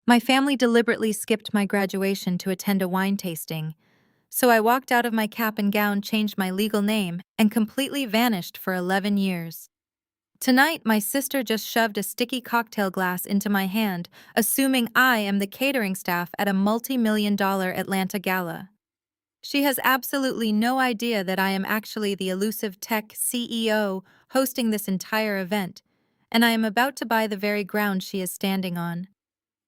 My family deliberately skipped my graduation to attend a wine tasting, so I walked out of my cap and gown, changed my legal name, and completely vanished for 11 years. Tonight, my sister just shoved a sticky cocktail glass into my hand, assuming I am the catering staff at a multi-million-dollar Atlanta gala. She has absolutely no idea that I am actually the elusive tech CEO hosting this entire event, and I am about to buy the very ground she is standing on.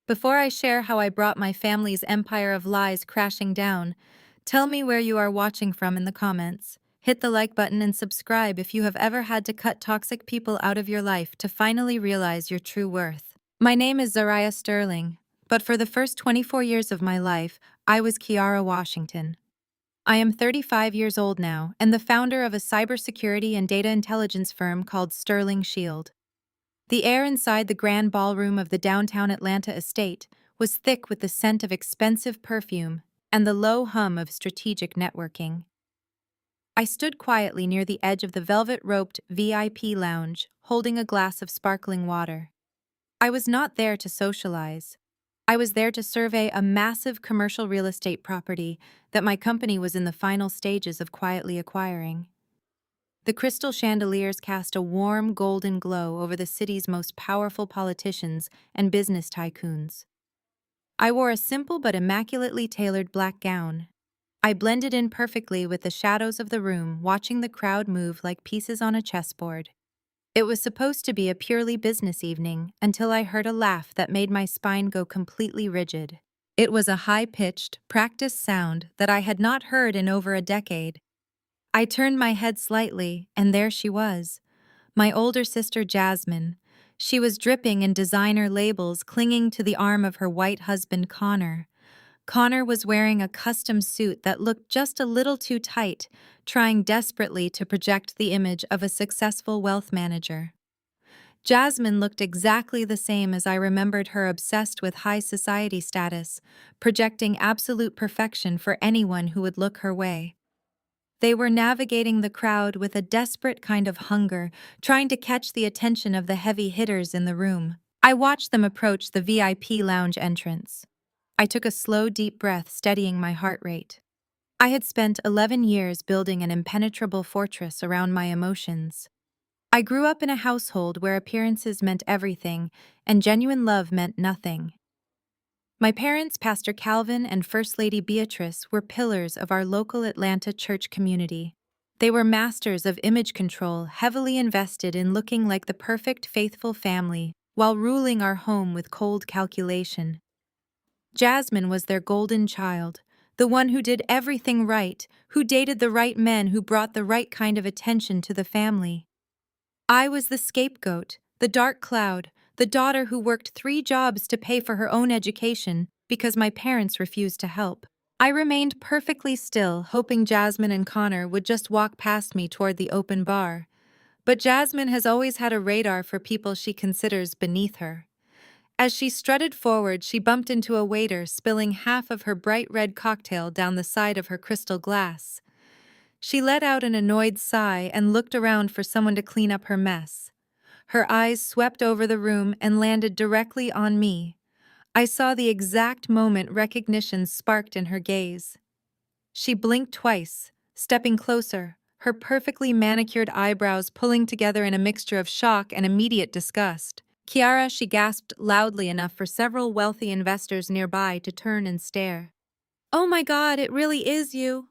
Before I share how I brought my family's empire of lies crashing down, tell me where you are watching from in the comments. Hit the like button and subscribe if you have ever had to cut toxic people out of your life to finally realize your true worth. My name is Zariah Sterling, but for the first 24 years of my life, I was Kiara Washington. I am 35 years old now and the founder of a cybersecurity and data intelligence firm called Sterling Shield. The air inside the grand ballroom of the downtown Atlanta estate was thick with the scent of expensive perfume and the low hum of strategic networking. I stood quietly near the edge of the velvet-roped VIP lounge, holding a glass of sparkling water. I was not there to socialize. I was there to survey a massive commercial real estate property that my company was in the final stages of quietly acquiring. The crystal chandeliers cast a warm golden glow over the city's most powerful politicians and business tycoons. I wore a simple but immaculately tailored black gown. I blended in perfectly with the shadows of the room, watching the crowd move like pieces on a chessboard. It was supposed to be a purely business evening until I heard a laugh that made my spine go completely rigid. It was a high-pitched, practiced sound that I had not heard in over a decade. I turned my head slightly, and there she was, my older sister Jasmine. She was dripping in designer labels, clinging to the arm of her white husband Connor. Connor was wearing a custom suit that looked just a little too tight, trying desperately to project the image of a successful wealth manager. Jasmine looked exactly the same as I remembered her, obsessed with high society status, projecting absolute perfection for anyone who would look her way. They were navigating the crowd with a desperate kind of hunger, trying to catch the attention of the heavy hitters in the room. I watched them approach the VIP lounge entrance. I took a slow, deep breath, steadying my heart rate. I had spent 11 years building an impenetrable fortress around my emotions. I grew up in a household where appearances meant everything and genuine love meant nothing. My parents, Pastor Calvin and First Lady Beatrice, were pillars of our local Atlanta church community. They were masters of image control, heavily invested in looking like the perfect, faithful family, while ruling our home with cold calculation. Jasmine was their golden child, the one who did everything right, who dated the right men, who brought the right kind of attention to the family. I was the scapegoat, the dark cloud, the daughter who worked 3 jobs to pay for her own education because my parents refused to help. I remained perfectly still, hoping Jasmine and Connor would just walk past me toward the open bar. But Jasmine has always had a radar for people she considers beneath her. As she strutted forward, she bumped into a waiter, spilling half of her bright red cocktail down the side of her crystal glass. She let out an annoyed sigh and looked around for someone to clean up her mess. Her eyes swept over the room and landed directly on me. I saw the exact moment recognition sparked in her gaze. She blinked twice, stepping closer, her perfectly manicured eyebrows pulling together in a mixture of shock and immediate disgust. "Kiara," she gasped loudly enough for several wealthy investors nearby to turn and stare. "Oh my God, it really is you!"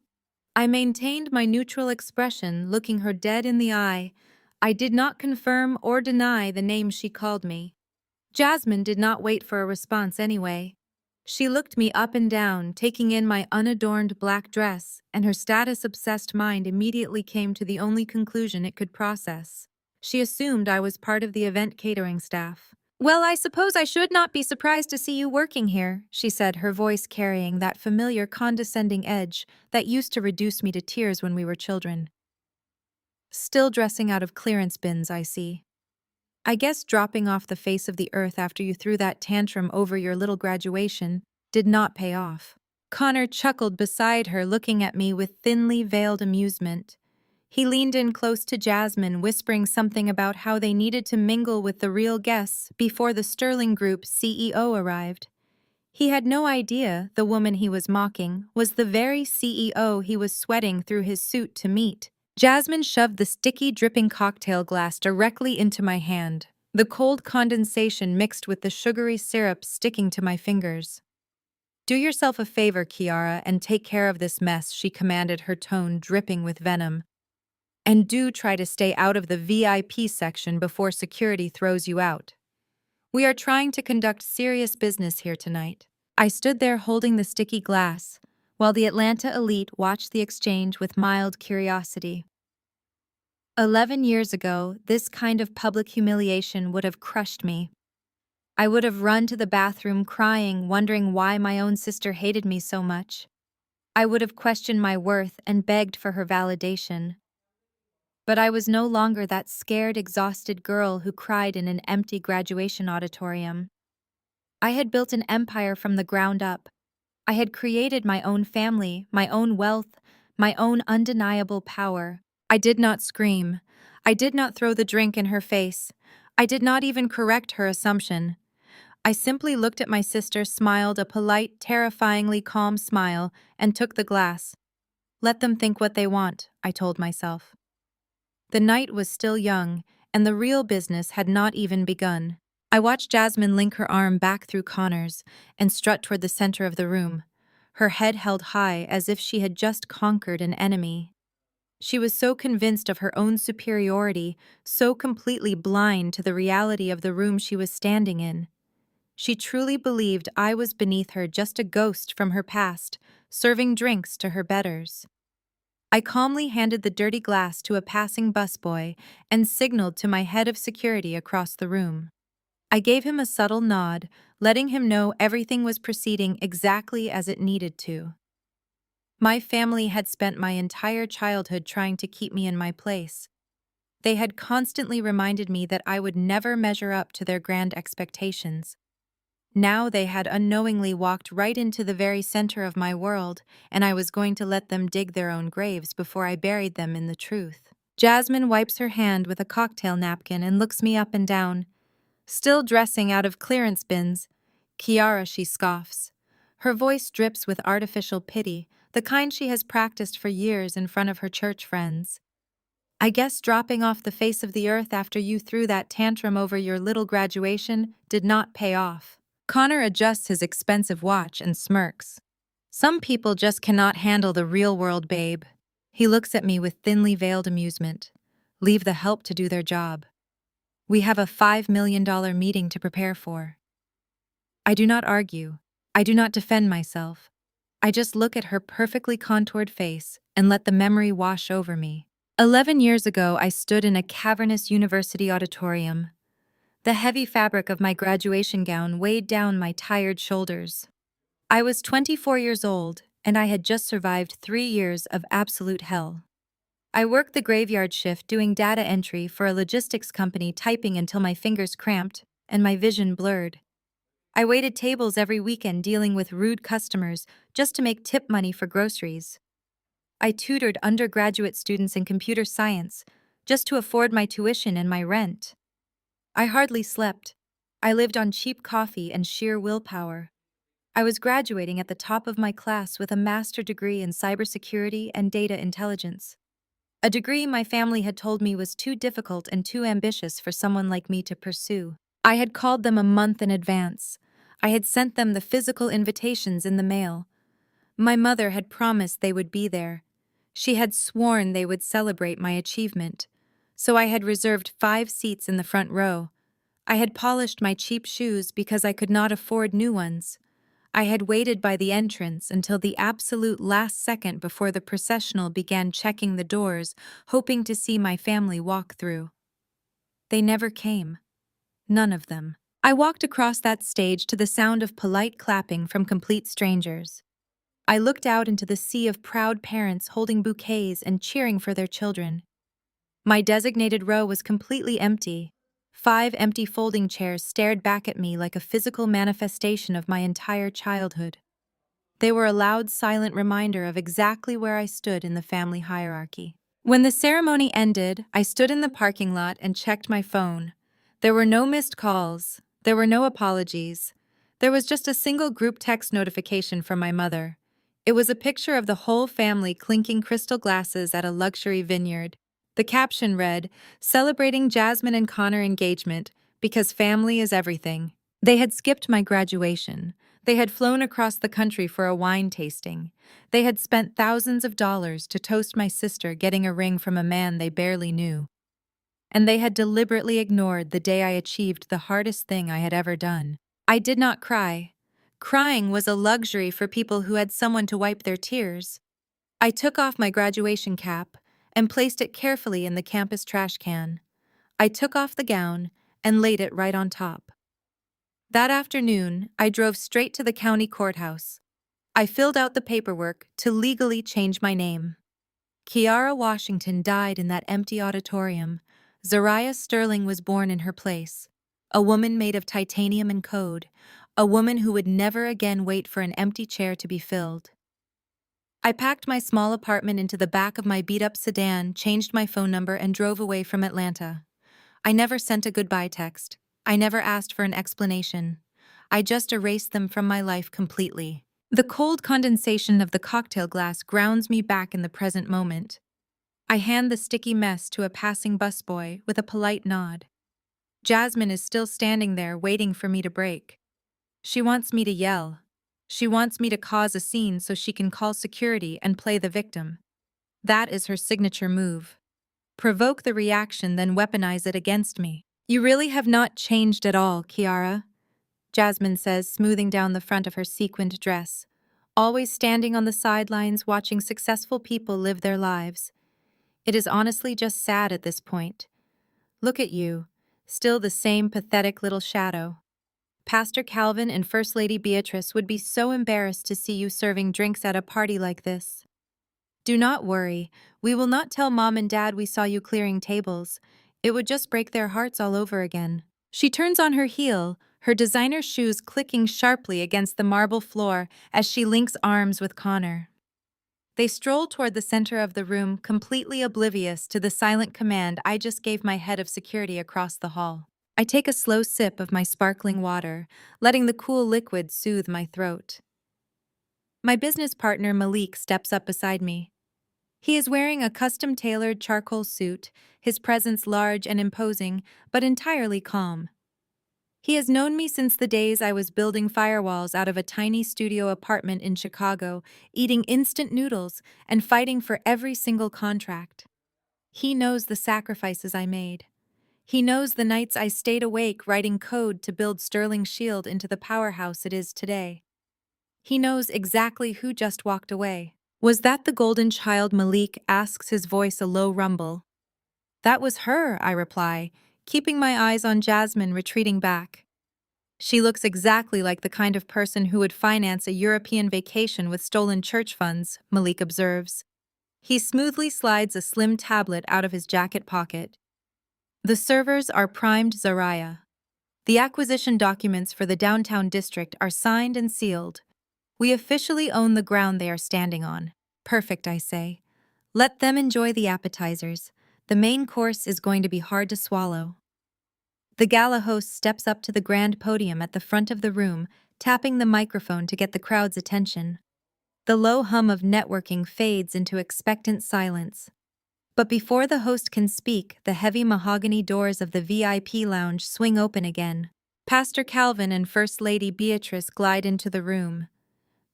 I maintained my neutral expression, looking her dead in the eye. I did not confirm or deny the name she called me. Jasmine did not wait for a response anyway. She looked me up and down, taking in my unadorned black dress, and her status-obsessed mind immediately came to the only conclusion it could process. She assumed I was part of the event catering staff. "Well, I suppose I should not be surprised to see you working here," she said, her voice carrying that familiar condescending edge that used to reduce me to tears when we were children. "Still dressing out of clearance bins, I see. I guess dropping off the face of the earth after you threw that tantrum over your little graduation did not pay off." Connor chuckled beside her, looking at me with thinly veiled amusement. He leaned in close to Jasmine, whispering something about how they needed to mingle with the real guests before the Sterling Group CEO arrived. He had no idea the woman he was mocking was the very CEO he was sweating through his suit to meet. Jasmine shoved the sticky, dripping cocktail glass directly into my hand, the cold condensation mixed with the sugary syrup sticking to my fingers. "Do yourself a favor, Kiara, and take care of this mess," she commanded, her tone dripping with venom. "And do try to stay out of the VIP section before security throws you out. We are trying to conduct serious business here tonight." I stood there holding the sticky glass, while the Atlanta elite watched the exchange with mild curiosity. 11 years ago, this kind of public humiliation would have crushed me. I would have run to the bathroom crying, wondering why my own sister hated me so much. I would have questioned my worth and begged for her validation. But I was no longer that scared, exhausted girl who cried in an empty graduation auditorium. I had built an empire from the ground up. I had created my own family, my own wealth, my own undeniable power. I did not scream. I did not throw the drink in her face. I did not even correct her assumption. I simply looked at my sister, smiled a polite, terrifyingly calm smile, and took the glass. Let them think what they want, I told myself. The night was still young, and the real business had not even begun. I watched Jasmine link her arm back through Connor's and strut toward the center of the room, her head held high as if she had just conquered an enemy. She was so convinced of her own superiority, so completely blind to the reality of the room she was standing in. She truly believed I was beneath her, just a ghost from her past, serving drinks to her betters. I calmly handed the dirty glass to a passing busboy and signaled to my head of security across the room. I gave him a subtle nod, letting him know everything was proceeding exactly as it needed to. My family had spent my entire childhood trying to keep me in my place. They had constantly reminded me that I would never measure up to their grand expectations. Now they had unknowingly walked right into the very center of my world, and I was going to let them dig their own graves before I buried them in the truth. Jasmine wipes her hand with a cocktail napkin and looks me up and down. Still dressing out of clearance bins. "Kiara," she scoffs. Her voice drips with artificial pity, the kind she has practiced for years in front of her church friends. "I guess dropping off the face of the earth after you threw that tantrum over your little graduation did not pay off." Connor adjusts his expensive watch and smirks. "Some people just cannot handle the real world, babe." He looks at me with thinly veiled amusement. "Leave the help to do their job. We have a $5 million meeting to prepare for." I do not argue. I do not defend myself. I just look at her perfectly contoured face and let the memory wash over me. 11 years ago, I stood in a cavernous university auditorium. The heavy fabric of my graduation gown weighed down my tired shoulders. I was 24 years old, and I had just survived 3 years of absolute hell. I worked the graveyard shift doing data entry for a logistics company, typing until my fingers cramped and my vision blurred. I waited tables every weekend dealing with rude customers just to make tip money for groceries. I tutored undergraduate students in computer science just to afford my tuition and my rent. I hardly slept. I lived on cheap coffee and sheer willpower. I was graduating at the top of my class with a master's degree in cybersecurity and data intelligence. A degree my family had told me was too difficult and too ambitious for someone like me to pursue. I had called them a month in advance. I had sent them the physical invitations in the mail. My mother had promised they would be there. She had sworn they would celebrate my achievement. So I had reserved 5 seats in the front row. I had polished my cheap shoes because I could not afford new ones. I had waited by the entrance until the absolute last second before the processional began checking the doors, hoping to see my family walk through. They never came. None of them. I walked across that stage to the sound of polite clapping from complete strangers. I looked out into the sea of proud parents holding bouquets and cheering for their children. My designated row was completely empty. 5 empty folding chairs stared back at me like a physical manifestation of my entire childhood. They were a loud, silent reminder of exactly where I stood in the family hierarchy. When the ceremony ended, I stood in the parking lot and checked my phone. There were no missed calls. There were no apologies. There was just a single group text notification from my mother. It was a picture of the whole family clinking crystal glasses at a luxury vineyard. The caption read, "Celebrating Jasmine and Connor engagement, because family is everything." They had skipped my graduation. They had flown across the country for a wine tasting. They had spent thousands of dollars to toast my sister getting a ring from a man they barely knew. And they had deliberately ignored the day I achieved the hardest thing I had ever done. I did not cry. Crying was a luxury for people who had someone to wipe their tears. I took off my graduation cap and placed it carefully in the campus trash can. I took off the gown and laid it right on top. That afternoon, I drove straight to the county courthouse. I filled out the paperwork to legally change my name. Kiara Washington died in that empty auditorium. Zariah Sterling was born in her place. A woman made of titanium and code. A woman who would never again wait for an empty chair to be filled. I packed my small apartment into the back of my beat-up sedan, changed my phone number, and drove away from Atlanta. I never sent a goodbye text. I never asked for an explanation. I just erased them from my life completely. The cold condensation of the cocktail glass grounds me back in the present moment. I hand the sticky mess to a passing busboy with a polite nod. Jasmine is still standing there waiting for me to break. She wants me to yell. She wants me to cause a scene so she can call security and play the victim. That is her signature move. Provoke the reaction, then weaponize it against me. "You really have not changed at all, Kiara," Jasmine says, smoothing down the front of her sequined dress. "Always standing on the sidelines watching successful people live their lives. It is honestly just sad at this point. Look at you, still the same pathetic little shadow. Pastor Calvin and First Lady Beatrice would be so embarrassed to see you serving drinks at a party like this. Do not worry, we will not tell Mom and Dad we saw you clearing tables. It would just break their hearts all over again." She turns on her heel, her designer shoes clicking sharply against the marble floor as she links arms with Connor. They stroll toward the center of the room, completely oblivious to the silent command I just gave my head of security across the hall. I take a slow sip of my sparkling water, letting the cool liquid soothe my throat. My business partner Malik steps up beside me. He is wearing a custom-tailored charcoal suit, his presence large and imposing, but entirely calm. He has known me since the days I was building firewalls out of a tiny studio apartment in Chicago, eating instant noodles and fighting for every single contract. He knows the sacrifices I made. He knows the nights I stayed awake writing code to build Sterling Shield into the powerhouse it is today. He knows exactly who just walked away. "Was that the golden child?" Malik asks, his voice a low rumble. "That was her," I reply, keeping my eyes on Jasmine retreating back. "She looks exactly like the kind of person who would finance a European vacation with stolen church funds," Malik observes. He smoothly slides a slim tablet out of his jacket pocket. "The servers are primed, Zariah. The acquisition documents for the downtown district are signed and sealed. We officially own the ground they are standing on." "Perfect," I say. "Let them enjoy the appetizers. The main course is going to be hard to swallow." The gala host steps up to the grand podium at the front of the room, tapping the microphone to get the crowd's attention. The low hum of networking fades into expectant silence. But before the host can speak, the heavy mahogany doors of the VIP lounge swing open again. Pastor Calvin and First Lady Beatrice glide into the room.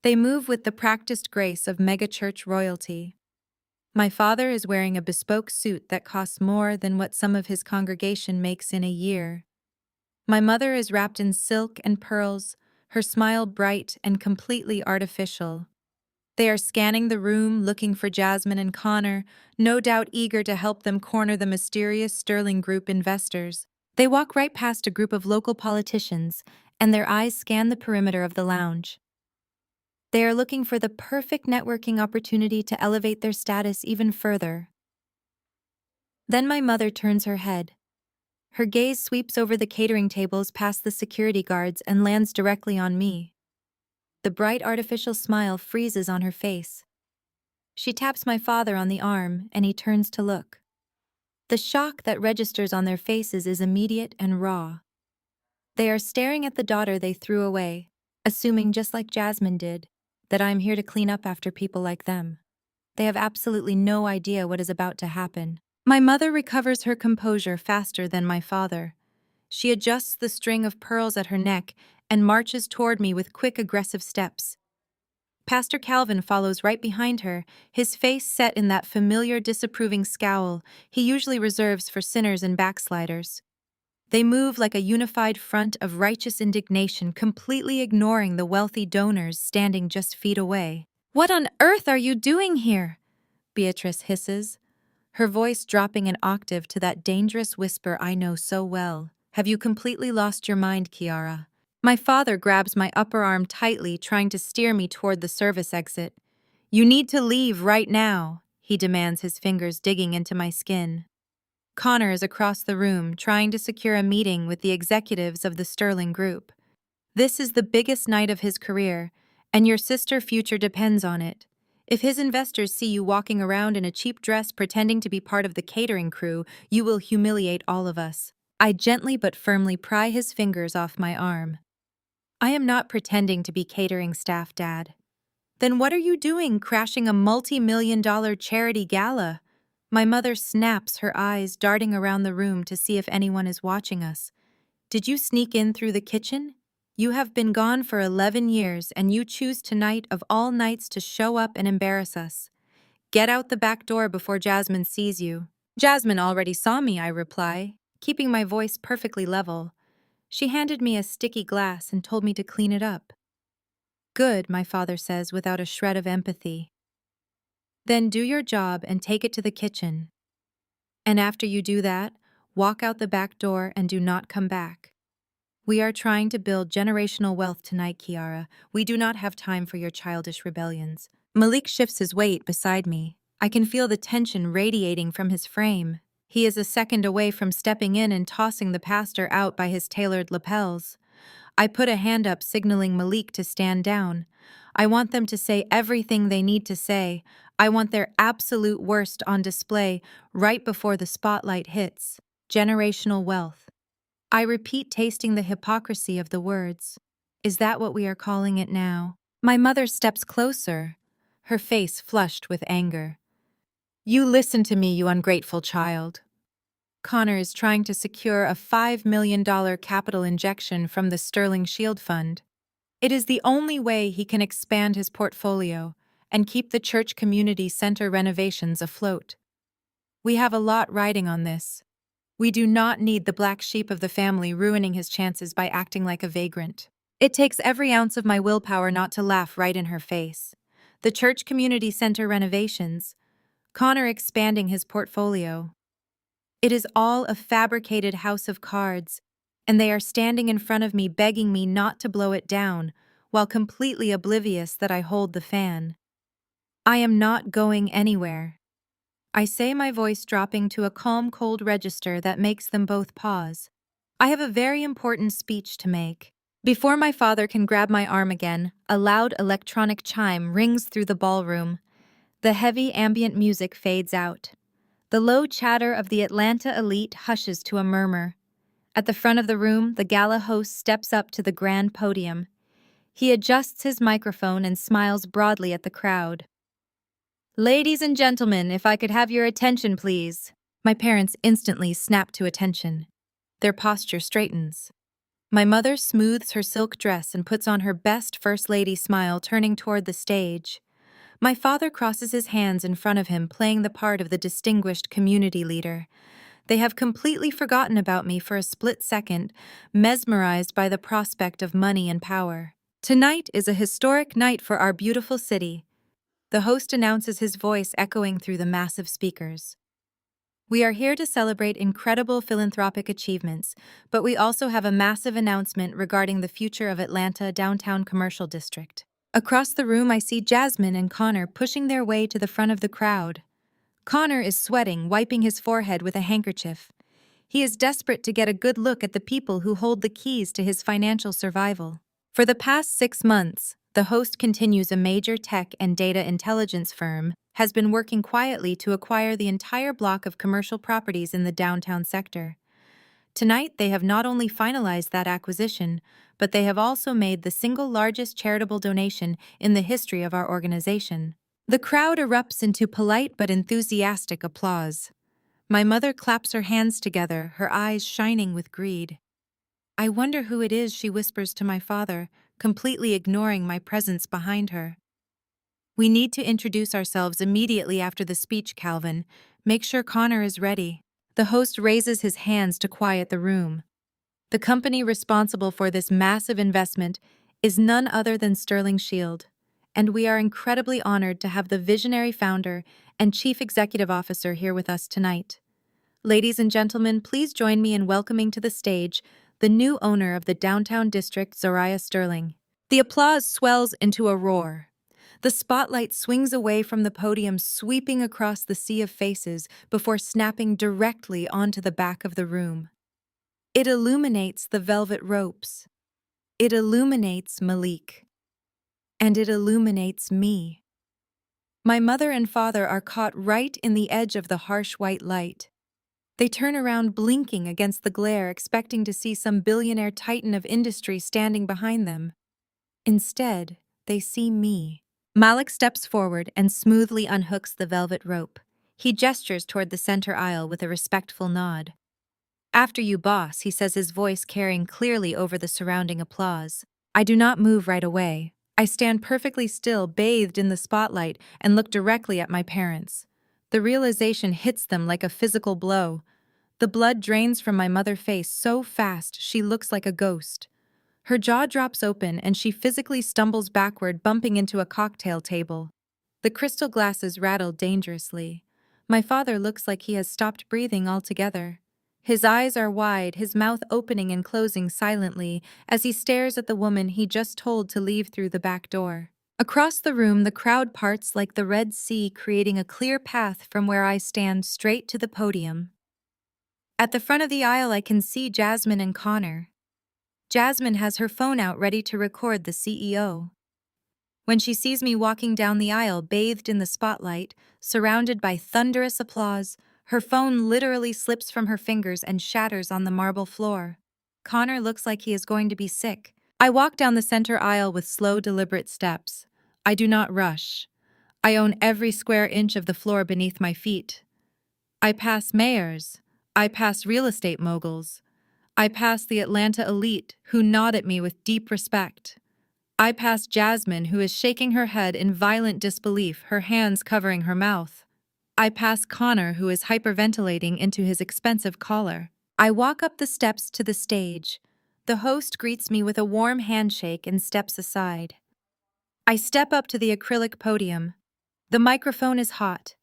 They move with the practiced grace of megachurch royalty. My father is wearing a bespoke suit that costs more than what some of his congregation makes in a year. My mother is wrapped in silk and pearls, her smile bright and completely artificial. They are scanning the room, looking for Jasmine and Connor, no doubt eager to help them corner the mysterious Sterling Group investors. They walk right past a group of local politicians, and their eyes scan the perimeter of the lounge. They are looking for the perfect networking opportunity to elevate their status even further. Then my mother turns her head. Her gaze sweeps over the catering tables past the security guards and lands directly on me. The bright artificial smile freezes on her face. She taps my father on the arm, and he turns to look. The shock that registers on their faces is immediate and raw. They are staring at the daughter they threw away, assuming just like Jasmine did, that I'm here to clean up after people like them. They have absolutely no idea what is about to happen. My mother recovers her composure faster than my father. She adjusts the string of pearls at her neck and marches toward me with quick, aggressive steps. Pastor Calvin follows right behind her, his face set in that familiar, disapproving scowl he usually reserves for sinners and backsliders. They move like a unified front of righteous indignation, completely ignoring the wealthy donors standing just feet away. "What on earth are you doing here?" Beatrice hisses, her voice dropping an octave to that dangerous whisper I know so well. "Have you completely lost your mind, Kiara?" My father grabs my upper arm tightly, trying to steer me toward the service exit. "You need to leave right now," he demands, his fingers digging into my skin. Connor is across the room, trying to secure a meeting with the executives of the Sterling Group. This is the biggest night of his career, and your sister's future depends on it. If his investors see you walking around in a cheap dress pretending to be part of the catering crew, you will humiliate all of us. I gently but firmly pry his fingers off my arm. "I am not pretending to be catering staff, Dad." "Then what are you doing, crashing a multi-million-dollar charity gala?" My mother snaps, her eyes darting around the room to see if anyone is watching us. "Did you sneak in through the kitchen? You have been gone for 11 years, and you choose tonight of all nights to show up and embarrass us. Get out the back door before Jasmine sees you." "Jasmine already saw me," I reply, keeping my voice perfectly level. "She handed me a sticky glass and told me to clean it up." "Good," my father says without a shred of empathy. "Then do your job and take it to the kitchen. And after you do that, walk out the back door and do not come back. We are trying to build generational wealth tonight, Kiara. We do not have time for your childish rebellions." Malik shifts his weight beside me. I can feel the tension radiating from his frame. He is a second away from stepping in and tossing the pastor out by his tailored lapels. I put a hand up, signaling Malik to stand down. I want them to say everything they need to say. I want their absolute worst on display right before the spotlight hits. Generational wealth. I repeat, tasting the hypocrisy of the words. Is that what we are calling it now? My mother steps closer, her face flushed with anger. "You listen to me, you ungrateful child." Connor is trying to secure a $5 million capital injection from the Sterling Shield Fund. It is the only way he can expand his portfolio and keep the church community center renovations afloat. We have a lot riding on this. We do not need the black sheep of the family ruining his chances by acting like a vagrant. It takes every ounce of my willpower not to laugh right in her face. The church community center renovations, Connor expanding his portfolio. It is all a fabricated house of cards, and they are standing in front of me begging me not to blow it down, while completely oblivious that I hold the fan. I am not going anywhere. I say, my voice dropping to a calm, cold register that makes them both pause. I have a very important speech to make. Before my father can grab my arm again, a loud electronic chime rings through the ballroom. The heavy ambient music fades out. The low chatter of the Atlanta elite hushes to a murmur. At the front of the room, the gala host steps up to the grand podium. He adjusts his microphone and smiles broadly at the crowd. "Ladies and gentlemen, if I could have your attention, please." My parents instantly snap to attention. Their posture straightens. My mother smooths her silk dress and puts on her best First Lady smile, turning toward the stage. My father crosses his hands in front of him, playing the part of the distinguished community leader. They have completely forgotten about me for a split second, mesmerized by the prospect of money and power. "Tonight is a historic night for our beautiful city," the host announces, his voice echoing through the massive speakers. "We are here to celebrate incredible philanthropic achievements, but we also have a massive announcement regarding the future of Atlanta downtown commercial district." Across the room, I see Jasmine and Connor pushing their way to the front of the crowd. Connor is sweating, wiping his forehead with a handkerchief. He is desperate to get a good look at the people who hold the keys to his financial survival. For the past 6 months, the host continues, a major tech and data intelligence firm has been working quietly to acquire the entire block of commercial properties in the downtown sector. Tonight, they have not only finalized that acquisition, but they have also made the single largest charitable donation in the history of our organization. The crowd erupts into polite but enthusiastic applause. My mother claps her hands together, her eyes shining with greed. "I wonder who it is," she whispers to my father, completely ignoring my presence behind her. "We need to introduce ourselves immediately after the speech, Calvin. Make sure Connor is ready." The host raises his hands to quiet the room. The company responsible for this massive investment is none other than Sterling Shield, and we are incredibly honored to have the visionary founder and chief executive officer here with us tonight. Ladies and gentlemen, please join me in welcoming to the stage the new owner of the downtown district, Zariah Sterling. The applause swells into a roar. The spotlight swings away from the podium, sweeping across the sea of faces before snapping directly onto the back of the room. It illuminates the velvet ropes. It illuminates Malik. And it illuminates me. My mother and father are caught right in the edge of the harsh white light. They turn around blinking against the glare, expecting to see some billionaire titan of industry standing behind them. Instead, they see me. Malik steps forward and smoothly unhooks the velvet rope. He gestures toward the center aisle with a respectful nod. "After you, boss," he says, his voice carrying clearly over the surrounding applause. I do not move right away. I stand perfectly still, bathed in the spotlight, and look directly at my parents. The realization hits them like a physical blow. The blood drains from my mother's face so fast she looks like a ghost. Her jaw drops open and she physically stumbles backward, bumping into a cocktail table. The crystal glasses rattle dangerously. My father looks like he has stopped breathing altogether. His eyes are wide, his mouth opening and closing silently as he stares at the woman he just told to leave through the back door. Across the room, the crowd parts like the Red Sea, creating a clear path from where I stand straight to the podium. At the front of the aisle, I can see Jasmine and Connor. Jasmine has her phone out ready to record the CEO. When she sees me walking down the aisle, bathed in the spotlight, surrounded by thunderous applause, her phone literally slips from her fingers and shatters on the marble floor. Connor looks like he is going to be sick. I walk down the center aisle with slow, deliberate steps. I do not rush. I own every square inch of the floor beneath my feet. I pass mayors. I pass real estate moguls. I pass the Atlanta elite, who nod at me with deep respect. I pass Jasmine, who is shaking her head in violent disbelief, her hands covering her mouth. I pass Connor, who is hyperventilating into his expensive collar. I walk up the steps to the stage. The host greets me with a warm handshake and steps aside. I step up to the acrylic podium. The microphone is hot.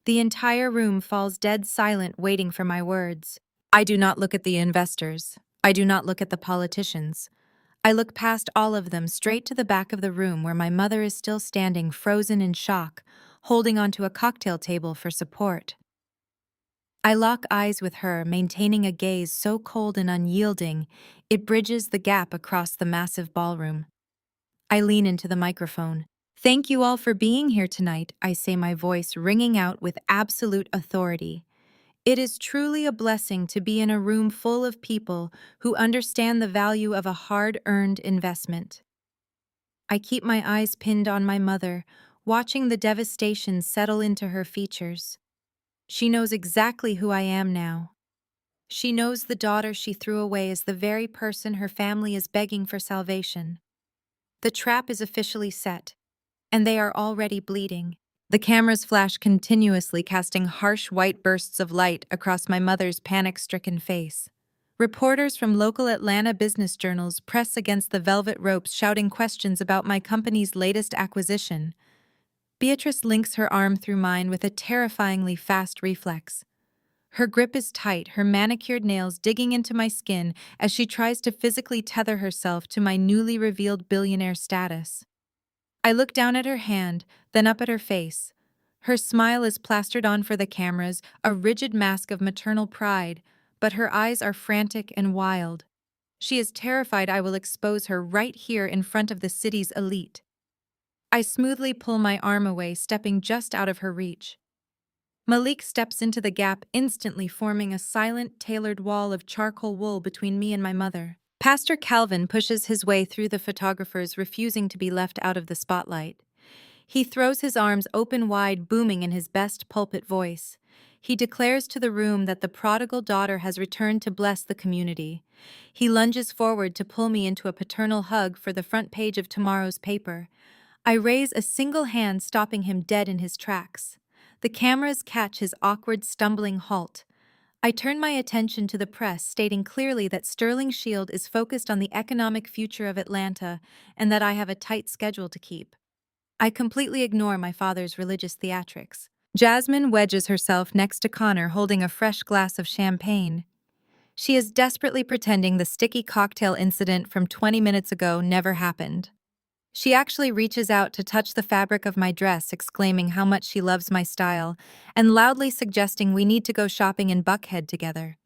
The entire room falls dead silent, waiting for my words. I do not look at the investors. I do not look at the politicians. I look past all of them straight to the back of the room where my mother is still standing, frozen in shock, holding onto a cocktail table for support. I lock eyes with her, maintaining a gaze so cold and unyielding, it bridges the gap across the massive ballroom. I lean into the microphone. "Thank you all for being here tonight," I say, my voice ringing out with absolute authority. It is truly a blessing to be in a room full of people who understand the value of a hard-earned investment. I keep my eyes pinned on my mother, watching the devastation settle into her features. She knows exactly who I am now. She knows the daughter she threw away is the very person her family is begging for salvation. The trap is officially set, and they are already bleeding. The cameras flash continuously, casting harsh white bursts of light across my mother's panic-stricken face. Reporters from local Atlanta business journals press against the velvet ropes, shouting questions about my company's latest acquisition. Beatrice links her arm through mine with a terrifyingly fast reflex. Her grip is tight, her manicured nails digging into my skin as she tries to physically tether herself to my newly revealed billionaire status. I look down at her hand, then up at her face. Her smile is plastered on for the cameras, a rigid mask of maternal pride, but her eyes are frantic and wild. She is terrified I will expose her right here in front of the city's elite. I smoothly pull my arm away, stepping just out of her reach. Malik steps into the gap, instantly forming a silent, tailored wall of charcoal wool between me and my mother. Pastor Calvin pushes his way through the photographers, refusing to be left out of the spotlight. He throws his arms open wide, booming in his best pulpit voice. He declares to the room that the prodigal daughter has returned to bless the community. He lunges forward to pull me into a paternal hug for the front page of tomorrow's paper. I raise a single hand, stopping him dead in his tracks. The cameras catch his awkward, stumbling halt. I turn my attention to the press, stating clearly that Sterling Shield is focused on the economic future of Atlanta and that I have a tight schedule to keep. I completely ignore my father's religious theatrics. Jasmine wedges herself next to Connor, holding a fresh glass of champagne. She is desperately pretending the sticky cocktail incident from 20 minutes ago never happened. She actually reaches out to touch the fabric of my dress, exclaiming how much she loves my style, and loudly suggesting we need to go shopping in Buckhead together.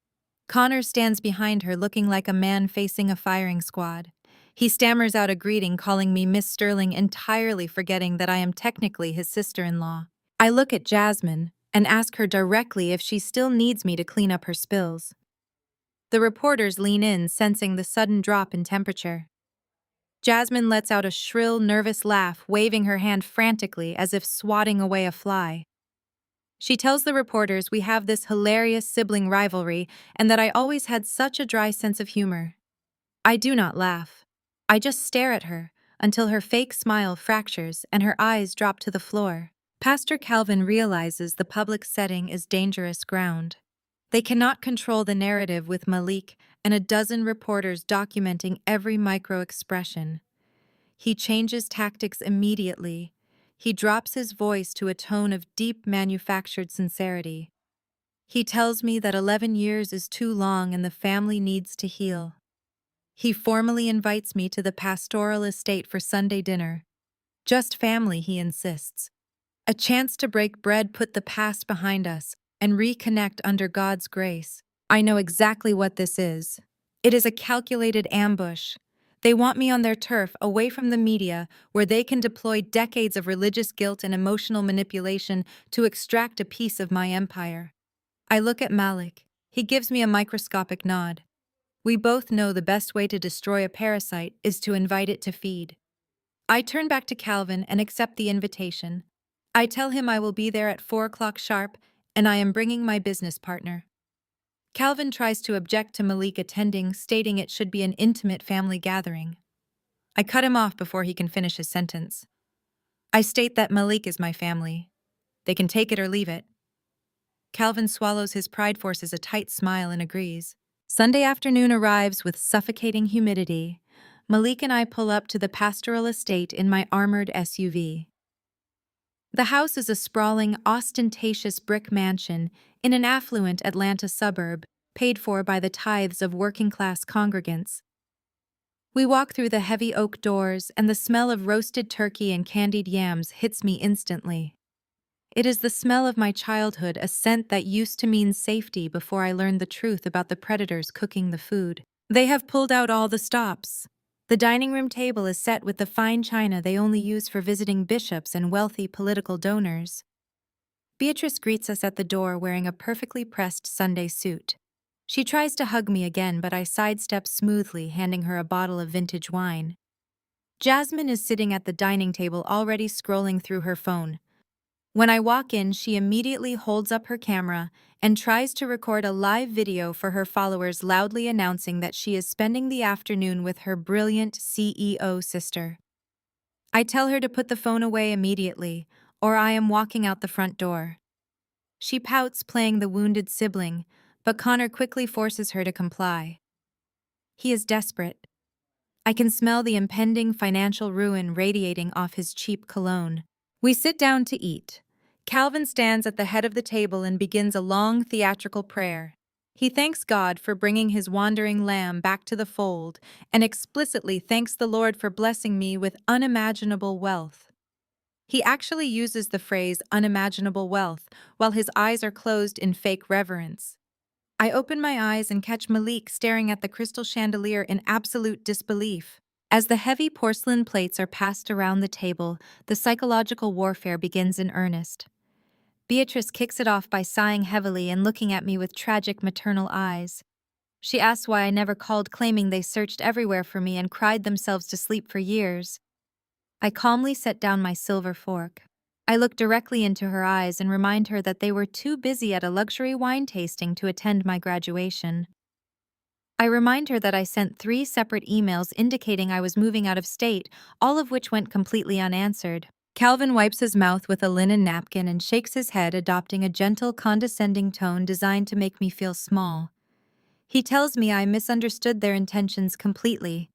Connor stands behind her, looking like a man facing a firing squad. He stammers out a greeting, calling me Miss Sterling, entirely forgetting that I am technically his sister-in-law. I look at Jasmine and ask her directly if she still needs me to clean up her spills. The reporters lean in, sensing the sudden drop in temperature. Jasmine lets out a shrill, nervous laugh, waving her hand frantically as if swatting away a fly. She tells the reporters we have this hilarious sibling rivalry and that I always had such a dry sense of humor. I do not laugh. I just stare at her until her fake smile fractures and her eyes drop to the floor. Pastor Calvin realizes the public setting is dangerous ground. They cannot control the narrative with Malik and a dozen reporters documenting every micro-expression. He changes tactics immediately. He drops his voice to a tone of deep manufactured sincerity. He tells me that 11 years is too long and the family needs to heal. He formally invites me to the pastoral estate for Sunday dinner. Just family, he insists. A chance to break bread, put the past behind us, and reconnect under God's grace. I know exactly what this is. It is a calculated ambush. They want me on their turf, away from the media, where they can deploy decades of religious guilt and emotional manipulation to extract a piece of my empire. I look at Malik. He gives me a microscopic nod. We both know the best way to destroy a parasite is to invite it to feed. I turn back to Calvin and accept the invitation. I tell him I will be there at 4 o'clock sharp, and I am bringing my business partner. Calvin tries to object to Malik attending, stating it should be an intimate family gathering. I cut him off before he can finish his sentence. I state that Malik is my family. They can take it or leave it. Calvin swallows his pride, forces a tight smile, and agrees. Sunday afternoon arrives with suffocating humidity. Malik and I pull up to the pastoral estate in my armored SUV. The house is a sprawling, ostentatious brick mansion in an affluent Atlanta suburb, paid for by the tithes of working-class congregants. We walk through the heavy oak doors, and the smell of roasted turkey and candied yams hits me instantly. It is the smell of my childhood, a scent that used to mean safety before I learned the truth about the predators cooking the food. They have pulled out all the stops. The dining room table is set with the fine china they only use for visiting bishops and wealthy political donors. Beatrice greets us at the door wearing a perfectly pressed Sunday suit. She tries to hug me again, but I sidestep smoothly, handing her a bottle of vintage wine. Jasmine is sitting at the dining table, already scrolling through her phone. When I walk in, she immediately holds up her camera and tries to record a live video for her followers, loudly announcing that she is spending the afternoon with her brilliant CEO sister. I tell her to put the phone away immediately, or I am walking out the front door. She pouts, playing the wounded sibling, but Connor quickly forces her to comply. He is desperate. I can smell the impending financial ruin radiating off his cheap cologne. We sit down to eat. Calvin stands at the head of the table and begins a long theatrical prayer. He thanks God for bringing his wandering lamb back to the fold and explicitly thanks the Lord for blessing me with unimaginable wealth. He actually uses the phrase unimaginable wealth while his eyes are closed in fake reverence. I open my eyes and catch Malik staring at the crystal chandelier in absolute disbelief. As the heavy porcelain plates are passed around the table, the psychological warfare begins in earnest. Beatrice kicks it off by sighing heavily and looking at me with tragic maternal eyes. She asks why I never called, claiming they searched everywhere for me and cried themselves to sleep for years. I calmly set down my silver fork. I look directly into her eyes and remind her that they were too busy at a luxury wine tasting to attend my graduation. I remind her that I sent 3 separate emails indicating I was moving out of state, all of which went completely unanswered. Calvin wipes his mouth with a linen napkin and shakes his head, adopting a gentle, condescending tone designed to make me feel small. He tells me I misunderstood their intentions completely.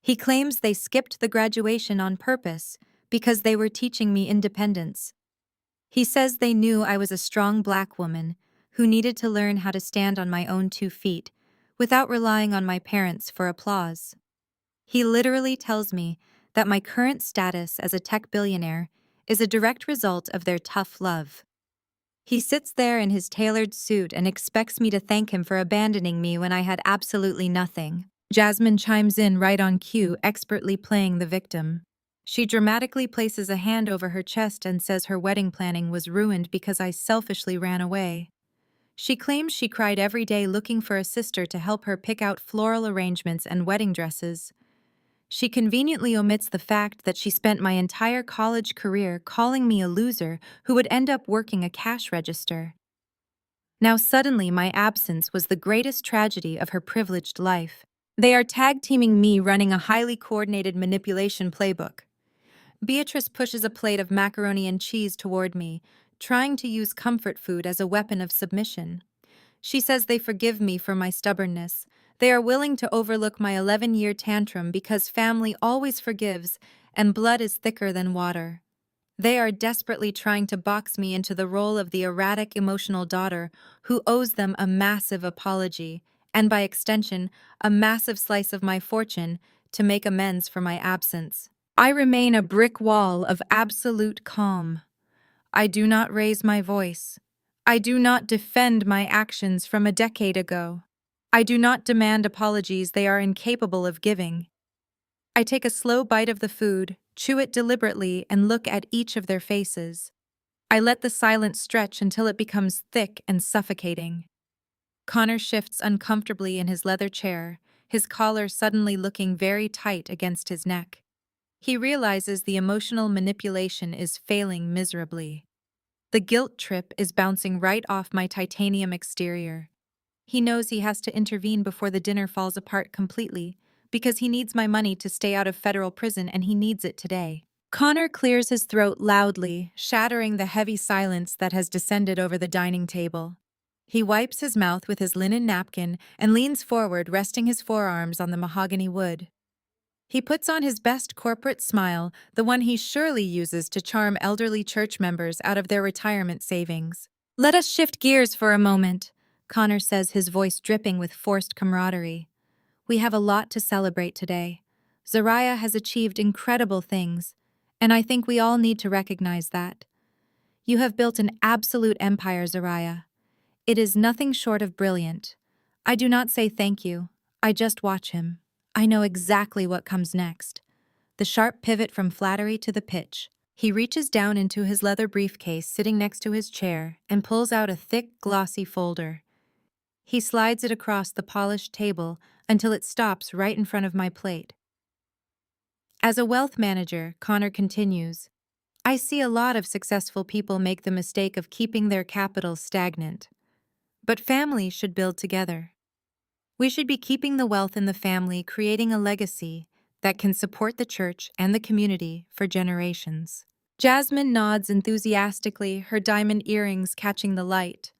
He claims they skipped the graduation on purpose because they were teaching me independence. He says they knew I was a strong Black woman who needed to learn how to stand on my own 2 feet without relying on my parents for applause. He literally tells me that my current status as a tech billionaire is a direct result of their tough love. He sits there in his tailored suit and expects me to thank him for abandoning me when I had absolutely nothing. Jasmine chimes in right on cue, expertly playing the victim. She dramatically places a hand over her chest and says her wedding planning was ruined because I selfishly ran away. She claims she cried every day looking for a sister to help her pick out floral arrangements and wedding dresses. She conveniently omits the fact that she spent my entire college career calling me a loser who would end up working a cash register. Now suddenly my absence was the greatest tragedy of her privileged life. They are tag-teaming me running a highly coordinated manipulation playbook. Beatrice pushes a plate of macaroni and cheese toward me, trying to use comfort food as a weapon of submission. She says they forgive me for my stubbornness. They are willing to overlook my 11-year tantrum because family always forgives and blood is thicker than water. They are desperately trying to box me into the role of the erratic, emotional daughter who owes them a massive apology, and by extension, a massive slice of my fortune to make amends for my absence. I remain a brick wall of absolute calm. I do not raise my voice. I do not defend my actions from a decade ago. I do not demand apologies they are incapable of giving. I take a slow bite of the food, chew it deliberately, and look at each of their faces. I let the silence stretch until it becomes thick and suffocating. Connor shifts uncomfortably in his leather chair, his collar suddenly looking very tight against his neck. He realizes the emotional manipulation is failing miserably. The guilt trip is bouncing right off my titanium exterior. He knows he has to intervene before the dinner falls apart completely, because he needs my money to stay out of federal prison and he needs it today. Connor clears his throat loudly, shattering the heavy silence that has descended over the dining table. He wipes his mouth with his linen napkin and leans forward, resting his forearms on the mahogany wood. He puts on his best corporate smile, the one he surely uses to charm elderly church members out of their retirement savings. "Let us shift gears for a moment," Connor says, his voice dripping with forced camaraderie. "We have a lot to celebrate today. Zariah has achieved incredible things, and I think we all need to recognize that. You have built an absolute empire, Zariah. It is nothing short of brilliant. I do not say thank you. I just watch him. I know exactly what comes next. The sharp pivot from flattery to the pitch." He reaches down into his leather briefcase sitting next to his chair and pulls out a thick, glossy folder. He slides it across the polished table until it stops right in front of my plate. As a wealth manager, Connor continues, I see a lot of successful people make the mistake of keeping their capital stagnant. But families should build together. We should be keeping the wealth in the family, creating a legacy that can support the church and the community for generations. Jasmine nods enthusiastically, her diamond earrings catching the light.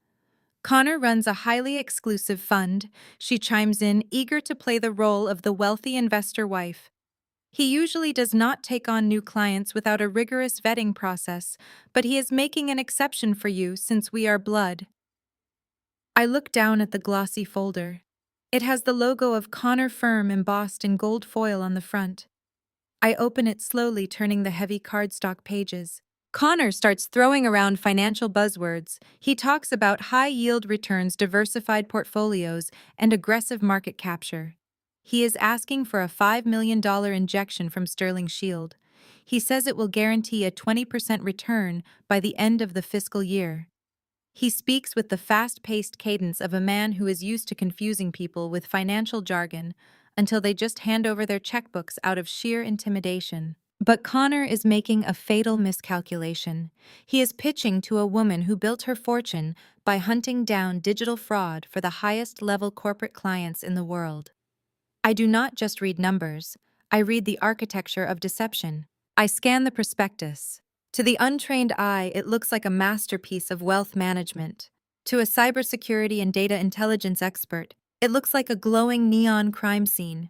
Connor runs a highly exclusive fund. She chimes in, eager to play the role of the wealthy investor wife. He usually does not take on new clients without a rigorous vetting process, but he is making an exception for you since we are blood. I look down at the glossy folder. It has the logo of Connor Firm embossed in gold foil on the front. I open it slowly, turning the heavy cardstock pages. Connor starts throwing around financial buzzwords. He talks about high-yield returns, diversified portfolios, and aggressive market capture. He is asking for a $5 million injection from Sterling Shield. He says it will guarantee a 20% return by the end of the fiscal year. He speaks with the fast-paced cadence of a man who is used to confusing people with financial jargon until they just hand over their checkbooks out of sheer intimidation. But Connor is making a fatal miscalculation. He is pitching to a woman who built her fortune by hunting down digital fraud for the highest-level corporate clients in the world. I do not just read numbers, I read the architecture of deception. I scan the prospectus. To the untrained eye, it looks like a masterpiece of wealth management. To a cybersecurity and data intelligence expert, it looks like a glowing neon crime scene.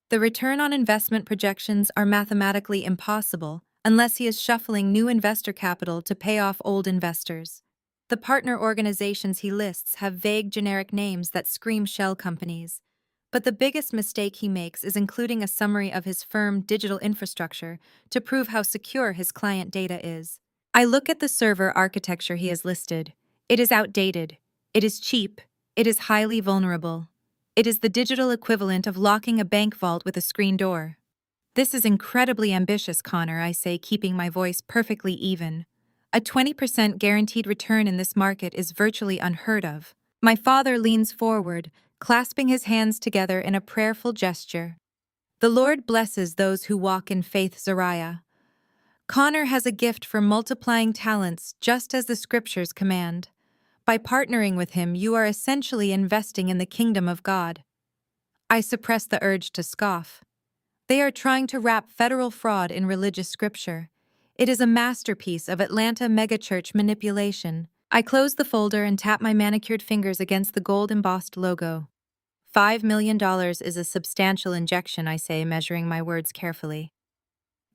The return on investment projections are mathematically impossible unless he is shuffling new investor capital to pay off old investors. The partner organizations he lists have vague generic names that scream shell companies. But the biggest mistake he makes is including a summary of his firm digital infrastructure to prove how secure his client data is. I look at the server architecture he has listed. It is outdated. It is cheap. It is highly vulnerable. It is the digital equivalent of locking a bank vault with a screen door. This is incredibly ambitious, Connor, I say, keeping my voice perfectly even. A 20% guaranteed return in this market is virtually unheard of. My father leans forward, clasping his hands together in a prayerful gesture. The Lord blesses those who walk in faith, Zariah. Connor has a gift for multiplying talents just as the scriptures command. By partnering with him, you are essentially investing in the kingdom of God. I suppress the urge to scoff. They are trying to wrap federal fraud in religious scripture. It is a masterpiece of Atlanta megachurch manipulation. I close the folder and tap my manicured fingers against the gold-embossed logo. $5 million is a substantial injection, I say, measuring my words carefully.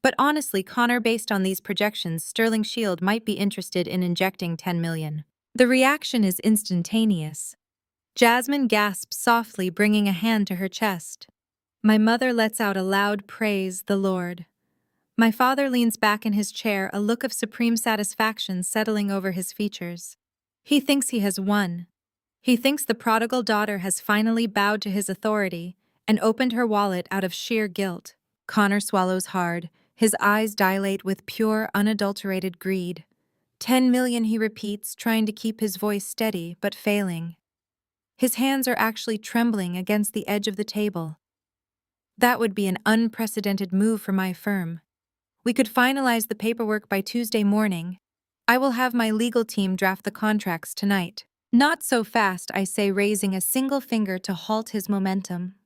But honestly, Connor, based on these projections, Sterling Shield might be interested in injecting $10 million. The reaction is instantaneous. Jasmine gasps softly, bringing a hand to her chest. My mother lets out a loud praise the Lord. My father leans back in his chair, a look of supreme satisfaction settling over his features. He thinks he has won. He thinks the prodigal daughter has finally bowed to his authority and opened her wallet out of sheer guilt. Connor swallows hard. His eyes dilate with pure, unadulterated greed. 10 million, he repeats, trying to keep his voice steady, but failing. His hands are actually trembling against the edge of the table. That would be an unprecedented move for my firm. We could finalize the paperwork by Tuesday morning. I will have my legal team draft the contracts tonight. Not so fast, I say, raising a single finger to halt his momentum.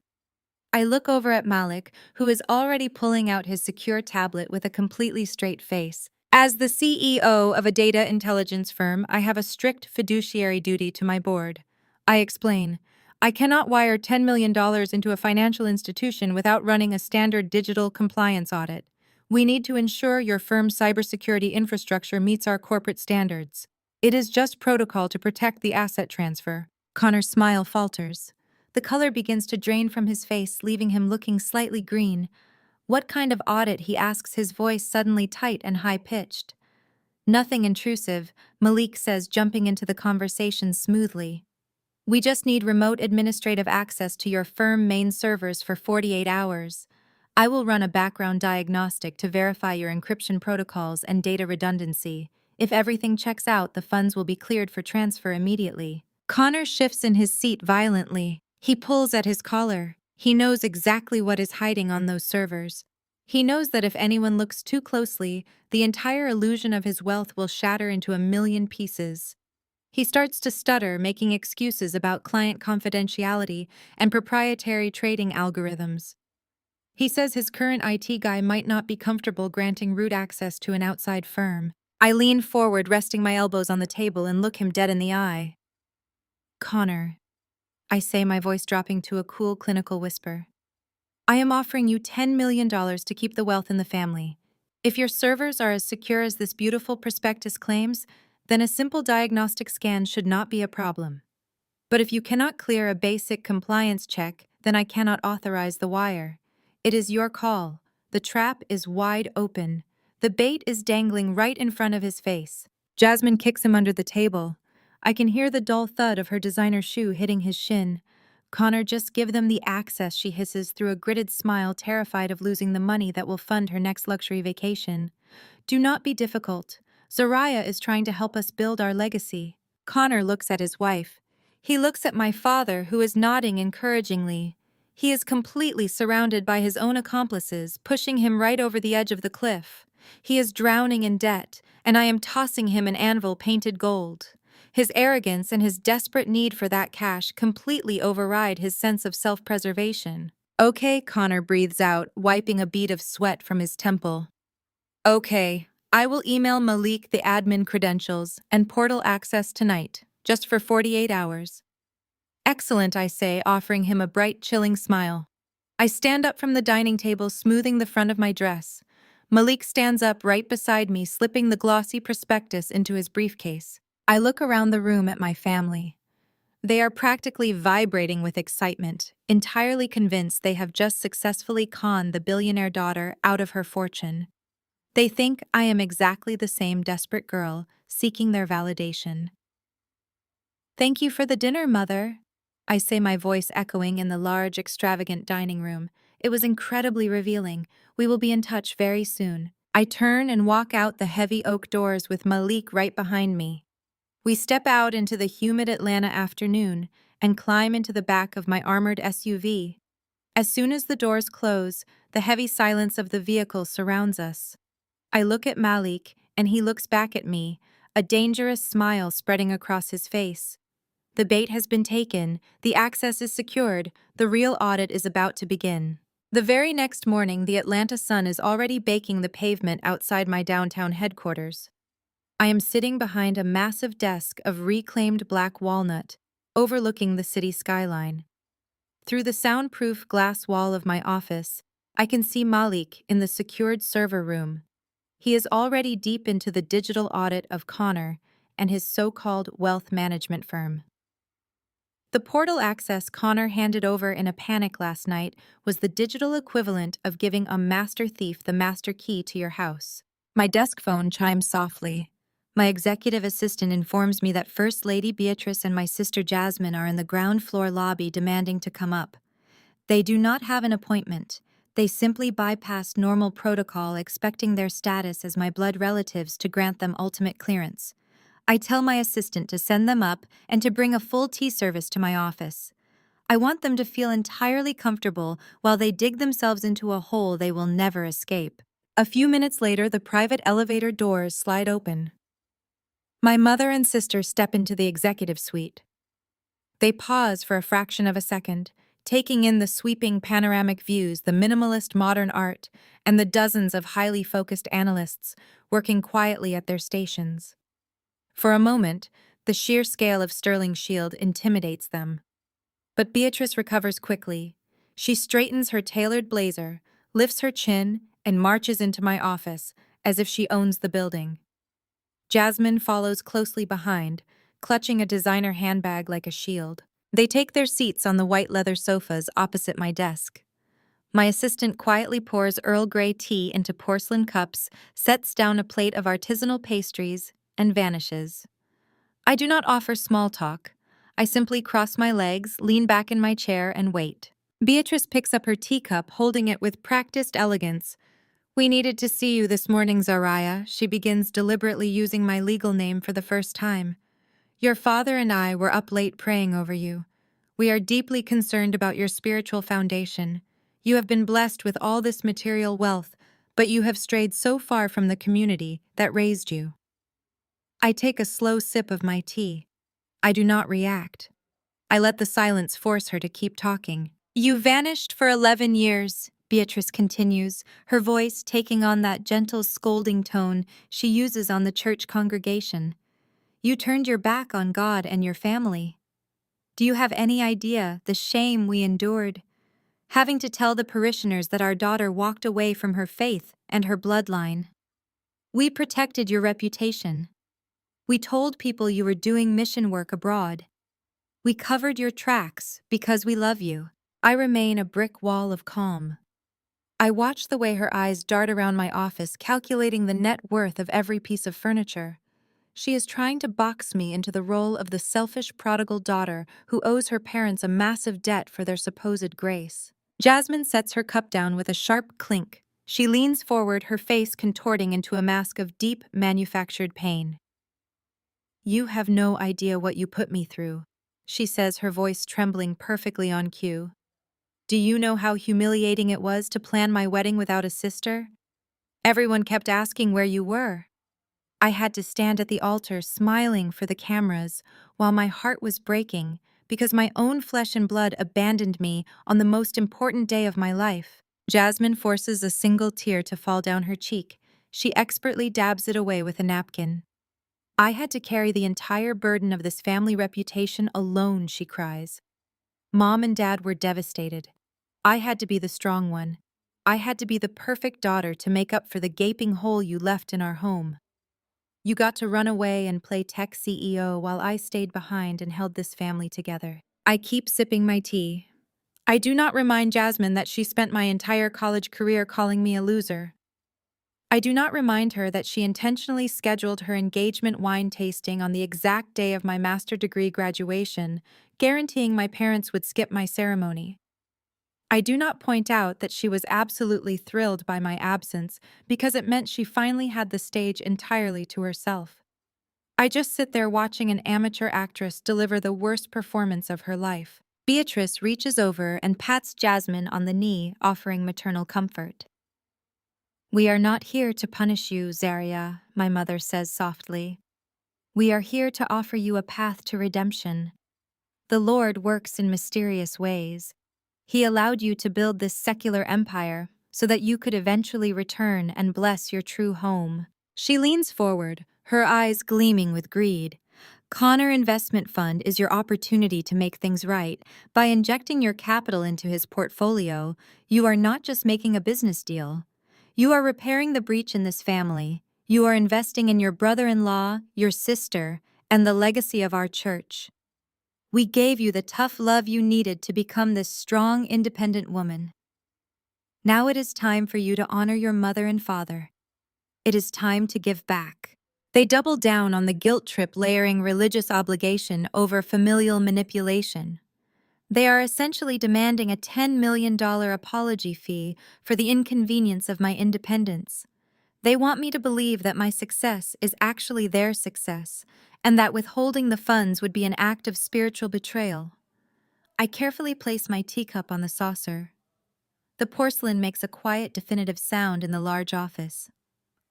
I look over at Malik, who is already pulling out his secure tablet with a completely straight face. As the CEO of a data intelligence firm, I have a strict fiduciary duty to my board. I explain, I cannot wire $10 million into a financial institution without running a standard digital compliance audit. We need to ensure your firm's cybersecurity infrastructure meets our corporate standards. It is just protocol to protect the asset transfer. Connor's smile falters. The color begins to drain from his face, leaving him looking slightly green. What kind of audit, he asks, his voice suddenly tight and high-pitched. Nothing intrusive, Malik says, jumping into the conversation smoothly. We just need remote administrative access to your firm main servers for 48 hours. I will run a background diagnostic to verify your encryption protocols and data redundancy. If everything checks out, the funds will be cleared for transfer immediately. Connor shifts in his seat violently. He pulls at his collar. He knows exactly what is hiding on those servers. He knows that if anyone looks too closely, the entire illusion of his wealth will shatter into a million pieces. He starts to stutter, making excuses about client confidentiality and proprietary trading algorithms. He says his current IT guy might not be comfortable granting root access to an outside firm. I lean forward, resting my elbows on the table, and look him dead in the eye. Connor, I say, my voice dropping to a cool, clinical whisper. I am offering you $10 million to keep the wealth in the family. If your servers are as secure as this beautiful prospectus claims, then a simple diagnostic scan should not be a problem. But if you cannot clear a basic compliance check, then I cannot authorize the wire. It is your call. The trap is wide open. The bait is dangling right in front of his face. Jasmine kicks him under the table. I can hear the dull thud of her designer shoe hitting his shin. Connor, just give them the access, she hisses through a gritted smile, terrified of losing the money that will fund her next luxury vacation. Do not be difficult. Zariah is trying to help us build our legacy. Connor looks at his wife. He looks at my father, who is nodding encouragingly. He is completely surrounded by his own accomplices, pushing him right over the edge of the cliff. He is drowning in debt, and I am tossing him an anvil painted gold. His arrogance and his desperate need for that cash completely override his sense of self-preservation. Okay, Connor breathes out, wiping a bead of sweat from his temple. Okay, I will email Malik the admin credentials and portal access tonight, just for 48 hours. Excellent, I say, offering him a bright, chilling smile. I stand up from the dining table, smoothing the front of my dress. Malik stands up right beside me, slipping the glossy prospectus into his briefcase. I look around the room at my family. They are practically vibrating with excitement, entirely convinced they have just successfully conned the billionaire daughter out of her fortune. They think I am exactly the same desperate girl, seeking their validation. Thank you for the dinner, Mother, I say, my voice echoing in the large, extravagant dining room. It was incredibly revealing. We will be in touch very soon. I turn and walk out the heavy oak doors with Malik right behind me. We step out into the humid Atlanta afternoon and climb into the back of my armored SUV. As soon as the doors close, the heavy silence of the vehicle surrounds us. I look at Malik, and he looks back at me, a dangerous smile spreading across his face. The bait has been taken, the access is secured, the real audit is about to begin. The very next morning, the Atlanta sun is already baking the pavement outside my downtown headquarters. I am sitting behind a massive desk of reclaimed black walnut, overlooking the city skyline. Through the soundproof glass wall of my office, I can see Malik in the secured server room. He is already deep into the digital audit of Connor and his so-called wealth management firm. The portal access Connor handed over in a panic last night was the digital equivalent of giving a master thief the master key to your house. My desk phone chimes softly. My executive assistant informs me that First Lady Beatrice and my sister Jasmine are in the ground floor lobby demanding to come up. They do not have an appointment. They simply bypassed normal protocol, expecting their status as my blood relatives to grant them ultimate clearance. I tell my assistant to send them up and to bring a full tea service to my office. I want them to feel entirely comfortable while they dig themselves into a hole they will never escape. A few minutes later, the private elevator doors slide open. My mother and sister step into the executive suite. They pause for a fraction of a second, taking in the sweeping panoramic views, the minimalist modern art, and the dozens of highly focused analysts working quietly at their stations. For a moment, the sheer scale of Sterling's shield intimidates them. But Beatrice recovers quickly. She straightens her tailored blazer, lifts her chin, and marches into my office as if she owns the building. Jasmine follows closely behind, clutching a designer handbag like a shield. They take their seats on the white leather sofas opposite my desk. My assistant quietly pours Earl Grey tea into porcelain cups, sets down a plate of artisanal pastries, and vanishes. I do not offer small talk. I simply cross my legs, lean back in my chair, and wait. Beatrice picks up her teacup, holding it with practiced elegance. We needed to see you this morning, Zariah. She begins, deliberately using my legal name for the first time. Your father and I were up late praying over you. We are deeply concerned about your spiritual foundation. You have been blessed with all this material wealth, but you have strayed so far from the community that raised you. I take a slow sip of my tea. I do not react. I let the silence force her to keep talking. You vanished for 11 years, Beatrice continues, her voice taking on that gentle scolding tone she uses on the church congregation. You turned your back on God and your family. Do you have any idea the shame we endured? Having to tell the parishioners that our daughter walked away from her faith and her bloodline. We protected your reputation. We told people you were doing mission work abroad. We covered your tracks because we love you. I remain a brick wall of calm. I watch the way her eyes dart around my office, calculating the net worth of every piece of furniture. She is trying to box me into the role of the selfish prodigal daughter who owes her parents a massive debt for their supposed grace. Jasmine sets her cup down with a sharp clink. She leans forward, her face contorting into a mask of deep, manufactured pain. "You have no idea what you put me through," she says, her voice trembling perfectly on cue. "Do you know how humiliating it was to plan my wedding without a sister? Everyone kept asking where you were. I had to stand at the altar smiling for the cameras while my heart was breaking because my own flesh and blood abandoned me on the most important day of my life." Jasmine forces a single tear to fall down her cheek. She expertly dabs it away with a napkin. "I had to carry the entire burden of this family reputation alone," she cries. "Mom and Dad were devastated. I had to be the strong one. I had to be the perfect daughter to make up for the gaping hole you left in our home. You got to run away and play tech CEO while I stayed behind and held this family together." I keep sipping my tea. I do not remind Jasmine that she spent my entire college career calling me a loser. I do not remind her that she intentionally scheduled her engagement wine tasting on the exact day of my master's degree graduation, guaranteeing my parents would skip my ceremony. I do not point out that she was absolutely thrilled by my absence because it meant she finally had the stage entirely to herself. I just sit there watching an amateur actress deliver the worst performance of her life. Beatrice reaches over and pats Jasmine on the knee, offering maternal comfort. "We are not here to punish you, Zaria," my mother says softly. "We are here to offer you a path to redemption. The Lord works in mysterious ways. He allowed you to build this secular empire so that you could eventually return and bless your true home." She leans forward, her eyes gleaming with greed. "Connor Investment Fund is your opportunity to make things right. By injecting your capital into his portfolio, you are not just making a business deal. You are repairing the breach in this family. You are investing in your brother-in-law, your sister, and the legacy of our church. We gave you the tough love you needed to become this strong, independent woman. Now it is time for you to honor your mother and father. It is time to give back." They double down on the guilt trip, layering religious obligation over familial manipulation. They are essentially demanding a $10 million apology fee for the inconvenience of my independence. They want me to believe that my success is actually their success, and that withholding the funds would be an act of spiritual betrayal. I carefully place my teacup on the saucer. The porcelain makes a quiet, definitive sound in the large office.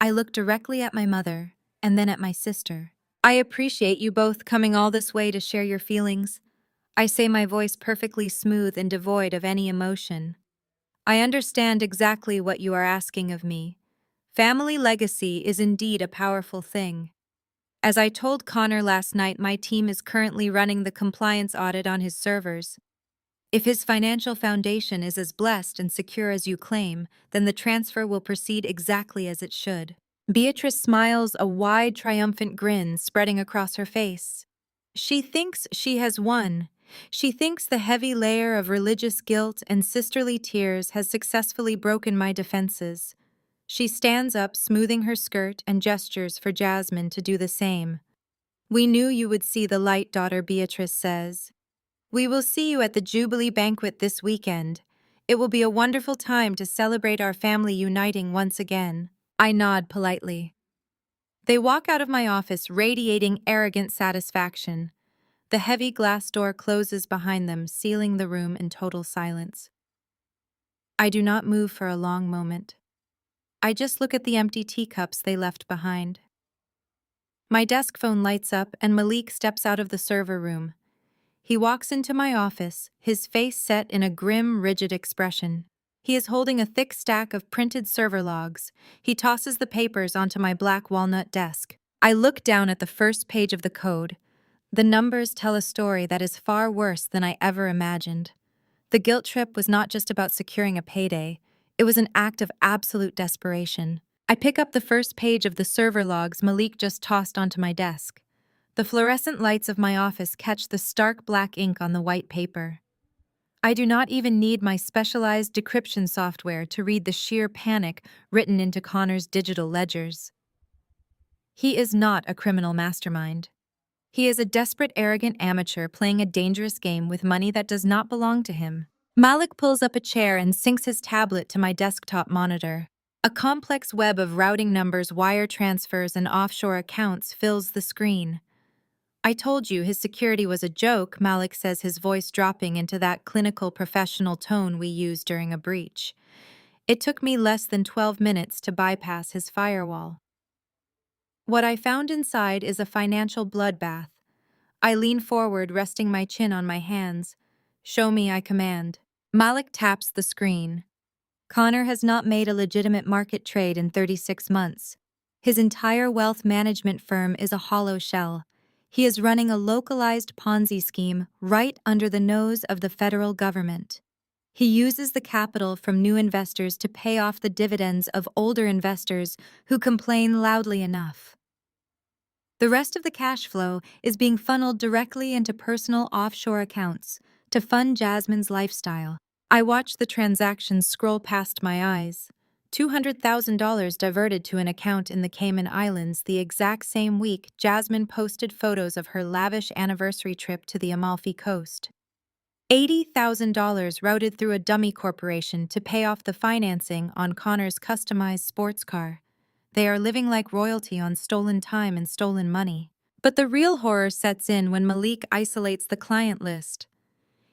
I look directly at my mother, and then at my sister. "I appreciate you both coming all this way to share your feelings," I say, my voice perfectly smooth and devoid of any emotion. "I understand exactly what you are asking of me. Family legacy is indeed a powerful thing. As I told Connor last night, my team is currently running the compliance audit on his servers. If his financial foundation is as blessed and secure as you claim, then the transfer will proceed exactly as it should." Beatrice smiles, a wide, triumphant grin spreading across her face. She thinks she has won. She thinks the heavy layer of religious guilt and sisterly tears has successfully broken my defenses. She stands up, smoothing her skirt, and gestures for Jasmine to do the same. "We knew you would see the light, daughter," Beatrice says. "We will see you at the Jubilee banquet this weekend. It will be a wonderful time to celebrate our family uniting once again." I nod politely. They walk out of my office radiating arrogant satisfaction. The heavy glass door closes behind them, sealing the room in total silence. I do not move for a long moment. I just look at the empty teacups they left behind. My desk phone lights up and Malik steps out of the server room. He walks into my office, his face set in a grim, rigid expression. He is holding a thick stack of printed server logs. He tosses the papers onto my black walnut desk. I look down at the first page of the code. The numbers tell a story that is far worse than I ever imagined. The guilt trip was not just about securing a payday. It was an act of absolute desperation. I pick up the first page of the server logs Malik just tossed onto my desk. The fluorescent lights of my office catch the stark black ink on the white paper. I do not even need my specialized decryption software to read the sheer panic written into Connor's digital ledgers. He is not a criminal mastermind. He is a desperate, arrogant amateur playing a dangerous game with money that does not belong to him. Malik pulls up a chair and syncs his tablet to my desktop monitor. A complex web of routing numbers, wire transfers, and offshore accounts fills the screen. I told you his security was a joke, Malik says, his voice dropping into that clinical professional tone we use during a breach. It took me less than 12 minutes to bypass his firewall. What I found inside is a financial bloodbath. I lean forward, resting my chin on my hands. Show me, I command. Malik taps the screen. Connor has not made a legitimate market trade in 36 months. His entire wealth management firm is a hollow shell. He is running a localized Ponzi scheme right under the nose of the federal government. He uses the capital from new investors to pay off the dividends of older investors who complain loudly enough. The rest of the cash flow is being funneled directly into personal offshore accounts to fund Jasmine's lifestyle. I watched the transactions scroll past my eyes. $200,000 diverted to an account in the Cayman Islands the exact same week Jasmine posted photos of her lavish anniversary trip to the Amalfi Coast. $80,000 routed through a dummy corporation to pay off the financing on Connor's customized sports car. They are living like royalty on stolen time and stolen money. But the real horror sets in when Malik isolates the client list.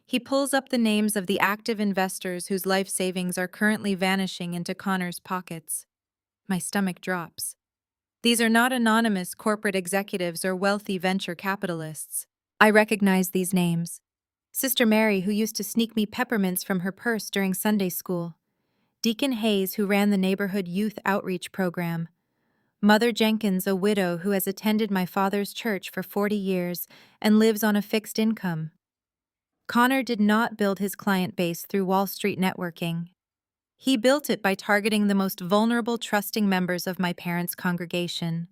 He pulls up the names of the active investors whose life savings are currently vanishing into Connor's pockets. My stomach drops. These are not anonymous corporate executives or wealthy venture capitalists. I recognize these names. Sister Mary, who used to sneak me peppermints from her purse during Sunday school. Deacon Hayes, who ran the neighborhood youth outreach program. Mother Jenkins, a widow who has attended my father's church for 40 years and lives on a fixed income. Connor did not build his client base through Wall Street networking. He built it by targeting the most vulnerable, trusting members of my parents' congregation.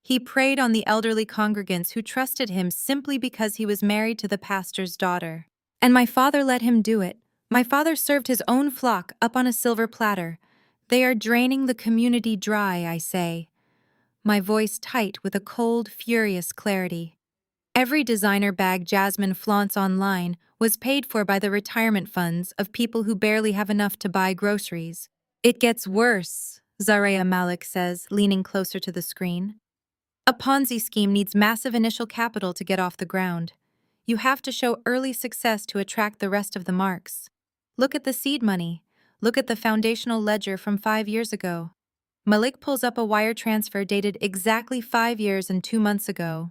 He preyed on the elderly congregants who trusted him simply because he was married to the pastor's daughter. And my father let him do it. My father served his own flock up on a silver platter. They are draining the community dry, I say. My voice tight with a cold, furious clarity. Every designer bag Jasmine flaunts online was paid for by the retirement funds of people who barely have enough to buy groceries. It gets worse, Zaria Malik says, leaning closer to the screen. A Ponzi scheme needs massive initial capital to get off the ground. You have to show early success to attract the rest of the marks. Look at the seed money. Look at the foundational ledger from 5 years ago. Malik pulls up a wire transfer dated exactly 5 years and 2 months ago.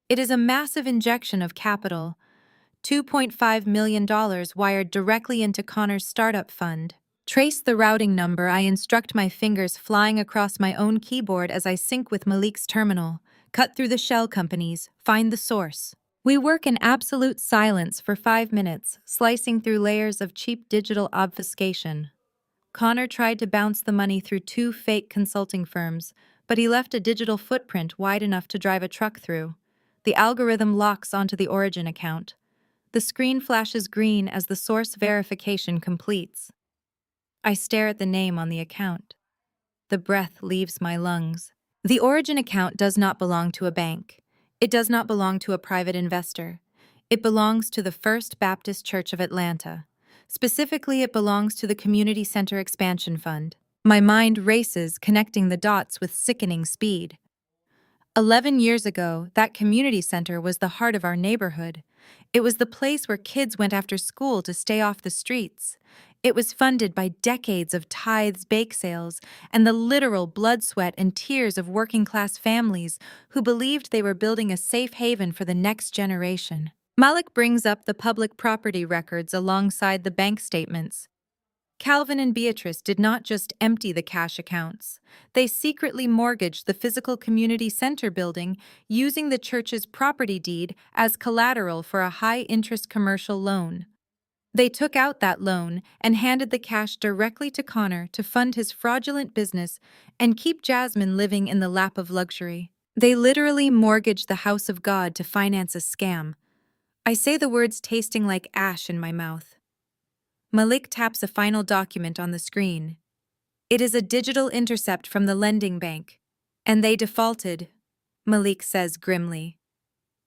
It is a massive injection of capital, $2.5 million wired directly into Connor's startup fund. Trace the routing number. I instruct, my fingers flying across my own keyboard as I sync with Malik's terminal. Cut through the shell companies, find the source. We work in absolute silence for 5 minutes, slicing through layers of cheap digital obfuscation. Connor tried to bounce the money through 2 fake consulting firms, but he left a digital footprint wide enough to drive a truck through. The algorithm locks onto the origin account. The screen flashes green as the source verification completes. I stare at the name on the account. The breath leaves my lungs. The origin account does not belong to a bank. It does not belong to a private investor. It belongs to the First Baptist Church of Atlanta. Specifically, it belongs to the Community Center Expansion Fund. My mind races, connecting the dots with sickening speed. 11 years ago, that community center was the heart of our neighborhood. It was the place where kids went after school to stay off the streets. It was funded by decades of tithes, bake sales, and the literal blood, sweat, and tears of working-class families who believed they were building a safe haven for the next generation. Malik brings up the public property records alongside the bank statements. Calvin and Beatrice did not just empty the cash accounts. They secretly mortgaged the physical community center building using the church's property deed as collateral for a high-interest commercial loan. They took out that loan and handed the cash directly to Connor to fund his fraudulent business and keep Jasmine living in the lap of luxury. They literally mortgaged the house of God to finance a scam. I say the words tasting like ash in my mouth. Malik taps a final document on the screen. It is a digital intercept from the lending bank. And they defaulted, Malik says grimly.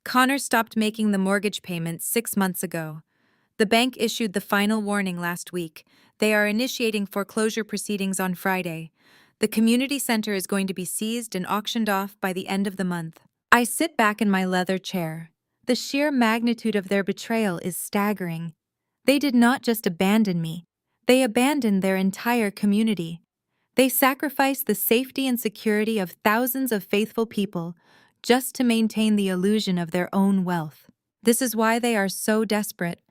Connor stopped making the mortgage payments 6 months ago. The bank issued the final warning last week. They are initiating foreclosure proceedings on Friday. The community center is going to be seized and auctioned off by the end of the month. I sit back in my leather chair. The sheer magnitude of their betrayal is staggering. They did not just abandon me. They abandoned their entire community. They sacrificed the safety and security of thousands of faithful people just to maintain the illusion of their own wealth. This is why they are so desperate.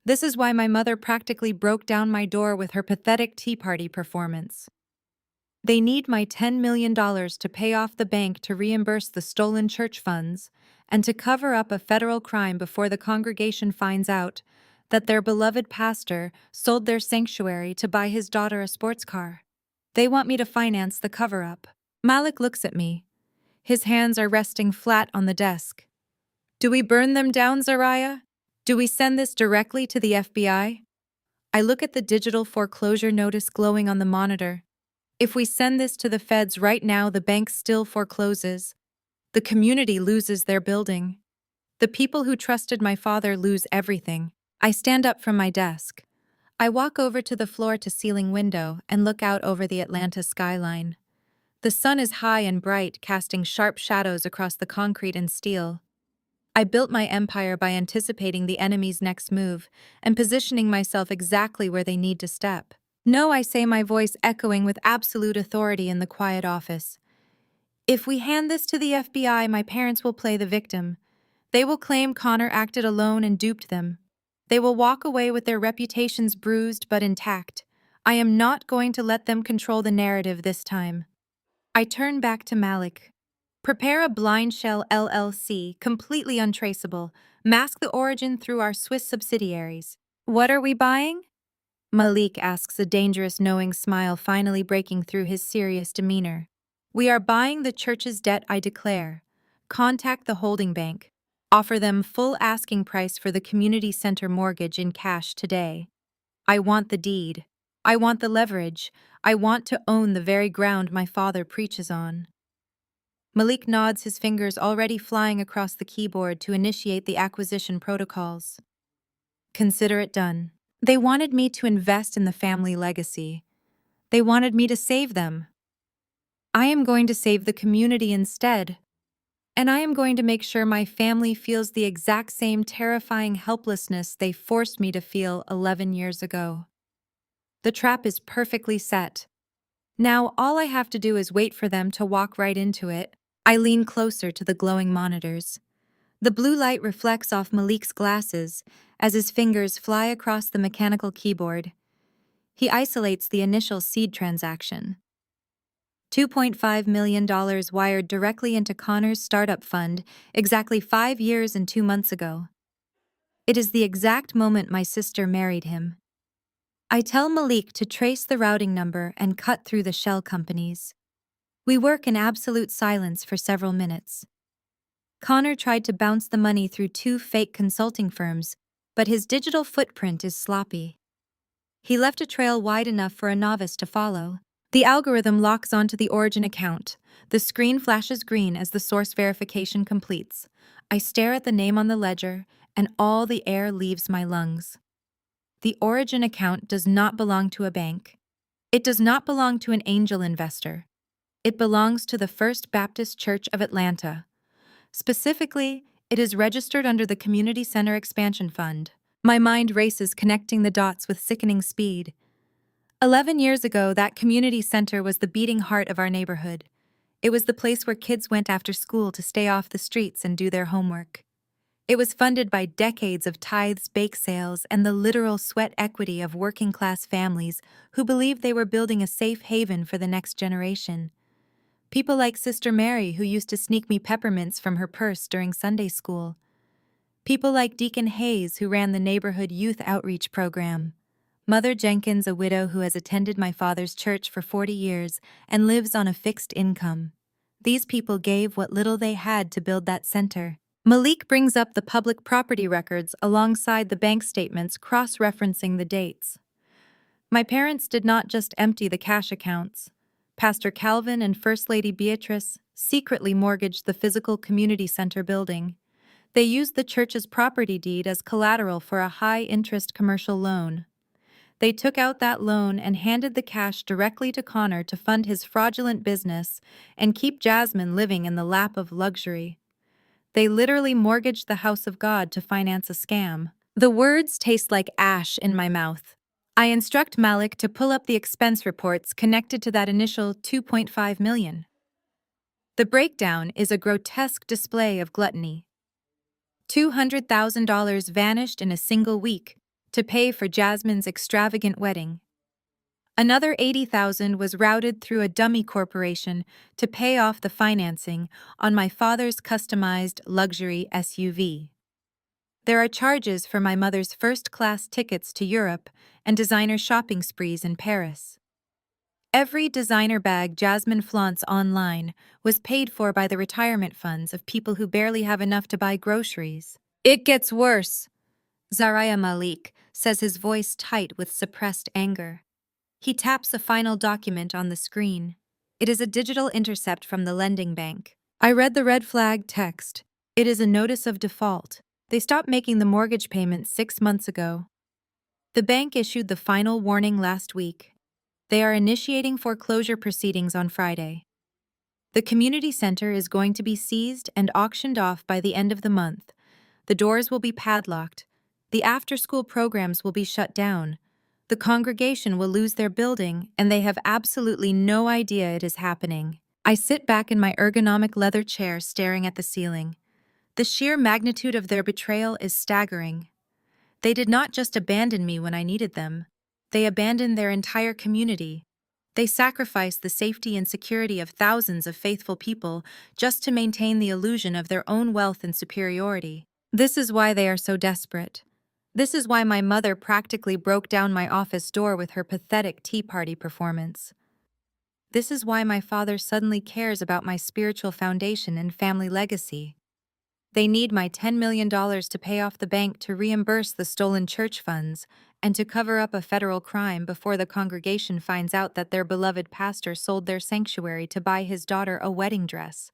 This is why my mother practically broke down my door with her pathetic tea party performance. They need my $10 million to pay off the bank to reimburse the stolen church funds and to cover up a federal crime before the congregation finds out that their beloved pastor sold their sanctuary to buy his daughter a sports car. They want me to finance the cover-up. Malik looks at me. His hands are resting flat on the desk. Do we burn them down, Zariah? Do we send this directly to the FBI? I look at the digital foreclosure notice glowing on the monitor. If we send this to the feds right now, the bank still forecloses. The community loses their building. The people who trusted my father lose everything. I stand up from my desk. I walk over to the floor-to-ceiling window and look out over the Atlanta skyline. The sun is high and bright, casting sharp shadows across the concrete and steel. I built my empire by anticipating the enemy's next move and positioning myself exactly where they need to step. No, I say, my voice echoing with absolute authority in the quiet office. If we hand this to the FBI, my parents will play the victim. They will claim Connor acted alone and duped them. They will walk away with their reputations bruised but intact. I am not going to let them control the narrative this time. I turn back to Malik. Prepare a blind shell LLC, completely untraceable. Mask the origin through our Swiss subsidiaries. What are we buying? Malik asks, a dangerous knowing smile finally breaking through his serious demeanor. We are buying the church's debt, I declare. Contact the holding bank. Offer them full asking price for the community center mortgage in cash today. I want the deed. I want the leverage. I want to own the very ground my father preaches on. Malik nods, his fingers already flying across the keyboard to initiate the acquisition protocols. Consider it done. They wanted me to invest in the family legacy. They wanted me to save them. I am going to save the community instead. And I am going to make sure my family feels the exact same terrifying helplessness they forced me to feel 11 years ago. The trap is perfectly set. Now all I have to do is wait for them to walk right into it. I lean closer to the glowing monitors. The blue light reflects off Malik's glasses as his fingers fly across the mechanical keyboard. He isolates the initial seed transaction. $2.5 million wired directly into Connor's startup fund exactly 5 years and 2 months ago. It is the exact moment my sister married him. I tell Malik to trace the routing number and cut through the shell companies. We work in absolute silence for several minutes. Connor tried to bounce the money through 2 fake consulting firms, but his digital footprint is sloppy. He left a trail wide enough for a novice to follow. The algorithm locks onto the origin account. The screen flashes green as the source verification completes. I stare at the name on the ledger, and all the air leaves my lungs. The origin account does not belong to a bank. It does not belong to an angel investor. It belongs to the First Baptist Church of Atlanta. Specifically, it is registered under the Community Center Expansion Fund. My mind races, connecting the dots with sickening speed. 11 years ago, that community center was the beating heart of our neighborhood. It was the place where kids went after school to stay off the streets and do their homework. It was funded by decades of tithes, bake sales, and the literal sweat equity of working-class families who believed they were building a safe haven for the next generation. People like Sister Mary, who used to sneak me peppermints from her purse during Sunday school. People like Deacon Hayes, who ran the neighborhood youth outreach program. Mother Jenkins, a widow who has attended my father's church for 40 years and lives on a fixed income. These people gave what little they had to build that center. Malik brings up the public property records alongside the bank statements, cross-referencing the dates. My parents did not just empty the cash accounts. Pastor Calvin and First Lady Beatrice secretly mortgaged the physical community center building. They used the church's property deed as collateral for a high-interest commercial loan. They took out that loan and handed the cash directly to Connor to fund his fraudulent business and keep Jasmine living in the lap of luxury. They literally mortgaged the house of God to finance a scam. The words taste like ash in my mouth. I instruct Malik to pull up the expense reports connected to that initial 2.5 million. The breakdown is a grotesque display of gluttony. $200,000 vanished in a single week to pay for Jasmine's extravagant wedding. Another $80,000 was routed through a dummy corporation to pay off the financing on my father's customized luxury SUV. There are charges for my mother's first-class tickets to Europe and designer shopping sprees in Paris. Every designer bag Jasmine flaunts online was paid for by the retirement funds of people who barely have enough to buy groceries. It gets worse, Zaraya Malik says, his voice tight with suppressed anger. He taps a final document on the screen. It is a digital intercept from the lending bank. I read the red flag text. It is a notice of default. They stopped making the mortgage payment 6 months ago. The bank issued the final warning last week. They are initiating foreclosure proceedings on Friday. The community center is going to be seized and auctioned off by the end of the month. The doors will be padlocked. The after-school programs will be shut down. The congregation will lose their building, and they have absolutely no idea it is happening. I sit back in my ergonomic leather chair staring at the ceiling. The sheer magnitude of their betrayal is staggering. They did not just abandon me when I needed them. They abandoned their entire community. They sacrificed the safety and security of thousands of faithful people just to maintain the illusion of their own wealth and superiority. This is why they are so desperate. This is why my mother practically broke down my office door with her pathetic tea party performance. This is why my father suddenly cares about my spiritual foundation and family legacy. They need my $10 million to pay off the bank to reimburse the stolen church funds and to cover up a federal crime before the congregation finds out that their beloved pastor sold their sanctuary to buy his daughter a wedding dress.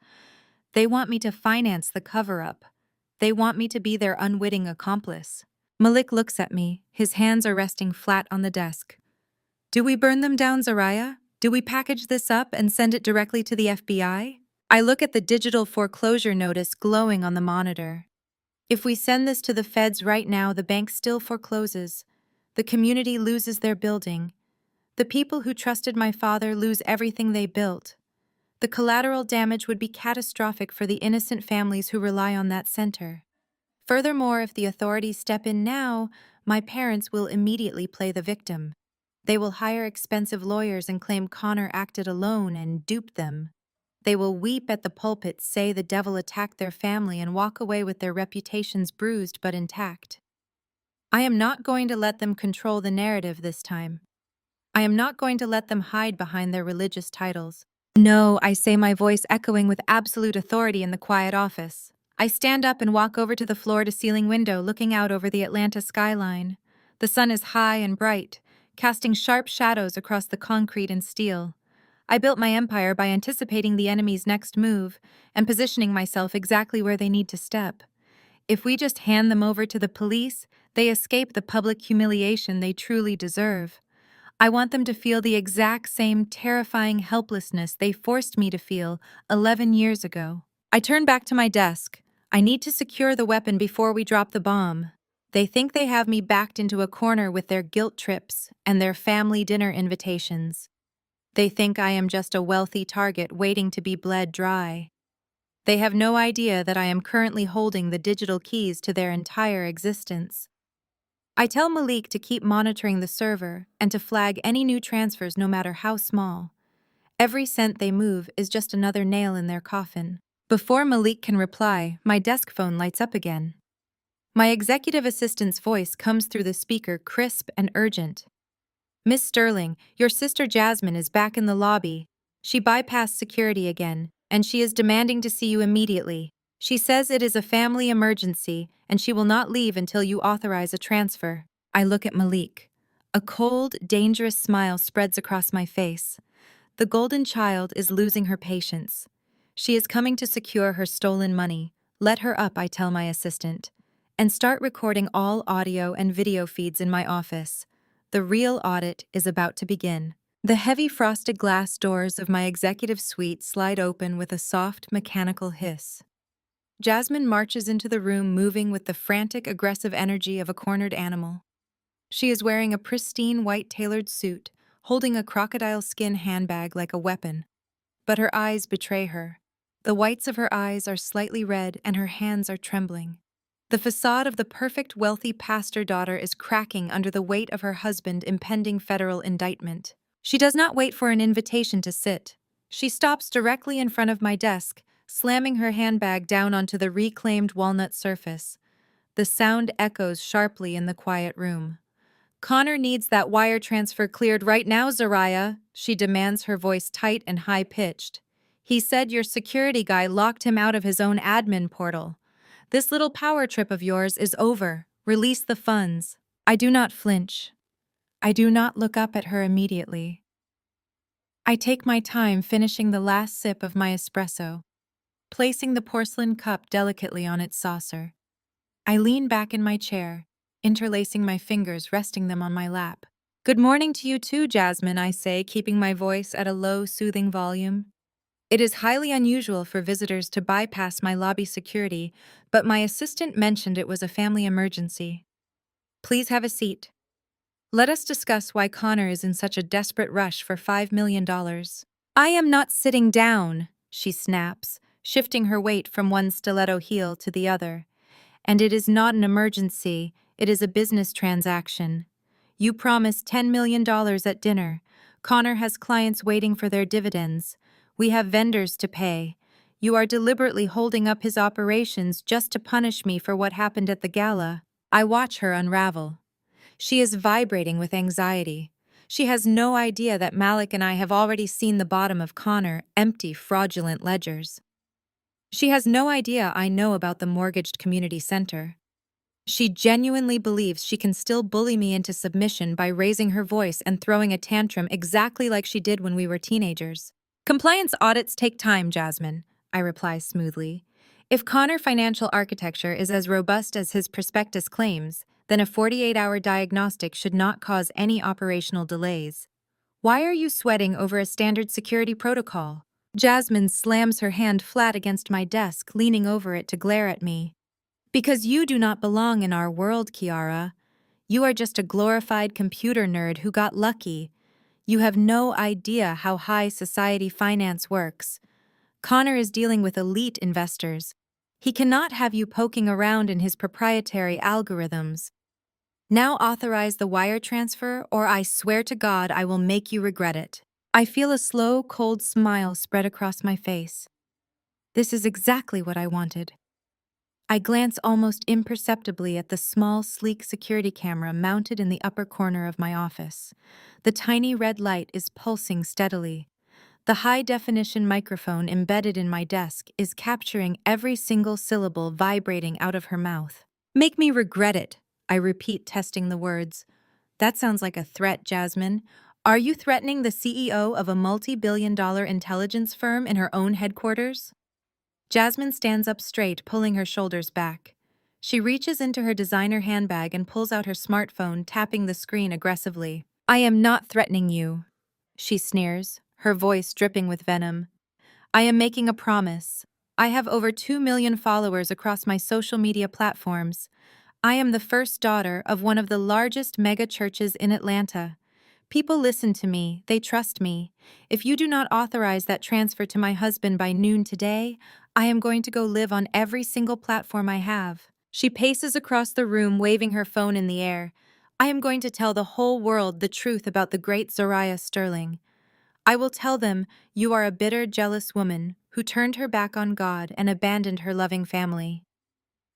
They want me to finance the cover-up. They want me to be their unwitting accomplice. Malik looks at me, his hands are resting flat on the desk. Do we burn them down, Zaraya? Do we package this up and send it directly to the FBI? I look at the digital foreclosure notice glowing on the monitor. If we send this to the feds right now, the bank still forecloses. The community loses their building. The people who trusted my father lose everything they built. The collateral damage would be catastrophic for the innocent families who rely on that center. Furthermore, if the authorities step in now, my parents will immediately play the victim. They will hire expensive lawyers and claim Connor acted alone and duped them. They will weep at the pulpit, say the devil attacked their family, and walk away with their reputations bruised but intact. I am not going to let them control the narrative this time. I am not going to let them hide behind their religious titles. No, I say, my voice echoing with absolute authority in the quiet office. I stand up and walk over to the floor-to-ceiling window looking out over the Atlanta skyline. The sun is high and bright, casting sharp shadows across the concrete and steel. I built my empire by anticipating the enemy's next move and positioning myself exactly where they need to step. If we just hand them over to the police, they escape the public humiliation they truly deserve. I want them to feel the exact same terrifying helplessness they forced me to feel 11 years ago. I turn back to my desk. I need to secure the weapon before we drop the bomb. They think they have me backed into a corner with their guilt trips and their family dinner invitations. They think I am just a wealthy target waiting to be bled dry. They have no idea that I am currently holding the digital keys to their entire existence. I tell Malik to keep monitoring the server and to flag any new transfers no matter how small. Every cent they move is just another nail in their coffin. Before Malik can reply, my desk phone lights up again. My executive assistant's voice comes through the speaker, crisp and urgent. Miss Sterling, your sister Jasmine is back in the lobby. She bypassed security again, and she is demanding to see you immediately. She says it is a family emergency, and she will not leave until you authorize a transfer. I look at Malik. A cold, dangerous smile spreads across my face. The golden child is losing her patience. She is coming to secure her stolen money. Let her up, I tell my assistant. And start recording all audio and video feeds in my office. The real audit is about to begin. The heavy frosted glass doors of my executive suite slide open with a soft, mechanical hiss. Jasmine marches into the room, moving with the frantic, aggressive energy of a cornered animal. She is wearing a pristine white tailored suit, holding a crocodile skin handbag like a weapon. But her eyes betray her. The whites of her eyes are slightly red and her hands are trembling. The facade of the perfect wealthy pastor daughter is cracking under the weight of her husband's impending federal indictment. She does not wait for an invitation to sit. She stops directly in front of my desk, slamming her handbag down onto the reclaimed walnut surface. The sound echoes sharply in the quiet room. Connor needs that wire transfer cleared right now, Zariah, she demands, her voice tight and high-pitched. He said your security guy locked him out of his own admin portal. This little power trip of yours is over. Release the funds. I do not flinch. I do not look up at her immediately. I take my time finishing the last sip of my espresso, placing the porcelain cup delicately on its saucer. I lean back in my chair, interlacing my fingers, resting them on my lap. Good morning to you too, Jasmine, I say, keeping my voice at a low, soothing volume. It is highly unusual for visitors to bypass my lobby security, but my assistant mentioned it was a family emergency. Please have a seat. Let us discuss why Connor is in such a desperate rush for $5 million. I am not sitting down, she snaps, shifting her weight from one stiletto heel to the other. And it is not an emergency, it is a business transaction. You promised $10 million at dinner. Connor has clients waiting for their dividends. We have vendors to pay. You are deliberately holding up his operations just to punish me for what happened at the gala. I watch her unravel. She is vibrating with anxiety. She has no idea that Malik and I have already seen the bottom of Connor, empty, fraudulent ledgers. She has no idea I know about the mortgaged community center. She genuinely believes she can still bully me into submission by raising her voice and throwing a tantrum exactly like she did when we were teenagers. Compliance audits take time, Jasmine, I reply smoothly. If Connor Financial Architecture is as robust as his prospectus claims, then a 48-hour diagnostic should not cause any operational delays. Why are you sweating over a standard security protocol? Jasmine slams her hand flat against my desk, leaning over it to glare at me. Because you do not belong in our world, Kiara. You are just a glorified computer nerd who got lucky. You have no idea how high society finance works. Connor is dealing with elite investors. He cannot have you poking around in his proprietary algorithms. Now authorize the wire transfer, or I swear to God I will make you regret it. I feel a slow, cold smile spread across my face. This is exactly what I wanted. I glance almost imperceptibly at the small, sleek security camera mounted in the upper corner of my office. The tiny red light is pulsing steadily. The high-definition microphone embedded in my desk is capturing every single syllable vibrating out of her mouth. Make me regret it, I repeat, testing the words. That sounds like a threat, Jasmine. Are you threatening the CEO of a multi-billion-dollar intelligence firm in her own headquarters? Jasmine stands up straight, pulling her shoulders back. She reaches into her designer handbag and pulls out her smartphone, tapping the screen aggressively. I am not threatening you, she sneers, her voice dripping with venom. I am making a promise. I have over 2 million followers across my social media platforms. I am the first daughter of one of the largest mega churches in Atlanta. People listen to me, they trust me. If you do not authorize that transfer to my husband by noon today, I am going to go live on every single platform I have. She paces across the room, waving her phone in the air. I am going to tell the whole world the truth about the great Zariah Sterling. I will tell them you are a bitter, jealous woman who turned her back on God and abandoned her loving family.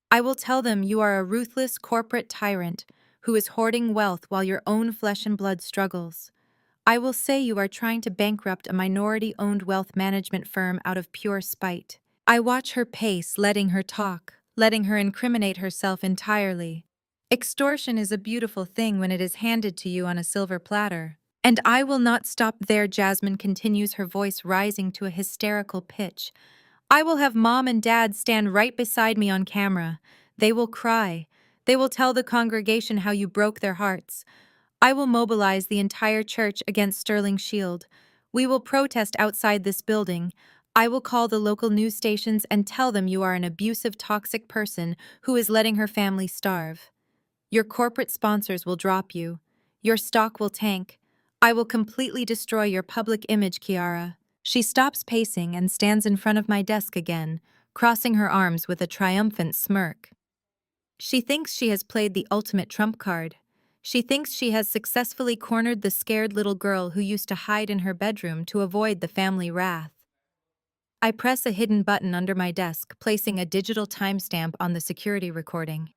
I will tell them you are a ruthless corporate tyrant who is hoarding wealth while your own flesh and blood struggles. I will say you are trying to bankrupt a minority-owned wealth management firm out of pure spite. I watch her pace, letting her talk, letting her incriminate herself entirely. Extortion is a beautiful thing when it is handed to you on a silver platter. And I will not stop there, Jasmine continues, her voice rising to a hysterical pitch. I will have mom and dad stand right beside me on camera. They will cry. They will tell the congregation how you broke their hearts. I will mobilize the entire church against Sterling Shield. We will protest outside this building. I will call the local news stations and tell them you are an abusive, toxic person who is letting her family starve. Your corporate sponsors will drop you. Your stock will tank. I will completely destroy your public image, Kiara. She stops pacing and stands in front of my desk again, crossing her arms with a triumphant smirk. She thinks she has played the ultimate trump card. She thinks she has successfully cornered the scared little girl who used to hide in her bedroom to avoid the family wrath. I press a hidden button under my desk, placing a digital timestamp on the security recording.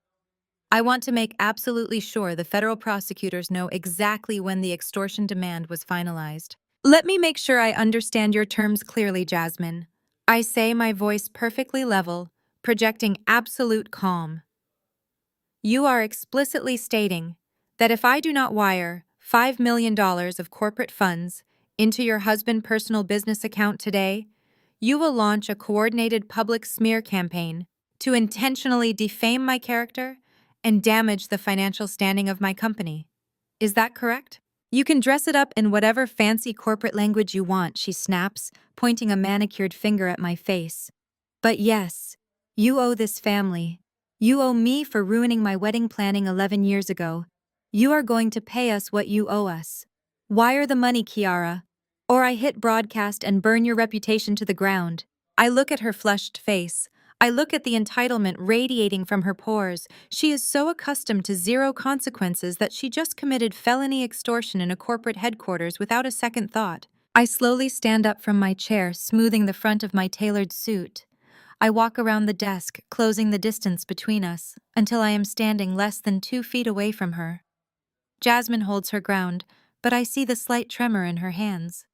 I want to make absolutely sure the federal prosecutors know exactly when the extortion demand was finalized. Let me make sure I understand your terms clearly, Jasmine. I say, my voice perfectly level, projecting absolute calm. You are explicitly stating that if I do not wire $5 million of corporate funds into your husband's personal business account today, you will launch a coordinated public smear campaign to intentionally defame my character and damage the financial standing of my company. Is that correct? You can dress it up in whatever fancy corporate language you want, she snaps, pointing a manicured finger at my face. But yes, you owe this family. You owe me for ruining my wedding planning 11 years ago. You are going to pay us what you owe us. Wire the money, Kiara, or I hit broadcast and burn your reputation to the ground. I look at her flushed face. I look at the entitlement radiating from her pores. She is so accustomed to zero consequences that she just committed felony extortion in a corporate headquarters without a second thought. I slowly stand up from my chair, smoothing the front of my tailored suit. I walk around the desk, closing the distance between us, until I am standing less than 2 feet away from her. Jasmine holds her ground, but I see the slight tremor in her hands.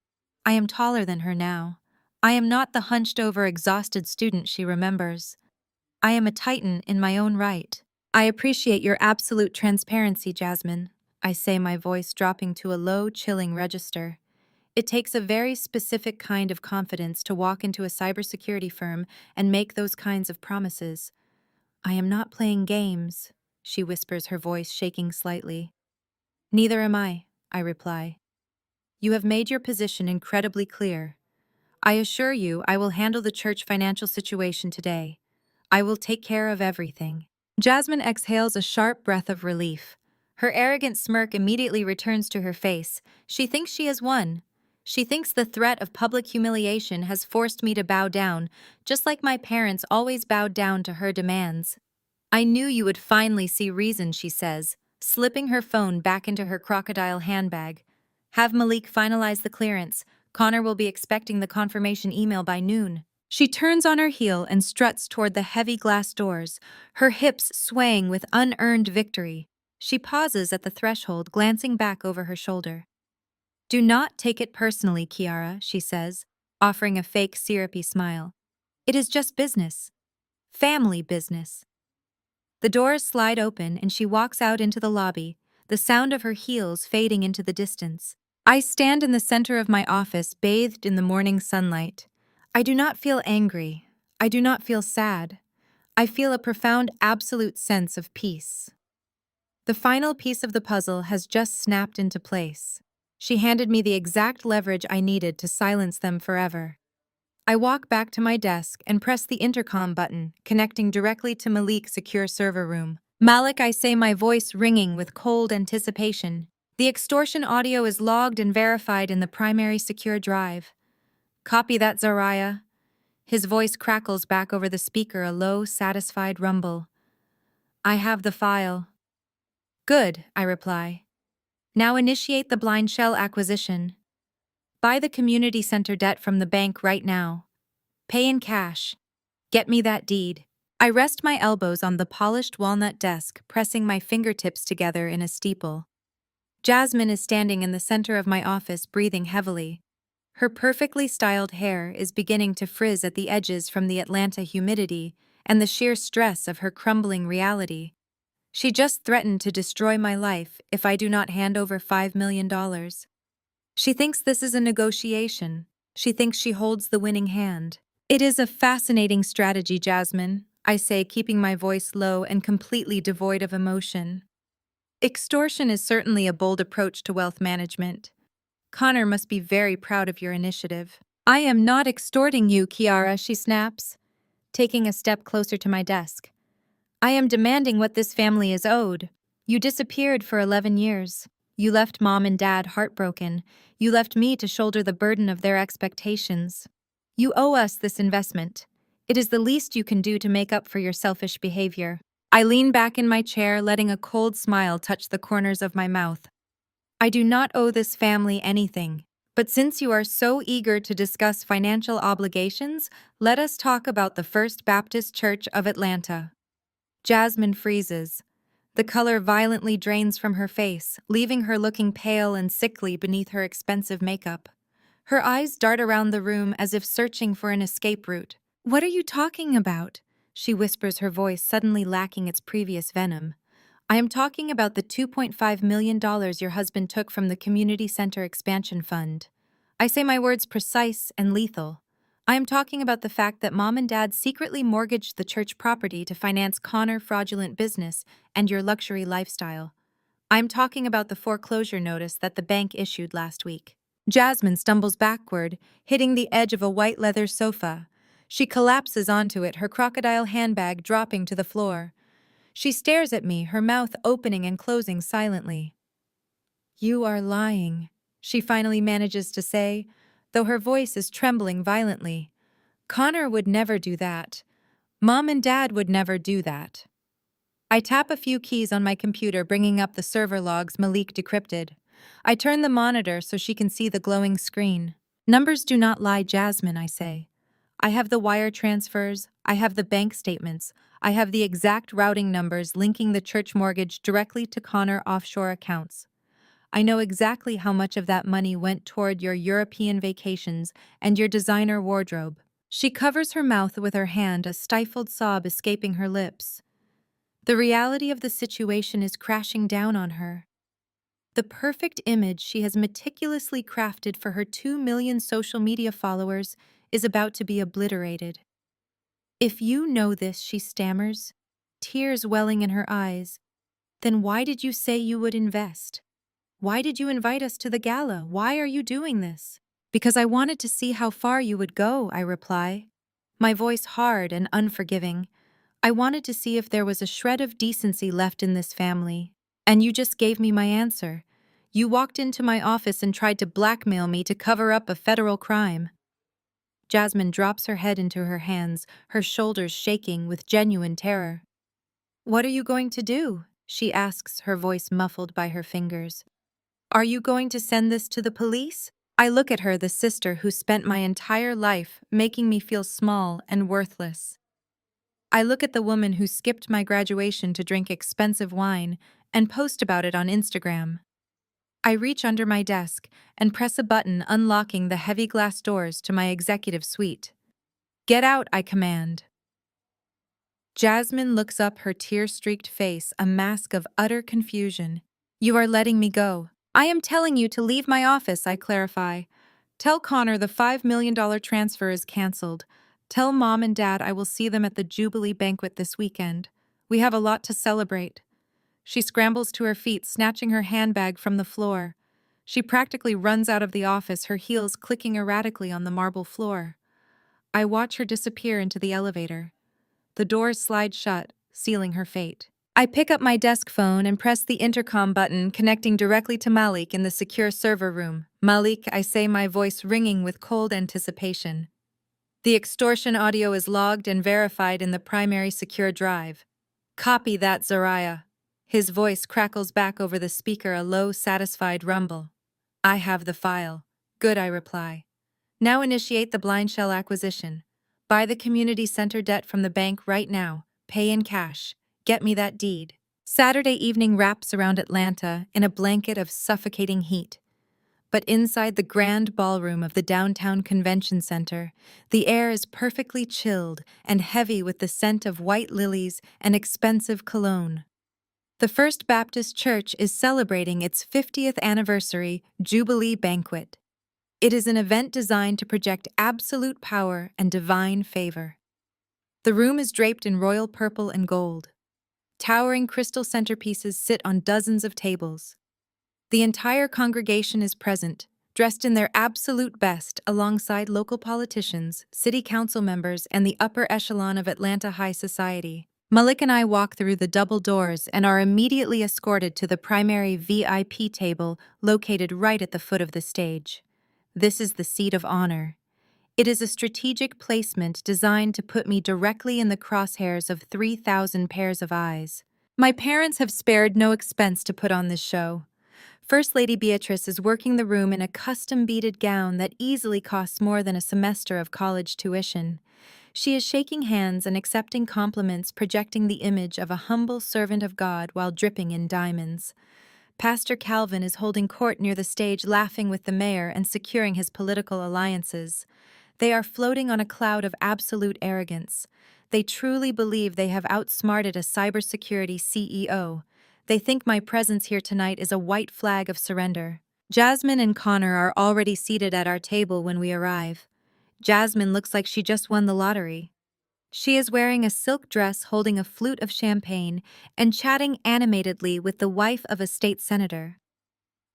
I am taller than her now. I am not the hunched-over, exhausted student she remembers. I am a titan in my own right. I appreciate your absolute transparency, Jasmine, I say, my voice dropping to a low, chilling register. It takes a very specific kind of confidence to walk into a cybersecurity firm and make those kinds of promises. I am not playing games, she whispers, her voice shaking slightly. Neither am I reply. You have made your position incredibly clear. I assure you I will handle the church financial situation today. I will take care of everything. Jasmine exhales a sharp breath of relief. Her arrogant smirk immediately returns to her face. She thinks she has won. She thinks the threat of public humiliation has forced me to bow down, just like my parents always bowed down to her demands. I knew you would finally see reason, she says, slipping her phone back into her crocodile handbag. Have Malik finalize the clearance. Connor will be expecting the confirmation email by noon. She turns on her heel and struts toward the heavy glass doors, her hips swaying with unearned victory. She pauses at the threshold, glancing back over her shoulder. Do not take it personally, Kiara, she says, offering a fake syrupy smile. It is just business. Family business. The doors slide open and she walks out into the lobby, the sound of her heels fading into the distance. I stand in the center of my office, bathed in the morning sunlight. I do not feel angry. I do not feel sad. I feel a profound, absolute sense of peace. The final piece of the puzzle has just snapped into place. She handed me the exact leverage I needed to silence them forever. I walk back to my desk and press the intercom button, connecting directly to Malik's secure server room. Malik, I say, my voice ringing with cold anticipation. The extortion audio is logged and verified in the primary secure drive. Copy that, Zariah. His voice crackles back over the speaker, a low, satisfied rumble. I have the file. Good, I reply. Now initiate the blind shell acquisition. Buy the community center debt from the bank right now. Pay in cash. Get me that deed. I rest my elbows on the polished walnut desk, pressing my fingertips together in a steeple. Jasmine is standing in the center of my office, breathing heavily. Her perfectly styled hair is beginning to frizz at the edges from the Atlanta humidity and the sheer stress of her crumbling reality. She just threatened to destroy my life if I do not hand over $5 million. She thinks this is a negotiation. She thinks she holds the winning hand. It is a fascinating strategy, Jasmine, I say, keeping my voice low and completely devoid of emotion. Extortion is certainly a bold approach to wealth management. Connor must be very proud of your initiative. I am not extorting you, Kiara, she snaps, taking a step closer to my desk. I am demanding what this family is owed. You disappeared for 11 years. You left Mom and Dad heartbroken. You left me to shoulder the burden of their expectations. You owe us this investment. It is the least you can do to make up for your selfish behavior. I lean back in my chair, letting a cold smile touch the corners of my mouth. I do not owe this family anything. But since you are so eager to discuss financial obligations, let us talk about the First Baptist Church of Atlanta. Jasmine freezes. The color violently drains from her face, leaving her looking pale and sickly beneath her expensive makeup. Her eyes dart around the room as if searching for an escape route. "What are you talking about?" she whispers, her voice suddenly lacking its previous venom. "I am talking about the $2.5 million your husband took from the Community Center Expansion Fund. I say my words precise and lethal. I am talking about the fact that Mom and Dad secretly mortgaged the church property to finance Connor fraudulent business and your luxury lifestyle. I am talking about the foreclosure notice that the bank issued last week." Jasmine stumbles backward, hitting the edge of a white leather sofa. She collapses onto it, her crocodile handbag dropping to the floor. She stares at me, her mouth opening and closing silently. "You are lying," she finally manages to say, though her voice is trembling violently. "Connor would never do that. Mom and Dad would never do that." I tap a few keys on my computer, bringing up the server logs Malik decrypted. I turn the monitor so she can see the glowing screen. "Numbers do not lie, Jasmine," I say. "I have the wire transfers, I have the bank statements, I have the exact routing numbers linking the church mortgage directly to Connor offshore accounts. I know exactly how much of that money went toward your European vacations and your designer wardrobe." She covers her mouth with her hand, a stifled sob escaping her lips. The reality of the situation is crashing down on her. The perfect image she has meticulously crafted for her 2 million social media followers is about to be obliterated. "If you know this," she stammers, tears welling in her eyes, "then why did you say you would invest? Why did you invite us to the gala? Why are you doing this?" "Because I wanted to see how far you would go," I reply, my voice hard and unforgiving. "I wanted to see if there was a shred of decency left in this family. And you just gave me my answer. You walked into my office and tried to blackmail me to cover up a federal crime." Jasmine drops her head into her hands, her shoulders shaking with genuine terror. "What are you going to do?" she asks, her voice muffled by her fingers. "Are you going to send this to the police?" I look at her, the sister who spent my entire life making me feel small and worthless. I look at the woman who skipped my graduation to drink expensive wine and post about it on Instagram. I reach under my desk and press a button, unlocking the heavy glass doors to my executive suite. "Get out," I command. Jasmine looks up, her tear-streaked face a mask of utter confusion. "You are letting me go." "I am telling you to leave my office," I clarify. "Tell Connor the $5 million transfer is canceled. Tell Mom and Dad I will see them at the Jubilee banquet this weekend. We have a lot to celebrate." She scrambles to her feet, snatching her handbag from the floor. She practically runs out of the office, her heels clicking erratically on the marble floor. I watch her disappear into the elevator. The doors slide shut, sealing her fate. I pick up my desk phone and press the intercom button, connecting directly to Malik in the secure server room. "Malik," I say, my voice ringing with cold anticipation. "The extortion audio is logged and verified in the primary secure drive." "Copy that, Zariah." His voice crackles back over the speaker, a low, satisfied rumble. "I have the file." "Good," I reply. "Now initiate the blind shell acquisition. Buy the community center debt from the bank right now. Pay in cash. Get me that deed." Saturday evening wraps around Atlanta in a blanket of suffocating heat. But inside the grand ballroom of the downtown convention center, the air is perfectly chilled and heavy with the scent of white lilies and expensive cologne. The First Baptist Church is celebrating its 50th anniversary Jubilee banquet. It is an event designed to project absolute power and divine favor. The room is draped in royal purple and gold. Towering crystal centerpieces sit on dozens of tables. The entire congregation is present, dressed in their absolute best alongside local politicians, city council members, and the upper echelon of Atlanta high society. Malik and I walk through the double doors and are immediately escorted to the primary VIP table located right at the foot of the stage. This is the seat of honor. It is a strategic placement designed to put me directly in the crosshairs of 3,000 pairs of eyes. My parents have spared no expense to put on this show. First Lady Beatrice is working the room in a custom beaded gown that easily costs more than a semester of college tuition. She is shaking hands and accepting compliments, projecting the image of a humble servant of God while dripping in diamonds. Pastor Calvin is holding court near the stage, laughing with the mayor and securing his political alliances. They are floating on a cloud of absolute arrogance. They truly believe they have outsmarted a cybersecurity CEO. They think my presence here tonight is a white flag of surrender. Jasmine and Connor are already seated at our table when we arrive. Jasmine looks like she just won the lottery. She is wearing a silk dress, holding a flute of champagne, and chatting animatedly with the wife of a state senator.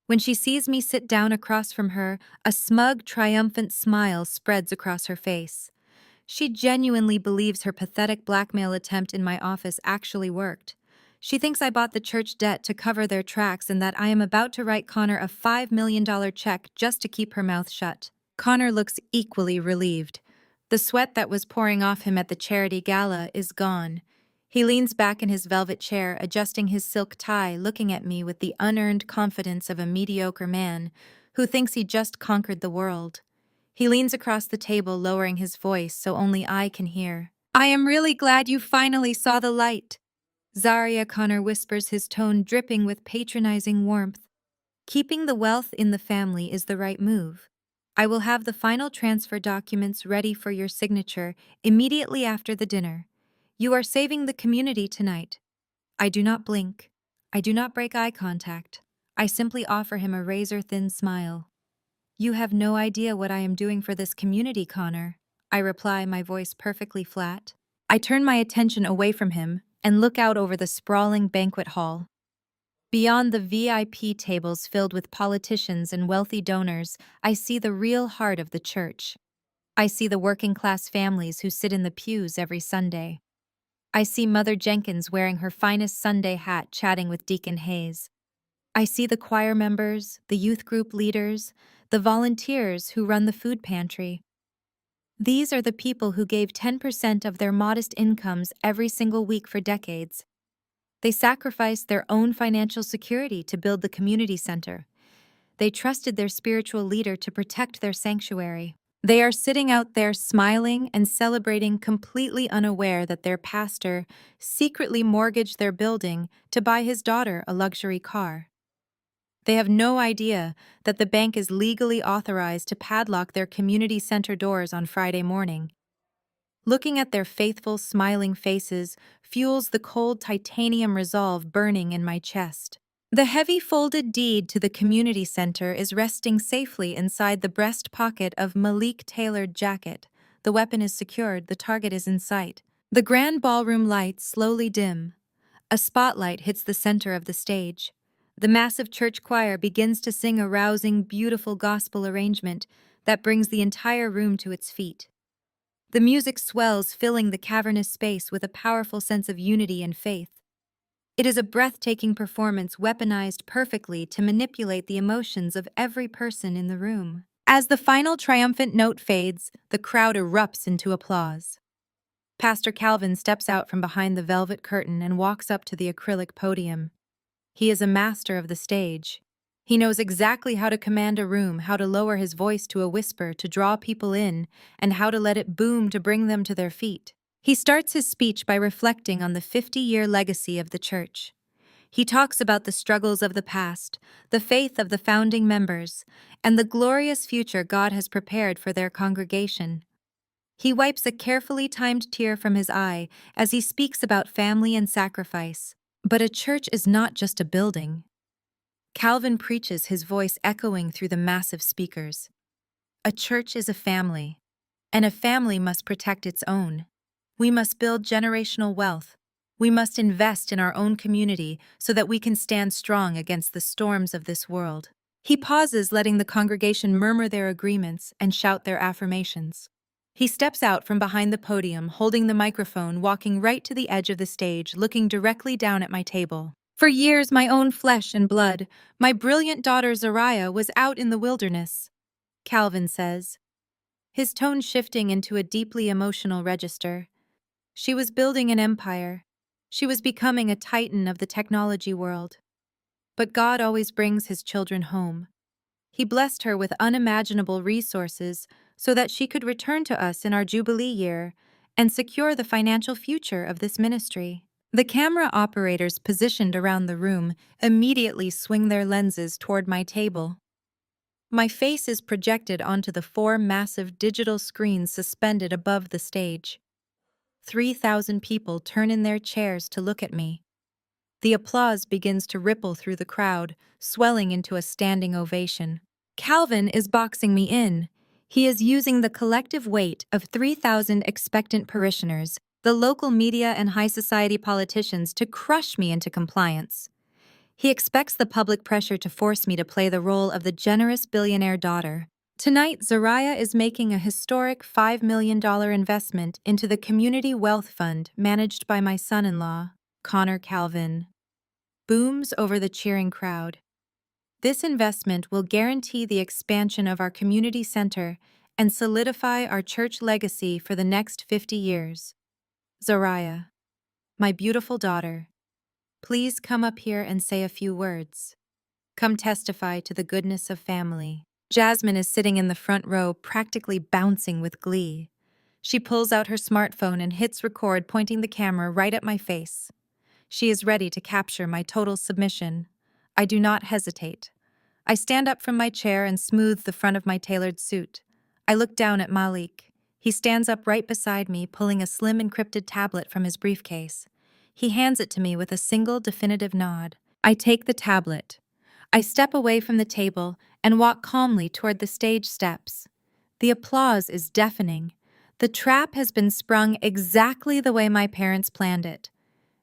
When she sees me sit down across from her, a smug, triumphant smile spreads across her face. She genuinely believes her pathetic blackmail attempt in my office actually worked. She thinks I bought the church debt to cover their tracks and that I am about to write Connor a $5 million check just to keep her mouth shut. Connor looks equally relieved. The sweat that was pouring off him at the charity gala is gone. He leans back in his velvet chair, adjusting his silk tie, looking at me with the unearned confidence of a mediocre man who thinks he just conquered the world. He leans across the table, lowering his voice so only I can hear. "I am really glad you finally saw the light." Zaria, Connor whispers, his tone dripping with patronizing warmth. "Keeping the wealth in the family is the right move. I will have the final transfer documents ready for your signature immediately after the dinner. You are saving the community tonight." I do not blink. I do not break eye contact. I simply offer him a razor-thin smile. "You have no idea what I am doing for this community, Connor," I reply, my voice perfectly flat. I turn my attention away from him and look out over the sprawling banquet hall. Beyond the VIP tables filled with politicians and wealthy donors, I see the real heart of the church. I see the working-class families who sit in the pews every Sunday. I see Mother Jenkins wearing her finest Sunday hat chatting with Deacon Hayes. I see the choir members, the youth group leaders, the volunteers who run the food pantry. These are the people who gave 10% of their modest incomes every single week for decades. They sacrificed their own financial security to build the community center. They trusted their spiritual leader to protect their sanctuary. They are sitting out there smiling and celebrating, completely unaware that their pastor secretly mortgaged their building to buy his daughter a luxury car. They have no idea that the bank is legally authorized to padlock their community center doors on Friday morning. Looking at their faithful, smiling faces fuels the cold titanium resolve burning in my chest. The heavy folded deed to the community center is resting safely inside the breast pocket of Malik's tailored jacket. The weapon is secured, the target is in sight. The grand ballroom lights slowly dim. A spotlight hits the center of the stage. The massive church choir begins to sing a rousing, beautiful gospel arrangement that brings the entire room to its feet. The music swells, filling the cavernous space with a powerful sense of unity and faith. It is a breathtaking performance weaponized perfectly to manipulate the emotions of every person in the room. As the final triumphant note fades, the crowd erupts into applause. Pastor Calvin steps out from behind the velvet curtain and walks up to the acrylic podium. He is a master of the stage. He knows exactly how to command a room, how to lower his voice to a whisper to draw people in, and how to let it boom to bring them to their feet. He starts his speech by reflecting on the 50-year legacy of the church. He talks about the struggles of the past, the faith of the founding members, and the glorious future God has prepared for their congregation. He wipes a carefully timed tear from his eye as he speaks about family and sacrifice. But a church is not just a building. Calvin preaches, his voice echoing through the massive speakers. A church is a family, and a family must protect its own. We must build generational wealth. We must invest in our own community so that we can stand strong against the storms of this world. He pauses, letting the congregation murmur their agreements and shout their affirmations. He steps out from behind the podium, holding the microphone, walking right to the edge of the stage, looking directly down at my table. For years, my own flesh and blood, my brilliant daughter Zariah was out in the wilderness, Calvin says, his tone shifting into a deeply emotional register. She was building an empire. She was becoming a titan of the technology world. But God always brings his children home. He blessed her with unimaginable resources so that she could return to us in our Jubilee year and secure the financial future of this ministry. The camera operators positioned around the room immediately swing their lenses toward my table. My face is projected onto the 4 massive digital screens suspended above the stage. 3,000 people turn in their chairs to look at me. The applause begins to ripple through the crowd, swelling into a standing ovation. Calvin is boxing me in. He is using the collective weight of 3,000 expectant parishioners, the local media and high society politicians to crush me into compliance. He expects the public pressure to force me to play the role of the generous billionaire daughter. Tonight, Zariah is making a historic $5 million investment into the Community Wealth Fund managed by my son-in-law, Connor Calvin. Booms over the cheering crowd. This investment will guarantee the expansion of our community center and solidify our church legacy for the next 50 years. Zariah, my beautiful daughter, please come up here and say a few words. Come testify to the goodness of family. Jasmine is sitting in the front row, practically bouncing with glee. She pulls out her smartphone and hits record, pointing the camera right at my face. She is ready to capture my total submission. I do not hesitate. I stand up from my chair and smooth the front of my tailored suit. I look down at Malik. He stands up right beside me, pulling a slim encrypted tablet from his briefcase. He hands it to me with a single definitive nod. I take the tablet. I step away from the table and walk calmly toward the stage steps. The applause is deafening. The trap has been sprung exactly the way my parents planned it.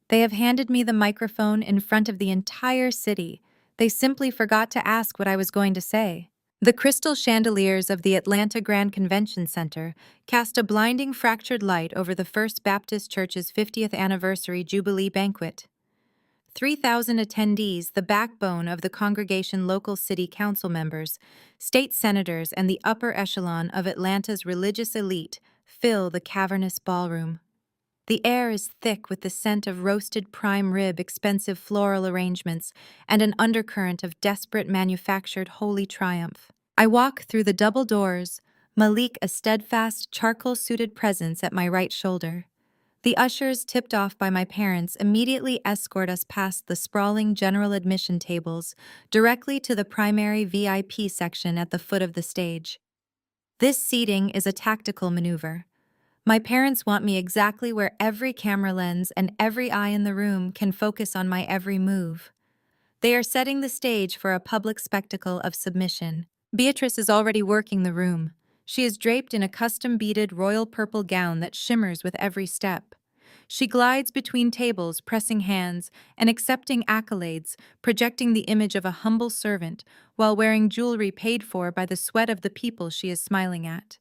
They have handed me the microphone in front of the entire city. They simply forgot to ask what I was going to say. The crystal chandeliers of the Atlanta Grand Convention Center cast a blinding fractured light over the First Baptist Church's 50th anniversary Jubilee banquet. 3,000 attendees, the backbone of the congregation, local city council members, state senators, and the upper echelon of Atlanta's religious elite, fill the cavernous ballroom. The air is thick with the scent of roasted prime rib, expensive floral arrangements, and an undercurrent of desperate manufactured holy triumph. I walk through the double doors, Malik a steadfast, charcoal-suited presence at my right shoulder. The ushers, tipped off by my parents, immediately escort us past the sprawling general admission tables directly to the primary VIP section at the foot of the stage. This seating is a tactical maneuver. My parents want me exactly where every camera lens and every eye in the room can focus on my every move. They are setting the stage for a public spectacle of submission. Beatrice is already working the room. She is draped in a custom-beaded royal purple gown that shimmers with every step. She glides between tables, pressing hands and accepting accolades, projecting the image of a humble servant while wearing jewelry paid for by the sweat of the people she is smiling at.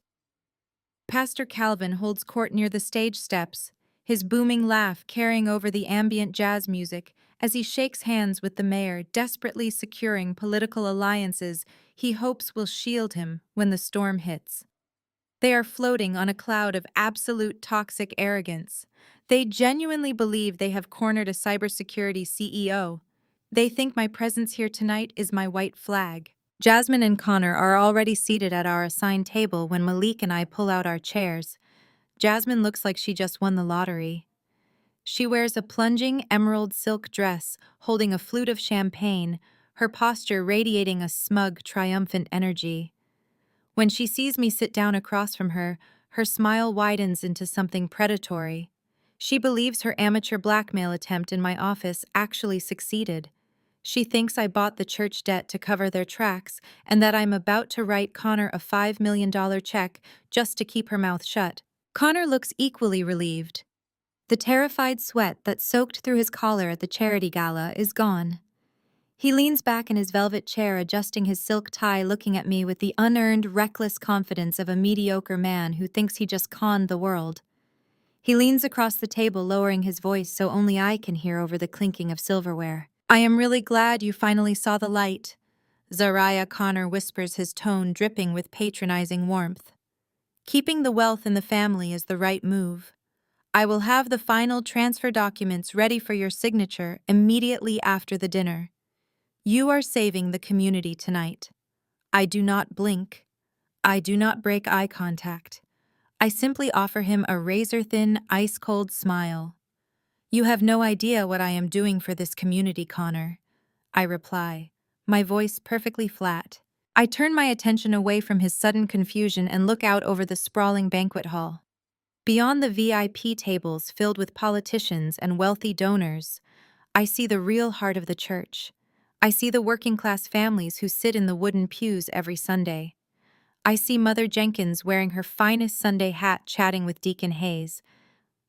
Pastor Calvin holds court near the stage steps, his booming laugh carrying over the ambient jazz music as he shakes hands with the mayor, desperately securing political alliances he hopes will shield him when the storm hits. They are floating on a cloud of absolute toxic arrogance. They genuinely believe they have cornered a cybersecurity CEO. They think my presence here tonight is my white flag. Jasmine and Connor are already seated at our assigned table when Malik and I pull out our chairs. Jasmine looks like she just won the lottery. She wears a plunging emerald silk dress, holding a flute of champagne, her posture radiating a smug, triumphant energy. When she sees me sit down across from her, her smile widens into something predatory. She believes her amateur blackmail attempt in my office actually succeeded. She thinks I bought the church debt to cover their tracks and that I'm about to write Connor a $5 million check just to keep her mouth shut. Connor looks equally relieved. The terrified sweat that soaked through his collar at the charity gala is gone. He leans back in his velvet chair, adjusting his silk tie, looking at me with the unearned, reckless confidence of a mediocre man who thinks he just conned the world. He leans across the table, lowering his voice so only I can hear over the clinking of silverware. "I am really glad you finally saw the light," Zariah Connor whispers, his tone dripping with patronizing warmth. "Keeping the wealth in the family is the right move. I will have the final transfer documents ready for your signature immediately after the dinner. You are saving the community tonight." I do not blink. I do not break eye contact. I simply offer him a razor-thin, ice-cold smile. "You have no idea what I am doing for this community, Connor," I reply, my voice perfectly flat. I turn my attention away from his sudden confusion and look out over the sprawling banquet hall. Beyond the VIP tables filled with politicians and wealthy donors, I see the real heart of the church. I see the working-class families who sit in the wooden pews every Sunday. I see Mother Jenkins wearing her finest Sunday hat chatting with Deacon Hayes.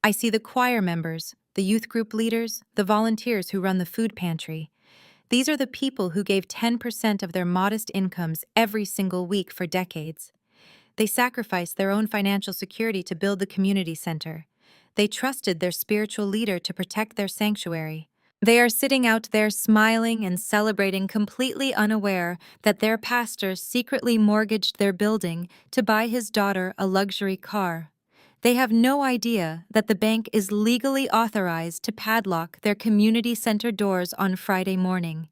I see the choir members, the youth group leaders, the volunteers who run the food pantry. These are the people who gave 10% of their modest incomes every single week for decades. They sacrificed their own financial security to build the community center. They trusted their spiritual leader to protect their sanctuary. They are sitting out there smiling and celebrating, completely unaware that their pastor secretly mortgaged their building to buy his daughter a luxury car. They have no idea that the bank is legally authorized to padlock their community center doors on Friday morning.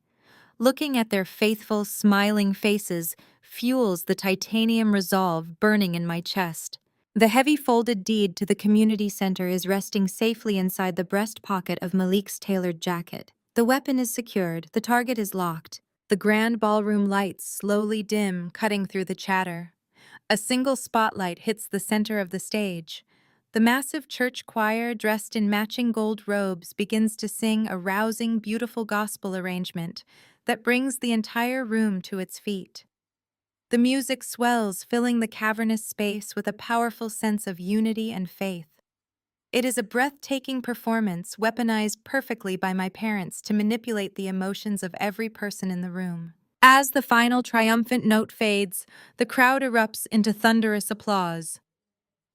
Looking at their faithful, smiling faces fuels the titanium resolve burning in my chest. The heavy folded deed to the community center is resting safely inside the breast pocket of Malik's tailored jacket. The weapon is secured, the target is locked. The grand ballroom lights slowly dim, cutting through the chatter. A single spotlight hits the center of the stage. The massive church choir, dressed in matching gold robes, begins to sing a rousing, beautiful gospel arrangement that brings the entire room to its feet. The music swells, filling the cavernous space with a powerful sense of unity and faith. It is a breathtaking performance, weaponized perfectly by my parents to manipulate the emotions of every person in the room. As the final triumphant note fades, the crowd erupts into thunderous applause.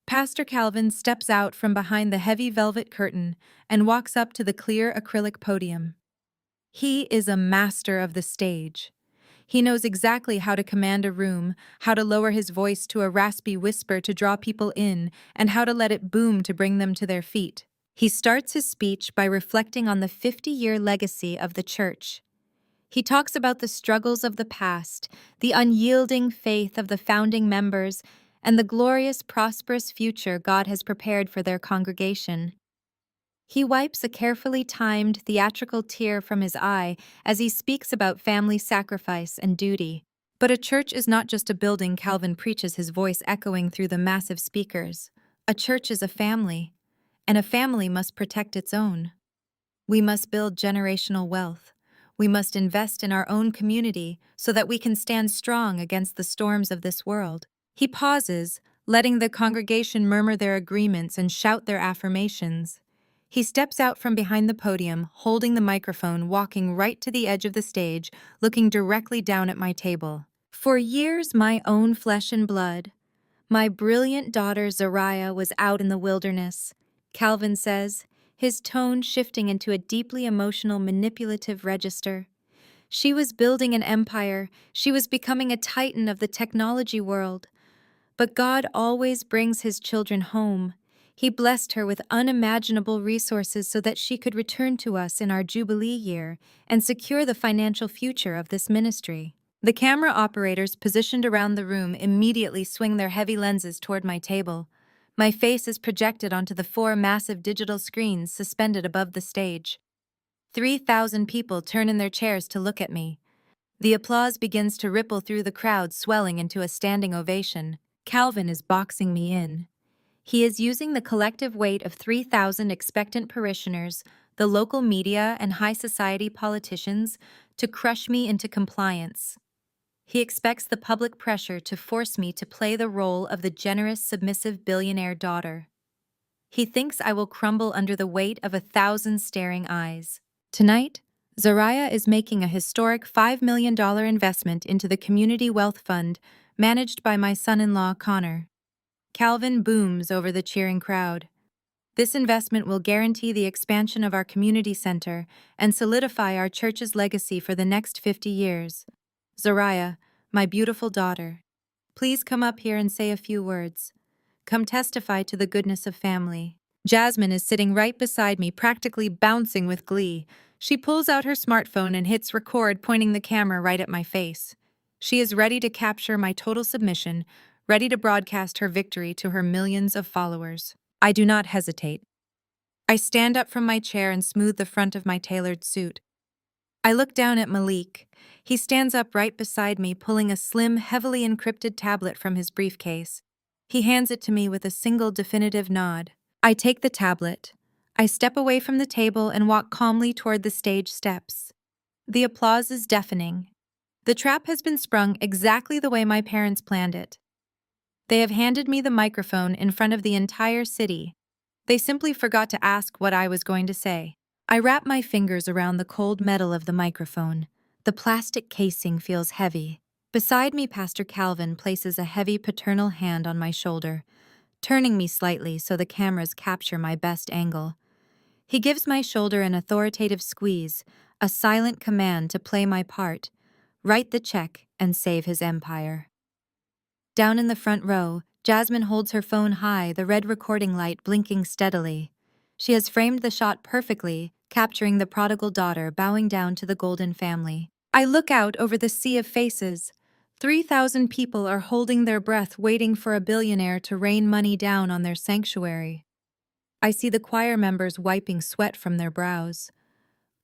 Pastor Calvin steps out from behind the heavy velvet curtain and walks up to the clear acrylic podium. He is a master of the stage. He knows exactly how to command a room, how to lower his voice to a raspy whisper to draw people in, and how to let it boom to bring them to their feet. He starts his speech by reflecting on the 50-year legacy of the church. He talks about the struggles of the past, the unyielding faith of the founding members, and the glorious, prosperous future God has prepared for their congregation. He wipes a carefully timed, theatrical tear from his eye as he speaks about family sacrifice and duty. But a church is not just a building, Calvin preaches, his voice echoing through the massive speakers. A church is a family, and a family must protect its own. We must build generational wealth. We must invest in our own community so that we can stand strong against the storms of this world. He pauses, letting the congregation murmur their agreements and shout their affirmations. He steps out from behind the podium, holding the microphone, walking right to the edge of the stage, looking directly down at my table. "For years, my own flesh and blood, my brilliant daughter Zariah was out in the wilderness," Calvin says, his tone shifting into a deeply emotional, manipulative register. "She was building an empire. She was becoming a titan of the technology world. But God always brings his children home. He blessed her with unimaginable resources so that she could return to us in our Jubilee year and secure the financial future of this ministry." The camera operators positioned around the room immediately swing their heavy lenses toward my table. My face is projected onto the 4 massive digital screens suspended above the stage. 3,000 people turn in their chairs to look at me. The applause begins to ripple through the crowd, swelling into a standing ovation. Calvin is boxing me in. He is using the collective weight of 3,000 expectant parishioners, the local media, and high society politicians to crush me into compliance. He expects the public pressure to force me to play the role of the generous, submissive billionaire daughter. He thinks I will crumble under the weight of 1,000 staring eyes. Tonight, Zariah is making a historic $5 million investment into the Community Wealth Fund managed by my son-in-law, Connor. Calvin booms over the cheering crowd. This investment will guarantee the expansion of our community center and solidify our church's legacy for the next 50 years. Zariah, my beautiful daughter, please come up here and say a few words. Come testify to the goodness of family. Jasmine is sitting right beside me, practically bouncing with glee. She pulls out her smartphone and hits record, pointing the camera right at my face. She is ready to capture my total submission, ready to broadcast her victory to her millions of followers. I do not hesitate. I stand up from my chair and smooth the front of my tailored suit. I look down at Malik. He stands up right beside me, pulling a slim, heavily encrypted tablet from his briefcase. He hands it to me with a single definitive nod. I take the tablet. I step away from the table and walk calmly toward the stage steps. The applause is deafening. The trap has been sprung exactly the way my parents planned it. They have handed me the microphone in front of the entire city. They simply forgot to ask what I was going to say. I wrap my fingers around the cold metal of the microphone. The plastic casing feels heavy. Beside me, Pastor Calvin places a heavy paternal hand on my shoulder, turning me slightly so the cameras capture my best angle. He gives my shoulder an authoritative squeeze, a silent command to play my part, write the check, and save his empire. Down in the front row, Jasmine holds her phone high, the red recording light blinking steadily. She has framed the shot perfectly, capturing the prodigal daughter bowing down to the golden family. I look out over the sea of faces. 3,000 people are holding their breath, waiting for a billionaire to rain money down on their sanctuary. I see the choir members wiping sweat from their brows.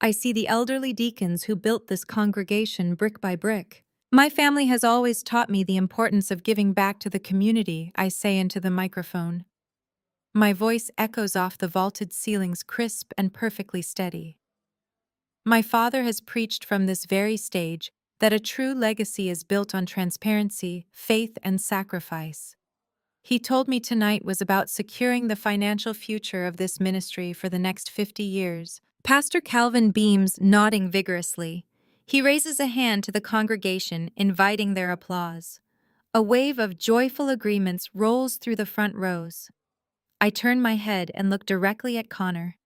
I see the elderly deacons who built this congregation brick by brick. My family has always taught me the importance of giving back to the community, I say into the microphone. My voice echoes off the vaulted ceilings, crisp and perfectly steady. My father has preached from this very stage that a true legacy is built on transparency, faith, and sacrifice. He told me tonight was about securing the financial future of this ministry for the next 50 years. Pastor Calvin beams, nodding vigorously. He raises a hand to the congregation, inviting their applause. A wave of joyful agreements rolls through the front rows. I turn my head and look directly at Connor.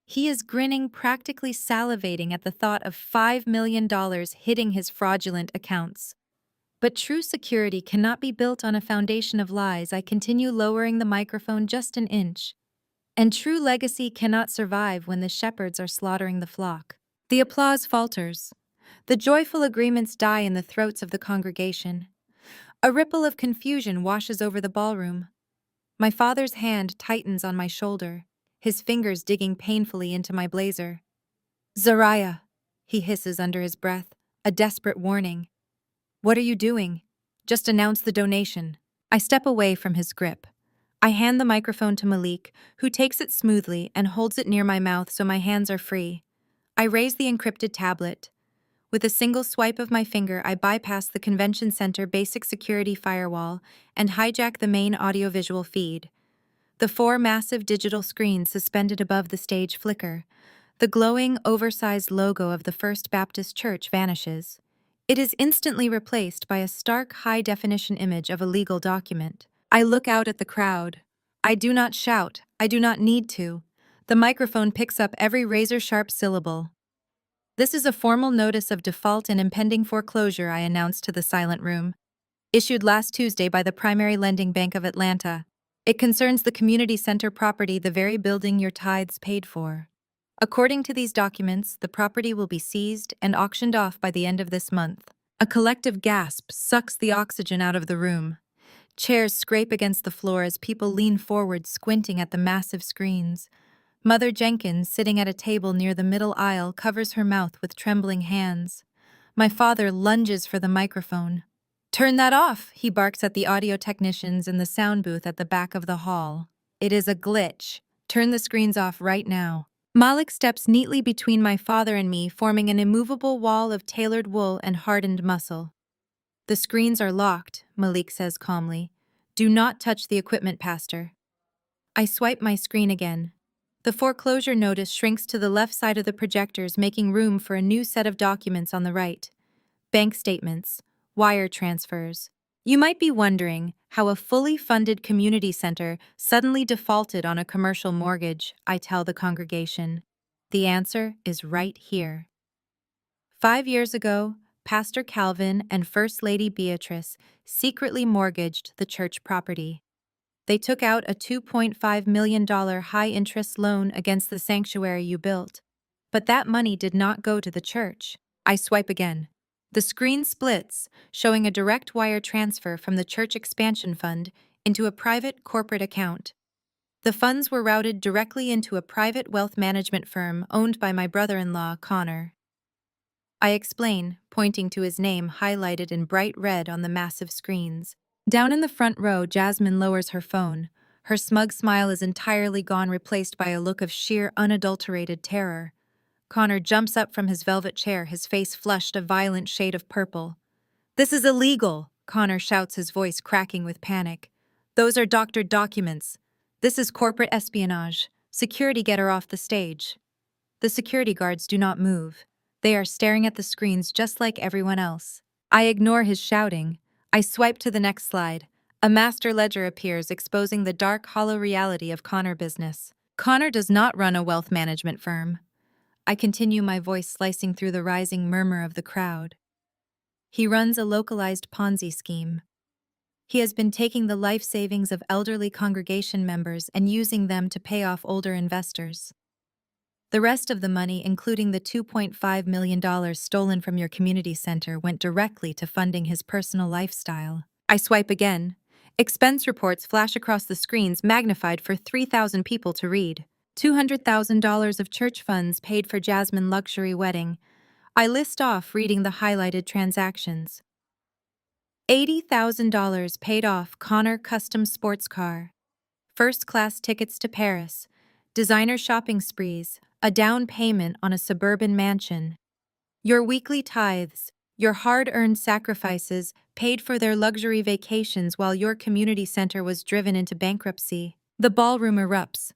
He is grinning, practically salivating at the thought of $5 million hitting his fraudulent accounts. But true security cannot be built on a foundation of lies. I continue lowering the microphone just an inch. And true legacy cannot survive when the shepherds are slaughtering the flock. The applause falters. The joyful agreements die in the throats of the congregation. A ripple of confusion washes over the ballroom. My father's hand tightens on my shoulder, his fingers digging painfully into my blazer. "Zariah," he hisses under his breath, a desperate warning. "What are you doing? Just announce the donation." I step away from his grip. I hand the microphone to Malik, who takes it smoothly and holds it near my mouth so my hands are free. I raise the encrypted tablet. With a single swipe of my finger, I bypass the convention center basic security firewall and hijack the main audiovisual feed. The 4 massive digital screens suspended above the stage flicker. The glowing, oversized logo of the First Baptist Church vanishes. It is instantly replaced by a stark, high-definition image of a legal document. I look out at the crowd. I do not shout. I do not need to. The microphone picks up every razor-sharp syllable. "This is a formal notice of default and impending foreclosure," I announced to the silent room. "Issued last Tuesday by the Primary Lending Bank of Atlanta. It concerns the community center property, the very building your tithes paid for. According to these documents, the property will be seized and auctioned off by the end of this month." A collective gasp sucks the oxygen out of the room. Chairs scrape against the floor as people lean forward, squinting at the massive screens. Mother Jenkins, sitting at a table near the middle aisle, covers her mouth with trembling hands. My father lunges for the microphone. "Turn that off," he barks at the audio technicians in the sound booth at the back of the hall. "It is a glitch. Turn the screens off right now." Malik steps neatly between my father and me, forming an immovable wall of tailored wool and hardened muscle. The screens are locked, Malik says calmly. Do not touch the equipment, Pastor. I swipe my screen again. The foreclosure notice shrinks to the left side of the projectors, making room for a new set of documents on the right. Bank statements, wire transfers. You might be wondering how a fully funded community center suddenly defaulted on a commercial mortgage, I tell the congregation. The answer is right here. 5 years ago, Pastor Calvin and First Lady Beatrice secretly mortgaged the church property. They took out a $2.5 million high-interest loan against the sanctuary you built. But that money did not go to the church. I swipe again. The screen splits, showing a direct wire transfer from the church expansion fund into a private corporate account. The funds were routed directly into a private wealth management firm owned by my brother-in-law, Connor. I explain, pointing to his name highlighted in bright red on the massive screens. Down in the front row, Jasmine lowers her phone. Her smug smile is entirely gone, replaced by a look of sheer, unadulterated terror. Connor jumps up from his velvet chair, his face flushed a violent shade of purple. "This is illegal!" Connor shouts, his voice cracking with panic. "Those are doctored documents. This is corporate espionage. Security, get her off the stage." The security guards do not move. They are staring at the screens just like everyone else. I ignore his shouting. I swipe to the next slide. A master ledger appears, exposing the dark, hollow reality of Connor business. Connor does not run a wealth management firm. I continue, my voice slicing through the rising murmur of the crowd. He runs a localized Ponzi scheme. He has been taking the life savings of elderly congregation members and using them to pay off older investors. The rest of the money, including the $2.5 million stolen from your community center, went directly to funding his personal lifestyle. I swipe again. Expense reports flash across the screens, magnified for 3,000 people to read. $200,000 of church funds paid for Jasmine's luxury wedding. I list off, reading the highlighted transactions. $80,000 paid off Connor custom sports car. First-class tickets to Paris. Designer shopping sprees. A down payment on a suburban mansion. Your weekly tithes, your hard-earned sacrifices, paid for their luxury vacations while your community center was driven into bankruptcy. The ballroom erupts.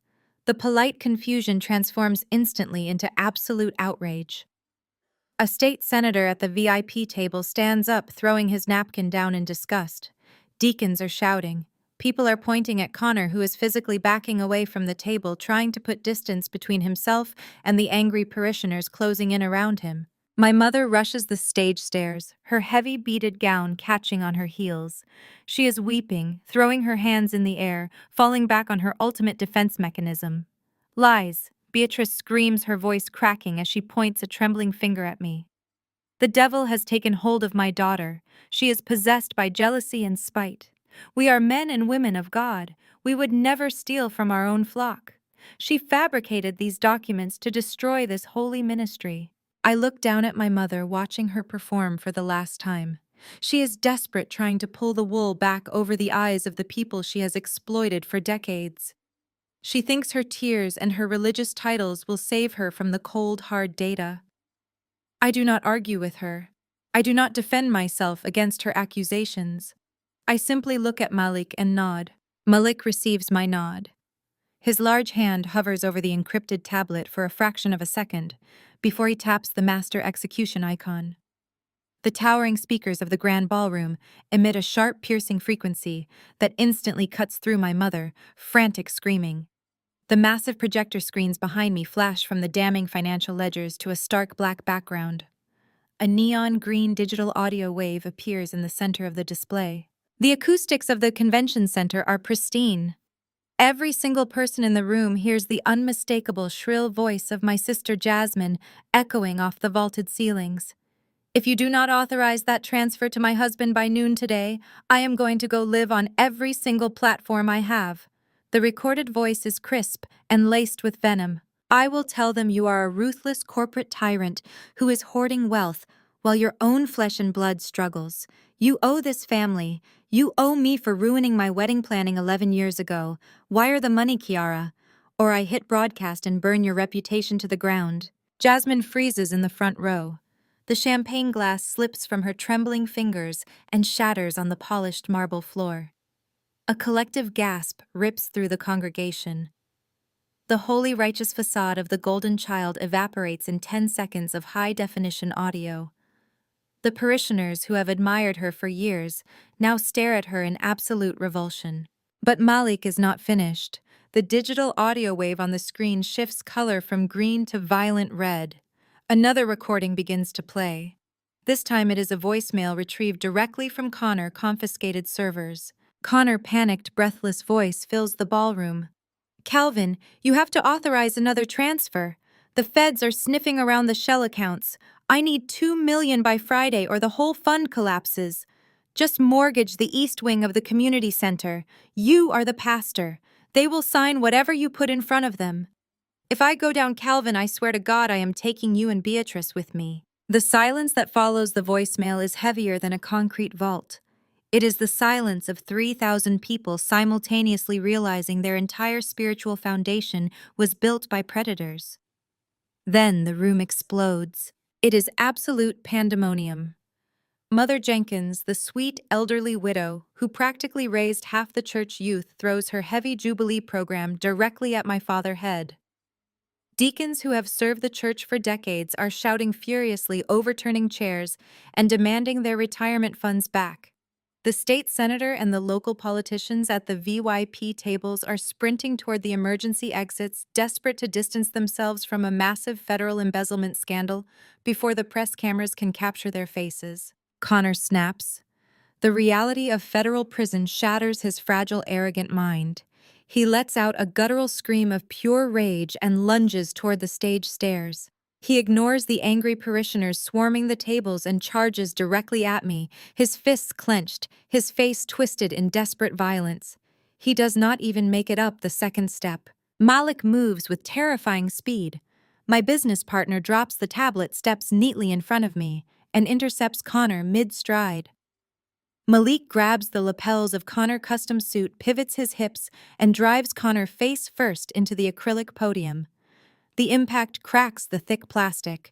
The polite confusion transforms instantly into absolute outrage. A state senator at the VIP table stands up, throwing his napkin down in disgust. Deacons are shouting. People are pointing at Connor, who is physically backing away from the table, trying to put distance between himself and the angry parishioners closing in around him. My mother rushes the stage stairs, her heavy beaded gown catching on her heels. She is weeping, throwing her hands in the air, falling back on her ultimate defense mechanism. "Lies," Beatrice screams, her voice cracking as she points a trembling finger at me. "The devil has taken hold of my daughter. She is possessed by jealousy and spite. We are men and women of God. We would never steal from our own flock. She fabricated these documents to destroy this holy ministry." I look down at my mother, watching her perform for the last time. She is desperate, trying to pull the wool back over the eyes of the people she has exploited for decades. She thinks her tears and her religious titles will save her from the cold, hard data. I do not argue with her. I do not defend myself against her accusations. I simply look at Malik and nod. Malik receives my nod. His large hand hovers over the encrypted tablet for a fraction of a second before he taps the master execution icon. The towering speakers of the grand ballroom emit a sharp, piercing frequency that instantly cuts through my mother, frantic screaming. The massive projector screens behind me flash from the damning financial ledgers to a stark black background. A neon green digital audio wave appears in the center of the display. The acoustics of the convention center are pristine. Every single person in the room hears the unmistakable shrill voice of my sister Jasmine echoing off the vaulted ceilings. "If you do not authorize that transfer to my husband by noon today, I am going to go live on every single platform I have." The recorded voice is crisp and laced with venom. "I will tell them you are a ruthless corporate tyrant who is hoarding wealth while your own flesh and blood struggles. You owe this family. You owe me for ruining my wedding planning 11 years ago. Wire the money, Kiara, or I hit broadcast and burn your reputation to the ground. Jasmine freezes in the front row. The champagne glass slips from her trembling fingers and shatters on the polished marble floor. A collective gasp rips through the congregation. The holy righteous facade of the golden child evaporates in 10 seconds of high-definition audio. The parishioners who have admired her for years now stare at her in absolute revulsion. But Malik is not finished. The digital audio wave on the screen shifts color from green to violent red. Another recording begins to play. This time it is a voicemail retrieved directly from Connor confiscated servers. Connor's panicked, breathless voice fills the ballroom. Calvin, you have to authorize another transfer. The feds are sniffing around the shell accounts. I need $2 million by Friday or the whole fund collapses. Just mortgage the east wing of the community center. You are the pastor. They will sign whatever you put in front of them. If I go down, Calvin, I swear to God I am taking you and Beatrice with me. The silence that follows the voicemail is heavier than a concrete vault. It is the silence of 3,000 people simultaneously realizing their entire spiritual foundation was built by predators. Then the room explodes. It is absolute pandemonium. Mother Jenkins, the sweet elderly widow who practically raised half the church youth, throws her heavy Jubilee program directly at my father's head. Deacons who have served the church for decades are shouting furiously, overturning chairs, and demanding their retirement funds back. The state senator and the local politicians at the VYP tables are sprinting toward the emergency exits, desperate to distance themselves from a massive federal embezzlement scandal before the press cameras can capture their faces. Connor snaps. The reality of federal prison shatters his fragile, arrogant mind. He lets out a guttural scream of pure rage and lunges toward the stage stairs. He ignores the angry parishioners swarming the tables and charges directly at me, his fists clenched, his face twisted in desperate violence. He does not even make it up the second step. Malik moves with terrifying speed. My business partner drops the tablet, steps neatly in front of me, and intercepts Connor mid-stride. Malik grabs the lapels of Connor's custom suit, pivots his hips, and drives Connor face first into the acrylic podium. The impact cracks the thick plastic.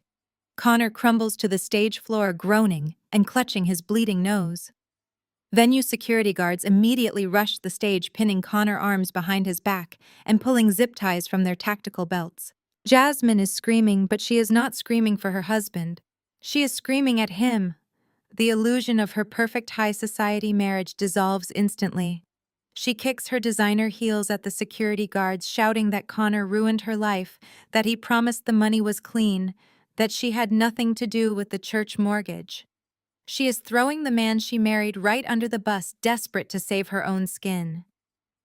Connor crumbles to the stage floor, groaning and clutching his bleeding nose. Venue security guards immediately rush the stage, pinning Connor's arms behind his back and pulling zip ties from their tactical belts. Jasmine is screaming, but she is not screaming for her husband. She is screaming at him. The illusion of her perfect high society marriage dissolves instantly. She kicks her designer heels at the security guards, shouting that Connor ruined her life, that he promised the money was clean, that she had nothing to do with the church mortgage. She is throwing the man she married right under the bus, desperate to save her own skin.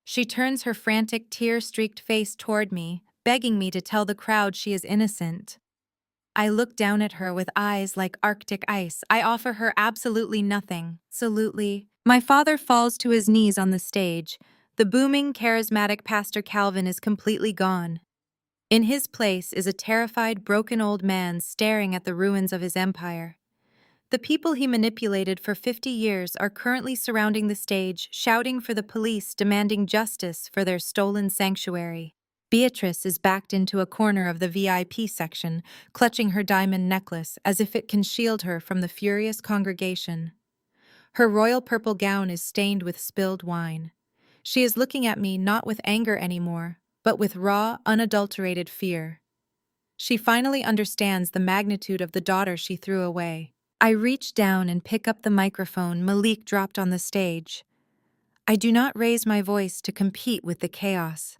She turns her frantic, tear-streaked face toward me, begging me to tell the crowd she is innocent. I look down at her with eyes like Arctic ice. I offer her absolutely nothing. Absolutely. My father falls to his knees on the stage. The booming, charismatic Pastor Calvin is completely gone. In his place is a terrified, broken old man staring at the ruins of his empire. The people he manipulated for 50 years are currently surrounding the stage, shouting for the police, demanding justice for their stolen sanctuary. Beatrice is backed into a corner of the VIP section, clutching her diamond necklace as if it can shield her from the furious congregation. Her royal purple gown is stained with spilled wine. She is looking at me not with anger anymore, but with raw, unadulterated fear. She finally understands the magnitude of the daughter she threw away. I reach down and pick up the microphone Malik dropped on the stage. I do not raise my voice to compete with the chaos.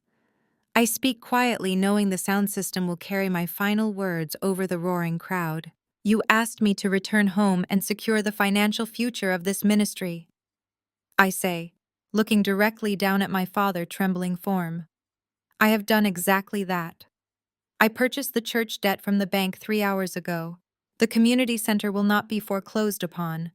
I speak quietly, knowing the sound system will carry my final words over the roaring crowd. You asked me to return home and secure the financial future of this ministry, I say, looking directly down at my father's trembling form. I have done exactly that. I purchased the church debt from the bank 3 hours ago. The community center will not be foreclosed upon.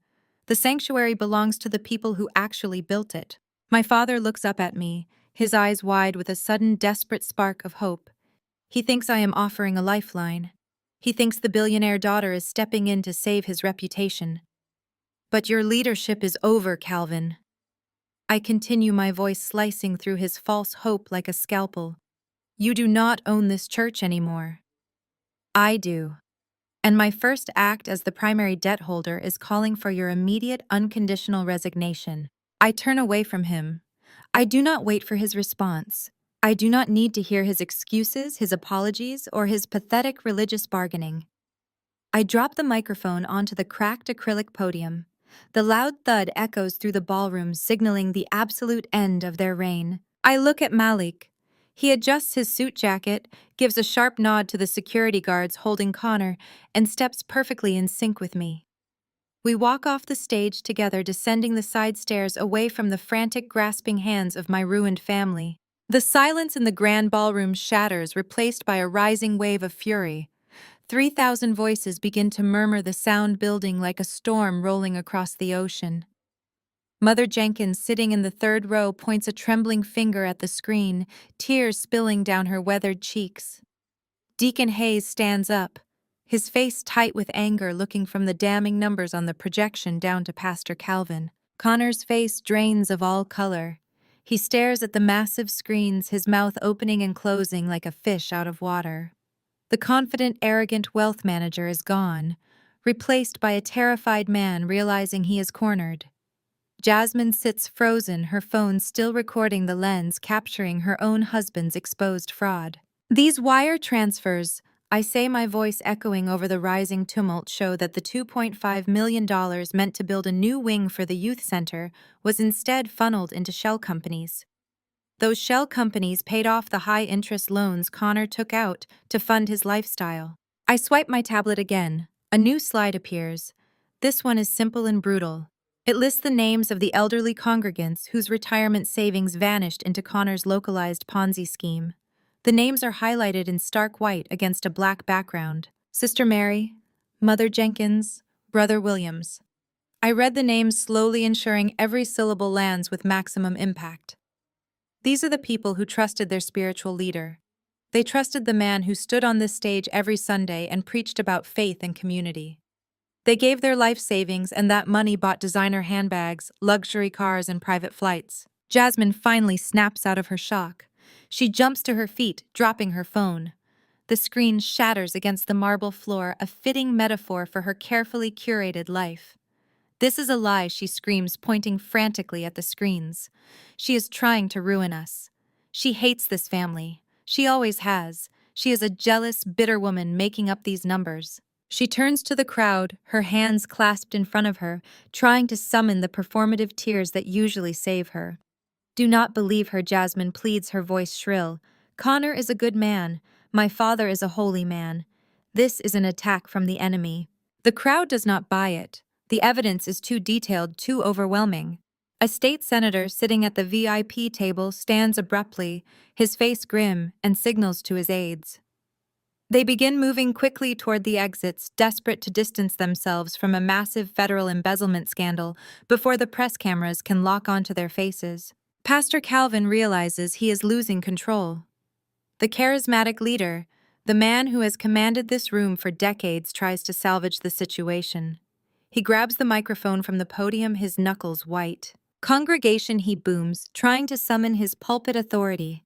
The sanctuary belongs to the people who actually built it. My father looks up at me, his eyes wide with a sudden desperate spark of hope. He thinks I am offering a lifeline. He thinks the billionaire daughter is stepping in to save his reputation. But your leadership is over, Calvin. I continue, my voice slicing through his false hope like a scalpel. You do not own this church anymore. I do. And my first act as the primary debt holder is calling for your immediate unconditional resignation. I turn away from him. I do not wait for his response. I do not need to hear his excuses, his apologies, or his pathetic religious bargaining. I drop the microphone onto the cracked acrylic podium. The loud thud echoes through the ballroom, signaling the absolute end of their reign. I look at Malik. He adjusts his suit jacket, gives a sharp nod to the security guards holding Connor, and steps perfectly in sync with me. We walk off the stage together, descending the side stairs away from the frantic, grasping hands of my ruined family. The silence in the grand ballroom shatters, replaced by a rising wave of fury. 3,000 voices begin to murmur, the sound building like a storm rolling across the ocean. Mother Jenkins, sitting in the third row, points a trembling finger at the screen, tears spilling down her weathered cheeks. Deacon Hayes stands up, his face tight with anger, looking from the damning numbers on the projection down to Pastor Calvin. Connor's face drains of all color. He stares at the massive screens, his mouth opening and closing like a fish out of water. The confident, arrogant wealth manager is gone, replaced by a terrified man realizing he is cornered. Jasmine sits frozen, her phone still recording the lens, capturing her own husband's exposed fraud. These wire transfers, I say, my voice echoing over the rising tumult, show that the $2.5 million meant to build a new wing for the youth center was instead funneled into shell companies. Those shell companies paid off the high-interest loans Connor took out to fund his lifestyle. I swipe my tablet again. A new slide appears. This one is simple and brutal. It lists the names of the elderly congregants whose retirement savings vanished into Connor's localized Ponzi scheme. The names are highlighted in stark white against a black background. Sister Mary, Mother Jenkins, Brother Williams. I read the names slowly, ensuring every syllable lands with maximum impact. These are the people who trusted their spiritual leader. They trusted the man who stood on this stage every Sunday and preached about faith and community. They gave their life savings, and that money bought designer handbags, luxury cars, and private flights. Jasmine finally snaps out of her shock. She jumps to her feet, dropping her phone. The screen shatters against the marble floor, a fitting metaphor for her carefully curated life. This is a lie, she screams, pointing frantically at the screens. She is trying to ruin us. She hates this family. She always has. She is a jealous, bitter woman making up these numbers. She turns to the crowd, her hands clasped in front of her, trying to summon the performative tears that usually save her. Do not believe her, Jasmine pleads, her voice shrill. Connor is a good man. My father is a holy man. This is an attack from the enemy. The crowd does not buy it. The evidence is too detailed, too overwhelming. A state senator sitting at the VIP table stands abruptly, his face grim, and signals to his aides. They begin moving quickly toward the exits, desperate to distance themselves from a massive federal embezzlement scandal before the press cameras can lock onto their faces. Pastor Calvin realizes he is losing control. The charismatic leader, the man who has commanded this room for decades, tries to salvage the situation. He grabs the microphone from the podium, his knuckles white. Congregation, he booms, trying to summon his pulpit authority.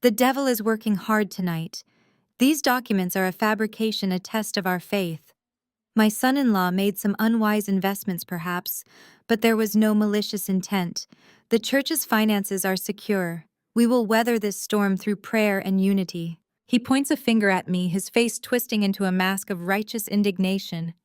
The devil is working hard tonight. These documents are a fabrication, a test of our faith. My son-in-law made some unwise investments, perhaps, but there was no malicious intent. The church's finances are secure. We will weather this storm through prayer and unity. He points a finger at me, his face twisting into a mask of righteous indignation.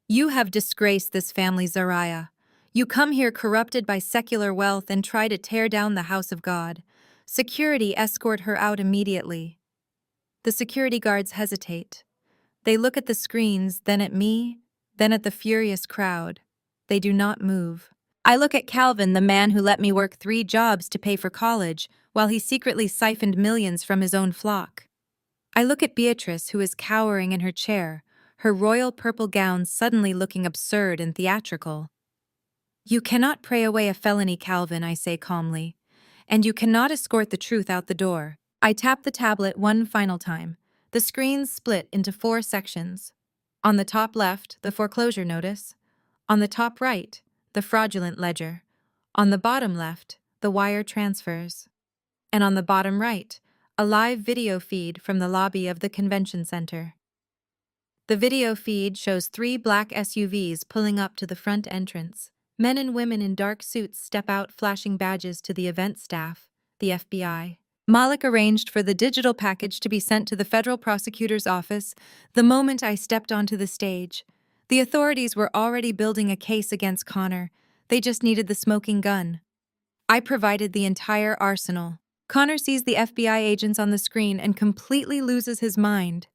You have disgraced this family, Zariah. You come here corrupted by secular wealth and try to tear down the house of God. Security, escort her out immediately. The security guards hesitate. They look at the screens, then at me, then at the furious crowd. They do not move. I look at Calvin, the man who let me work 3 jobs to pay for college, while he secretly siphoned millions from his own flock. I look at Beatrice, who is cowering in her chair, her royal purple gown suddenly looking absurd and theatrical. You cannot pray away a felony, Calvin, I say calmly, and you cannot escort the truth out the door. I tap the tablet one final time. The screens split into 4 sections. On the top left, the foreclosure notice. On the top right, the fraudulent ledger. On the bottom left, the wire transfers. And on the bottom right, a live video feed from the lobby of the convention center. The video feed shows three black SUVs pulling up to the front entrance. Men and women in dark suits step out flashing badges to the event staff, the FBI. Malik arranged for the digital package to be sent to the federal prosecutor's office the moment I stepped onto the stage. The authorities were already building a case against Connor. They just needed the smoking gun. I provided the entire arsenal. Connor sees the FBI agents on the screen and completely loses his mind.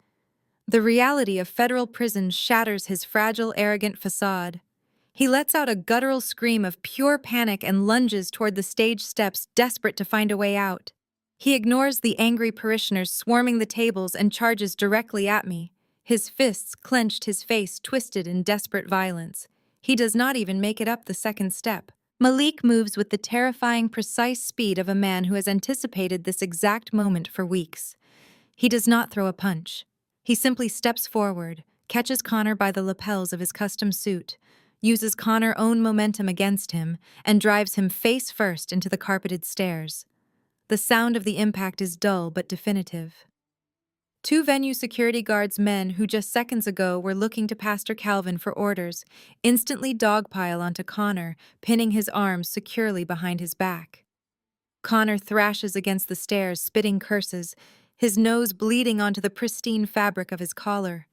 The reality of federal prison shatters his fragile, arrogant facade. He lets out a guttural scream of pure panic and lunges toward the stage steps, desperate to find a way out. He ignores the angry parishioners swarming the tables and charges directly at me. His fists clenched, his face twisted in desperate violence. He does not even make it up the second step. Malik moves with the terrifying, precise speed of a man who has anticipated this exact moment for weeks. He does not throw a punch. He simply steps forward, catches Connor by the lapels of his custom suit, uses Connor's own momentum against him, and drives him face first into the carpeted stairs. The sound of the impact is dull but definitive. Two venue security guards, men who just seconds ago were looking to Pastor Calvin for orders, instantly dogpile onto Connor, pinning his arms securely behind his back. Connor thrashes against the stairs, spitting curses, his nose bleeding onto the pristine fabric of his collar.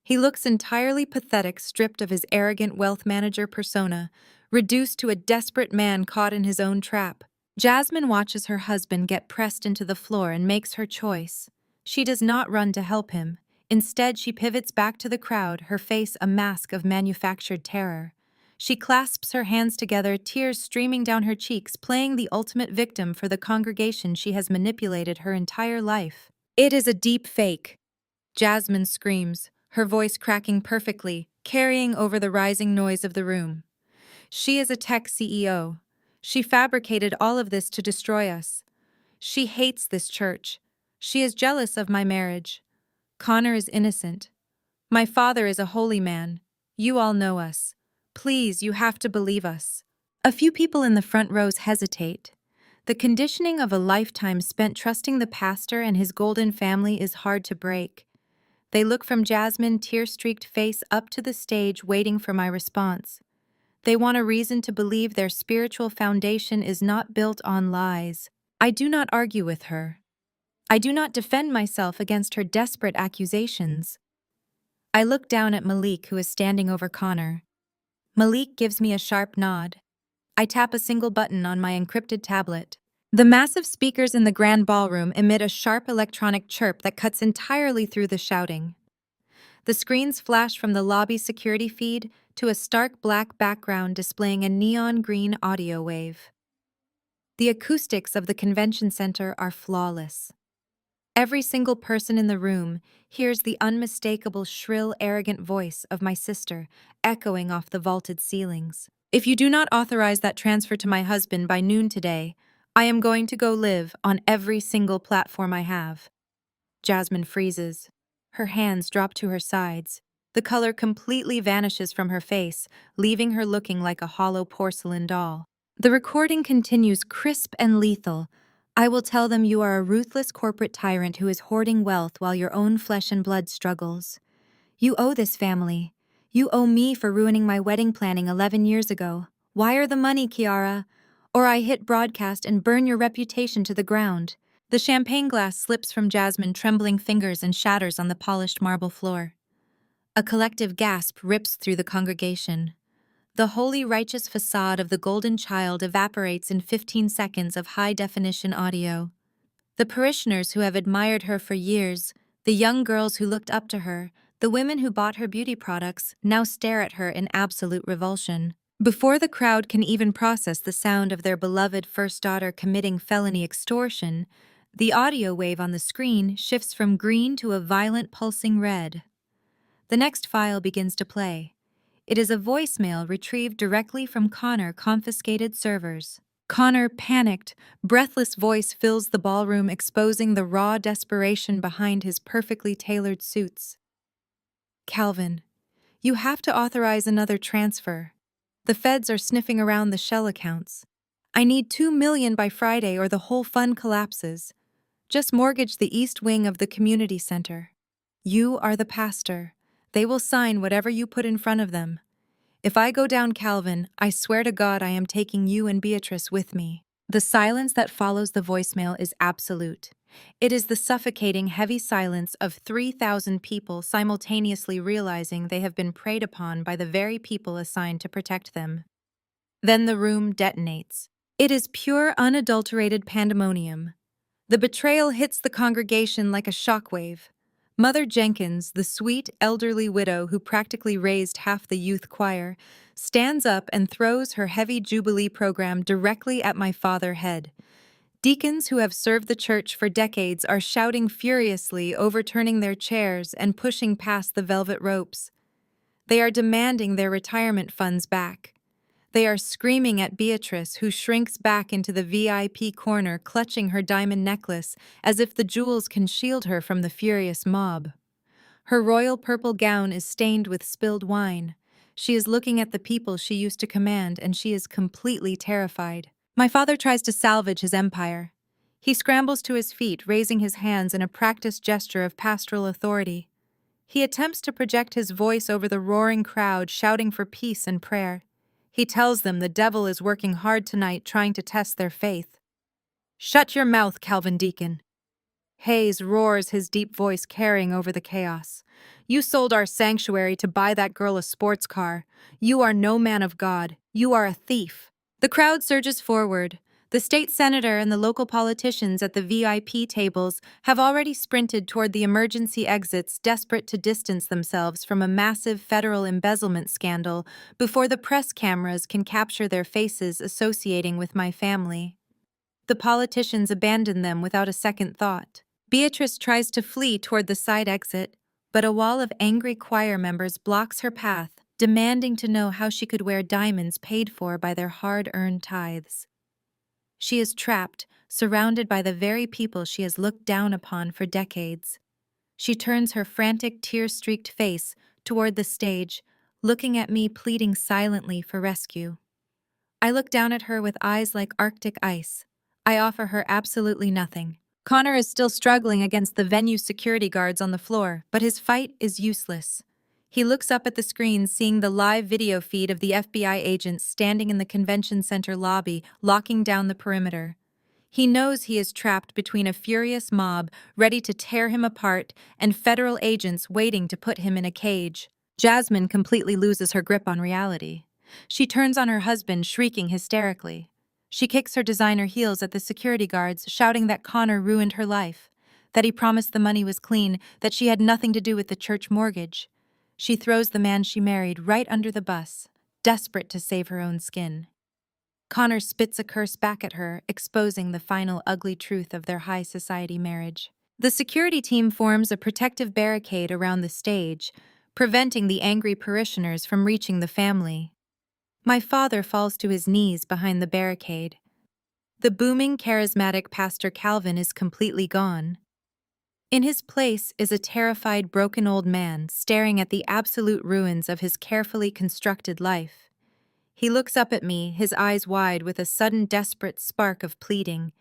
He looks entirely pathetic, stripped of his arrogant wealth manager persona, reduced to a desperate man caught in his own trap. Jasmine watches her husband get pressed into the floor and makes her choice. She does not run to help him. Instead, she pivots back to the crowd, her face a mask of manufactured terror. She clasps her hands together, tears streaming down her cheeks, playing the ultimate victim for the congregation she has manipulated her entire life. "It is a deep fake," Jasmine screams, her voice cracking perfectly, carrying over the rising noise of the room. She is a tech CEO. She fabricated all of this to destroy us. She hates this church. She is jealous of my marriage. Connor is innocent. My father is a holy man. You all know us. Please, you have to believe us. A few people in the front rows hesitate. The conditioning of a lifetime spent trusting the pastor and his golden family is hard to break. They look from Jasmine's tear-streaked face up to the stage, waiting for my response. They want a reason to believe their spiritual foundation is not built on lies. I do not argue with her. I do not defend myself against her desperate accusations. I look down at Malik, who is standing over Connor. Malik gives me a sharp nod. I tap a single button on my encrypted tablet. The massive speakers in the grand ballroom emit a sharp electronic chirp that cuts entirely through the shouting. The screens flash from the lobby security feed to a stark black background displaying a neon green audio wave. The acoustics of the convention center are flawless. Every single person in the room hears the unmistakable, shrill, arrogant voice of my sister echoing off the vaulted ceilings. "If you do not authorize that transfer to my husband by noon today, I am going to go live on every single platform I have." Jasmine freezes. Her hands drop to her sides. The color completely vanishes from her face, leaving her looking like a hollow porcelain doll. The recording continues, crisp and lethal. "I will tell them you are a ruthless corporate tyrant who is hoarding wealth while your own flesh and blood struggles. You owe this family. You owe me for ruining my wedding planning 11 years ago. Wire the money, Kiara, or I hit broadcast and burn your reputation to the ground." The champagne glass slips from Jasmine's trembling fingers and shatters on the polished marble floor. A collective gasp rips through the congregation. The holy, righteous facade of the golden child evaporates in 15 seconds of high-definition audio. The parishioners who have admired her for years, the young girls who looked up to her, the women who bought her beauty products, now stare at her in absolute revulsion. Before the crowd can even process the sound of their beloved first daughter committing felony extortion, the audio wave on the screen shifts from green to a violent pulsing red. The next file begins to play. It is a voicemail retrieved directly from Connor confiscated servers. Connor, panicked, breathless voice fills the ballroom, exposing the raw desperation behind his perfectly tailored suits. "Calvin, you have to authorize another transfer. The feds are sniffing around the shell accounts. I need $2 million by Friday or the whole fund collapses. Just mortgage the east wing of the community center. You are the pastor. They will sign whatever you put in front of them. If I go down Calvin, I swear to God I am taking you and Beatrice with me. The silence that follows the voicemail is absolute. It is the suffocating, heavy silence of 3,000 people simultaneously realizing they have been preyed upon by the very people assigned to protect them. Then the room detonates. It is pure, unadulterated pandemonium. The betrayal hits the congregation like a shockwave. Mother Jenkins, the sweet, elderly widow who practically raised half the youth choir, stands up and throws her heavy Jubilee program directly at my father's head. Deacons who have served the church for decades are shouting furiously, overturning their chairs and pushing past the velvet ropes. They are demanding their retirement funds back. They are screaming at Beatrice, who shrinks back into the VIP corner, clutching her diamond necklace as if the jewels can shield her from the furious mob. Her royal purple gown is stained with spilled wine. She is looking at the people she used to command, and she is completely terrified. My father tries to salvage his empire. He scrambles to his feet, raising his hands in a practiced gesture of pastoral authority. He attempts to project his voice over the roaring crowd, shouting for peace and prayer. He tells them the devil is working hard tonight trying to test their faith. "Shut your mouth, Calvin Deacon." Hayes roars, his deep voice carrying over the chaos. "You sold our sanctuary to buy that girl a sports car. You are no man of God. You are a thief." The crowd surges forward. The state senator and the local politicians at the VIP tables have already sprinted toward the emergency exits, desperate to distance themselves from a massive federal embezzlement scandal before the press cameras can capture their faces associating with my family. The politicians abandon them without a second thought. Beatrice tries to flee toward the side exit, but a wall of angry choir members blocks her path, demanding to know how she could wear diamonds paid for by their hard-earned tithes. She is trapped, surrounded by the very people she has looked down upon for decades. She turns her frantic, tear-streaked face toward the stage, looking at me, pleading silently for rescue. I look down at her with eyes like Arctic ice. I offer her absolutely nothing. Connor is still struggling against the venue's security guards on the floor, but his fight is useless. He looks up at the screen, seeing the live video feed of the FBI agents standing in the convention center lobby, locking down the perimeter. He knows he is trapped between a furious mob ready to tear him apart and federal agents waiting to put him in a cage. Jasmine completely loses her grip on reality. She turns on her husband, shrieking hysterically. She kicks her designer heels at the security guards, shouting that Connor ruined her life, that he promised the money was clean, that she had nothing to do with the church mortgage. She throws the man she married right under the bus, desperate to save her own skin. Connor spits a curse back at her, exposing the final ugly truth of their high society marriage. The security team forms a protective barricade around the stage, preventing the angry parishioners from reaching the family. My father falls to his knees behind the barricade. The booming, charismatic Pastor Calvin is completely gone. In his place is a terrified, broken old man staring at the absolute ruins of his carefully constructed life. He looks up at me, his eyes wide with a sudden desperate spark of pleading.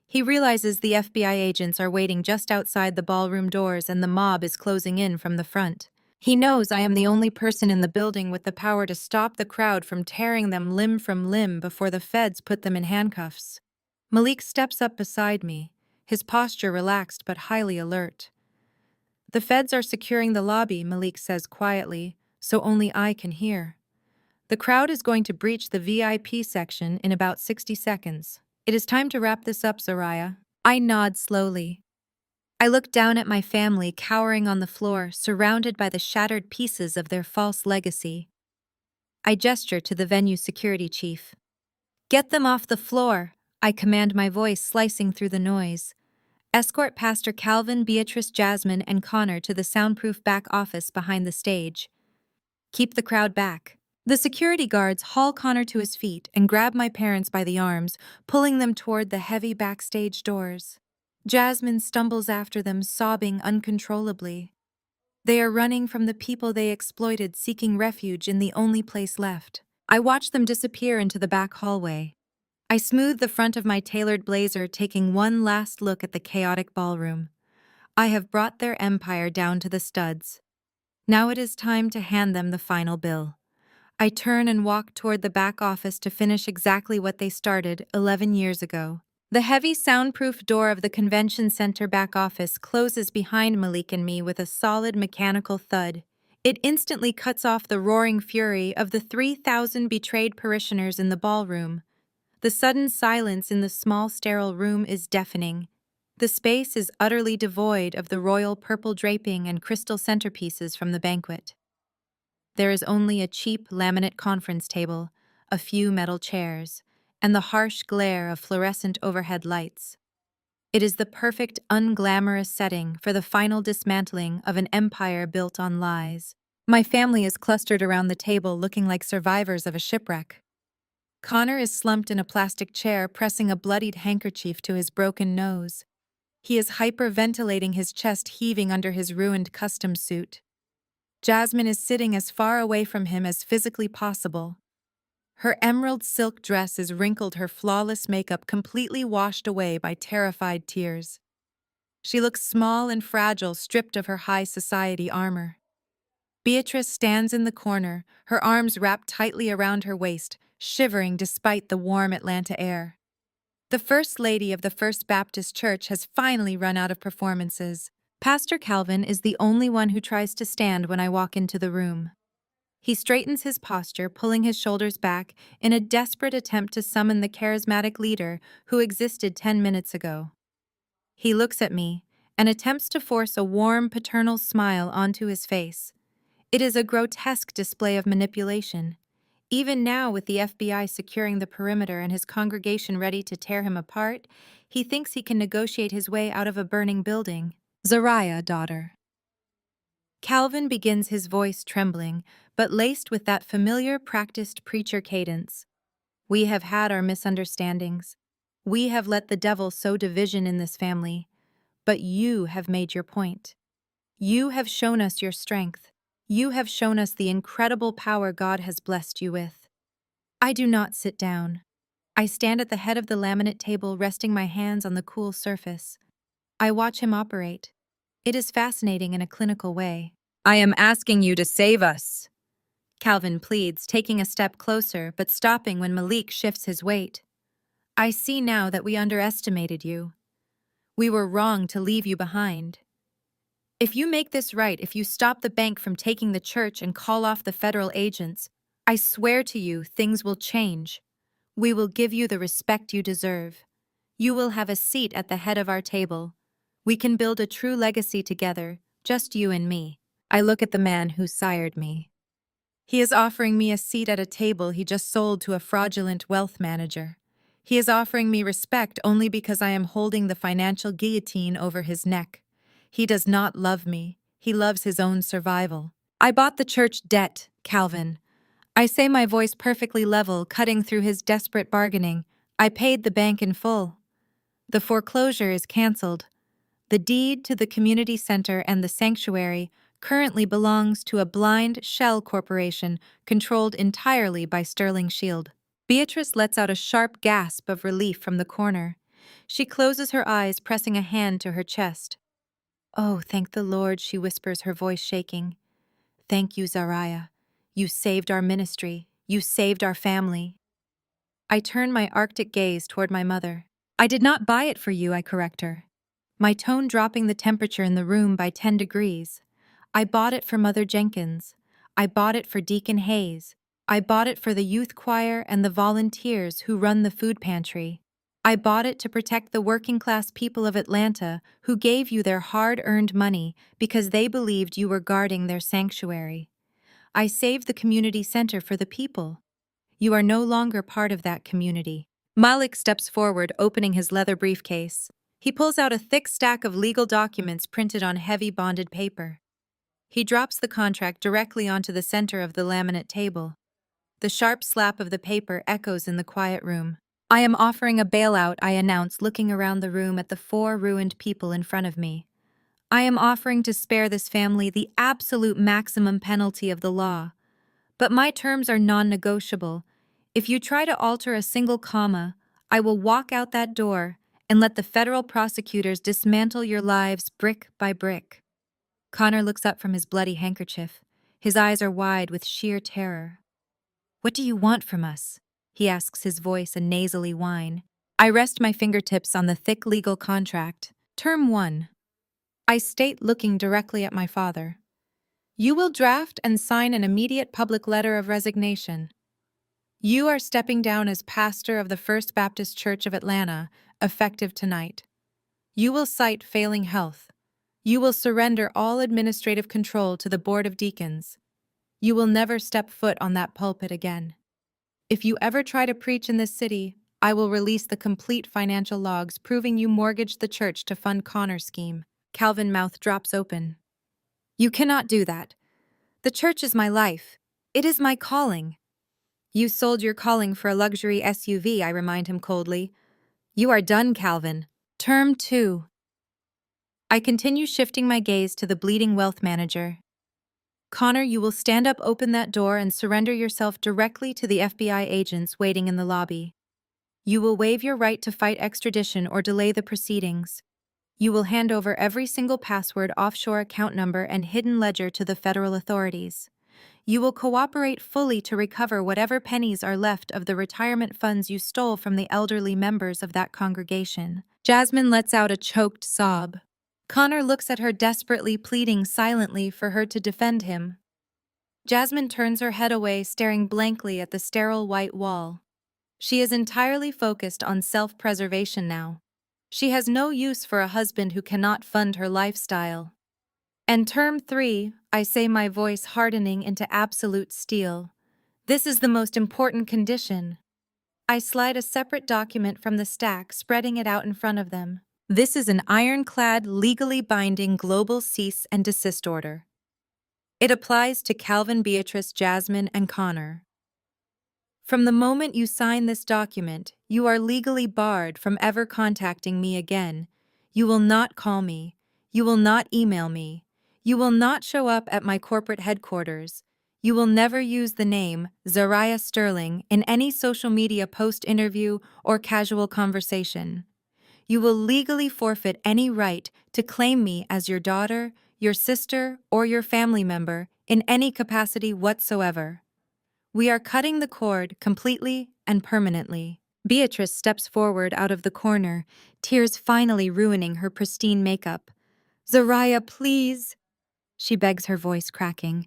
He realizes the FBI agents are waiting just outside the ballroom doors and the mob is closing in from the front. He knows I am the only person in the building with the power to stop the crowd from tearing them limb from limb before the feds put them in handcuffs. Malik steps up beside me, his posture relaxed but highly alert. "The feds are securing the lobby," Malik says quietly, so only I can hear. "The crowd is going to breach the VIP section in about 60 seconds. It is time to wrap this up, Zariah." I nod slowly. I look down at my family cowering on the floor, surrounded by the shattered pieces of their false legacy. I gesture to the venue security chief. "Get them off the floor," I command, my voice slicing through the noise. "Escort Pastor Calvin, Beatrice, Jasmine, and Connor to the soundproof back office behind the stage. Keep the crowd back." The security guards haul Connor to his feet and grab my parents by the arms, pulling them toward the heavy backstage doors. Jasmine stumbles after them, sobbing uncontrollably. They are running from the people they exploited, seeking refuge in the only place left. I watch them disappear into the back hallway. I smoothed the front of my tailored blazer, taking one last look at the chaotic ballroom. I have brought their empire down to the studs. Now it is time to hand them the final bill. I turn and walk toward the back office to finish exactly what they started 11 years ago. The heavy soundproof door of the convention center back office closes behind Malik and me with a solid mechanical thud. It instantly cuts off the roaring fury of the 3,000 betrayed parishioners in the ballroom. The sudden silence in the small sterile room is deafening. The space is utterly devoid of the royal purple draping and crystal centerpieces from the banquet. There is only a cheap laminate conference table, a few metal chairs, and the harsh glare of fluorescent overhead lights. It is the perfect unglamorous setting for the final dismantling of an empire built on lies. My family is clustered around the table looking like survivors of a shipwreck. Connor is slumped in a plastic chair, pressing a bloodied handkerchief to his broken nose. He is hyperventilating, his chest heaving under his ruined custom suit. Jasmine is sitting as far away from him as physically possible. Her emerald silk dress is wrinkled, her flawless makeup completely washed away by terrified tears. She looks small and fragile, stripped of her high society armor. Beatrice stands in the corner, her arms wrapped tightly around her waist, shivering despite the warm Atlanta air. The First Lady of the First Baptist Church has finally run out of performances. Pastor Calvin is the only one who tries to stand when I walk into the room. He straightens his posture, pulling his shoulders back in a desperate attempt to summon the charismatic leader who existed 10 minutes ago. He looks at me and attempts to force a warm, paternal smile onto his face. It is a grotesque display of manipulation. Even now, with the FBI securing the perimeter and his congregation ready to tear him apart, he thinks he can negotiate his way out of a burning building. Zariah, daughter. Calvin begins, his voice trembling, but laced with that familiar, practiced preacher cadence. We have had our misunderstandings. We have let the devil sow division in this family. But you have made your point. You have shown us your strength. You have shown us the incredible power God has blessed you with. I do not sit down. I stand at the head of the laminate table, resting my hands on the cool surface. I watch him operate. It is fascinating in a clinical way. I am asking you to save us, Calvin pleads, taking a step closer but stopping when Malik shifts his weight. I see now that we underestimated you. We were wrong to leave you behind. If you make this right, if you stop the bank from taking the church and call off the federal agents, I swear to you things will change. We will give you the respect you deserve. You will have a seat at the head of our table. We can build a true legacy together, just you and me. I look at the man who sired me. He is offering me a seat at a table he just sold to a fraudulent wealth manager. He is offering me respect only because I am holding the financial guillotine over his neck. He does not love me. He loves his own survival. I bought the church debt, Calvin. I say, my voice perfectly level, cutting through his desperate bargaining. I paid the bank in full. The foreclosure is canceled. The deed to the community center and the sanctuary currently belongs to a blind shell corporation controlled entirely by Sterling Shield. Beatrice lets out a sharp gasp of relief from the corner. She closes her eyes, pressing a hand to her chest. Oh, thank the Lord, she whispers, her voice shaking. Thank you, Zariah. You saved our ministry. You saved our family. I turn my arctic gaze toward my mother. I did not buy it for you, I correct her, my tone dropping the temperature in the room by 10 degrees. I bought it for Mother Jenkins. I bought it for Deacon Hayes. I bought it for the youth choir and the volunteers who run the food pantry. I bought it to protect the working-class people of Atlanta who gave you their hard-earned money because they believed you were guarding their sanctuary. I saved the community center for the people. You are no longer part of that community. Malik steps forward, opening his leather briefcase. He pulls out a thick stack of legal documents printed on heavy bonded paper. He drops the contract directly onto the center of the laminate table. The sharp slap of the paper echoes in the quiet room. I am offering a bailout, I announce, looking around the room at the 4 ruined people in front of me. I am offering to spare this family the absolute maximum penalty of the law. But my terms are non-negotiable. If you try to alter a single comma, I will walk out that door and let the federal prosecutors dismantle your lives brick by brick. Connor looks up from his bloody handkerchief. His eyes are wide with sheer terror. What do you want from us? He asks, his voice a nasally whine. I rest my fingertips on the thick legal contract. Term 1. I state, looking directly at my father. You will draft and sign an immediate public letter of resignation. You are stepping down as pastor of the First Baptist Church of Atlanta, effective tonight. You will cite failing health. You will surrender all administrative control to the Board of Deacons. You will never step foot on that pulpit again. If you ever try to preach in this city, I will release the complete financial logs proving you mortgaged the church to fund Connor's scheme. Calvin's mouth drops open. You cannot do that. The church is my life. It is my calling. You sold your calling for a luxury SUV, I remind him coldly. You are done, Calvin. Term 2. I continue shifting my gaze to the bleeding wealth manager. Connor, you will stand up, open that door, and surrender yourself directly to the FBI agents waiting in the lobby. You will waive your right to fight extradition or delay the proceedings. You will hand over every single password, offshore account number, and hidden ledger to the federal authorities. You will cooperate fully to recover whatever pennies are left of the retirement funds you stole from the elderly members of that congregation. Jasmine lets out a choked sob. Connor looks at her desperately, pleading silently for her to defend him. Jasmine turns her head away, staring blankly at the sterile white wall. She is entirely focused on self-preservation now. She has no use for a husband who cannot fund her lifestyle. And term 3, I say, my voice hardening into absolute steel. This is the most important condition. I slide a separate document from the stack, spreading it out in front of them. This is an ironclad, legally binding global cease and desist order. It applies to Calvin, Beatrice, Jasmine, and Connor. From the moment you sign this document, you are legally barred from ever contacting me again. You will not call me. You will not email me. You will not show up at my corporate headquarters. You will never use the name Zariah Sterling in any social media post, interview, or casual conversation. You will legally forfeit any right to claim me as your daughter, your sister, or your family member in any capacity whatsoever. We are cutting the cord completely and permanently. Beatrice steps forward out of the corner, tears finally ruining her pristine makeup. Zariah, please, she begs, her voice cracking.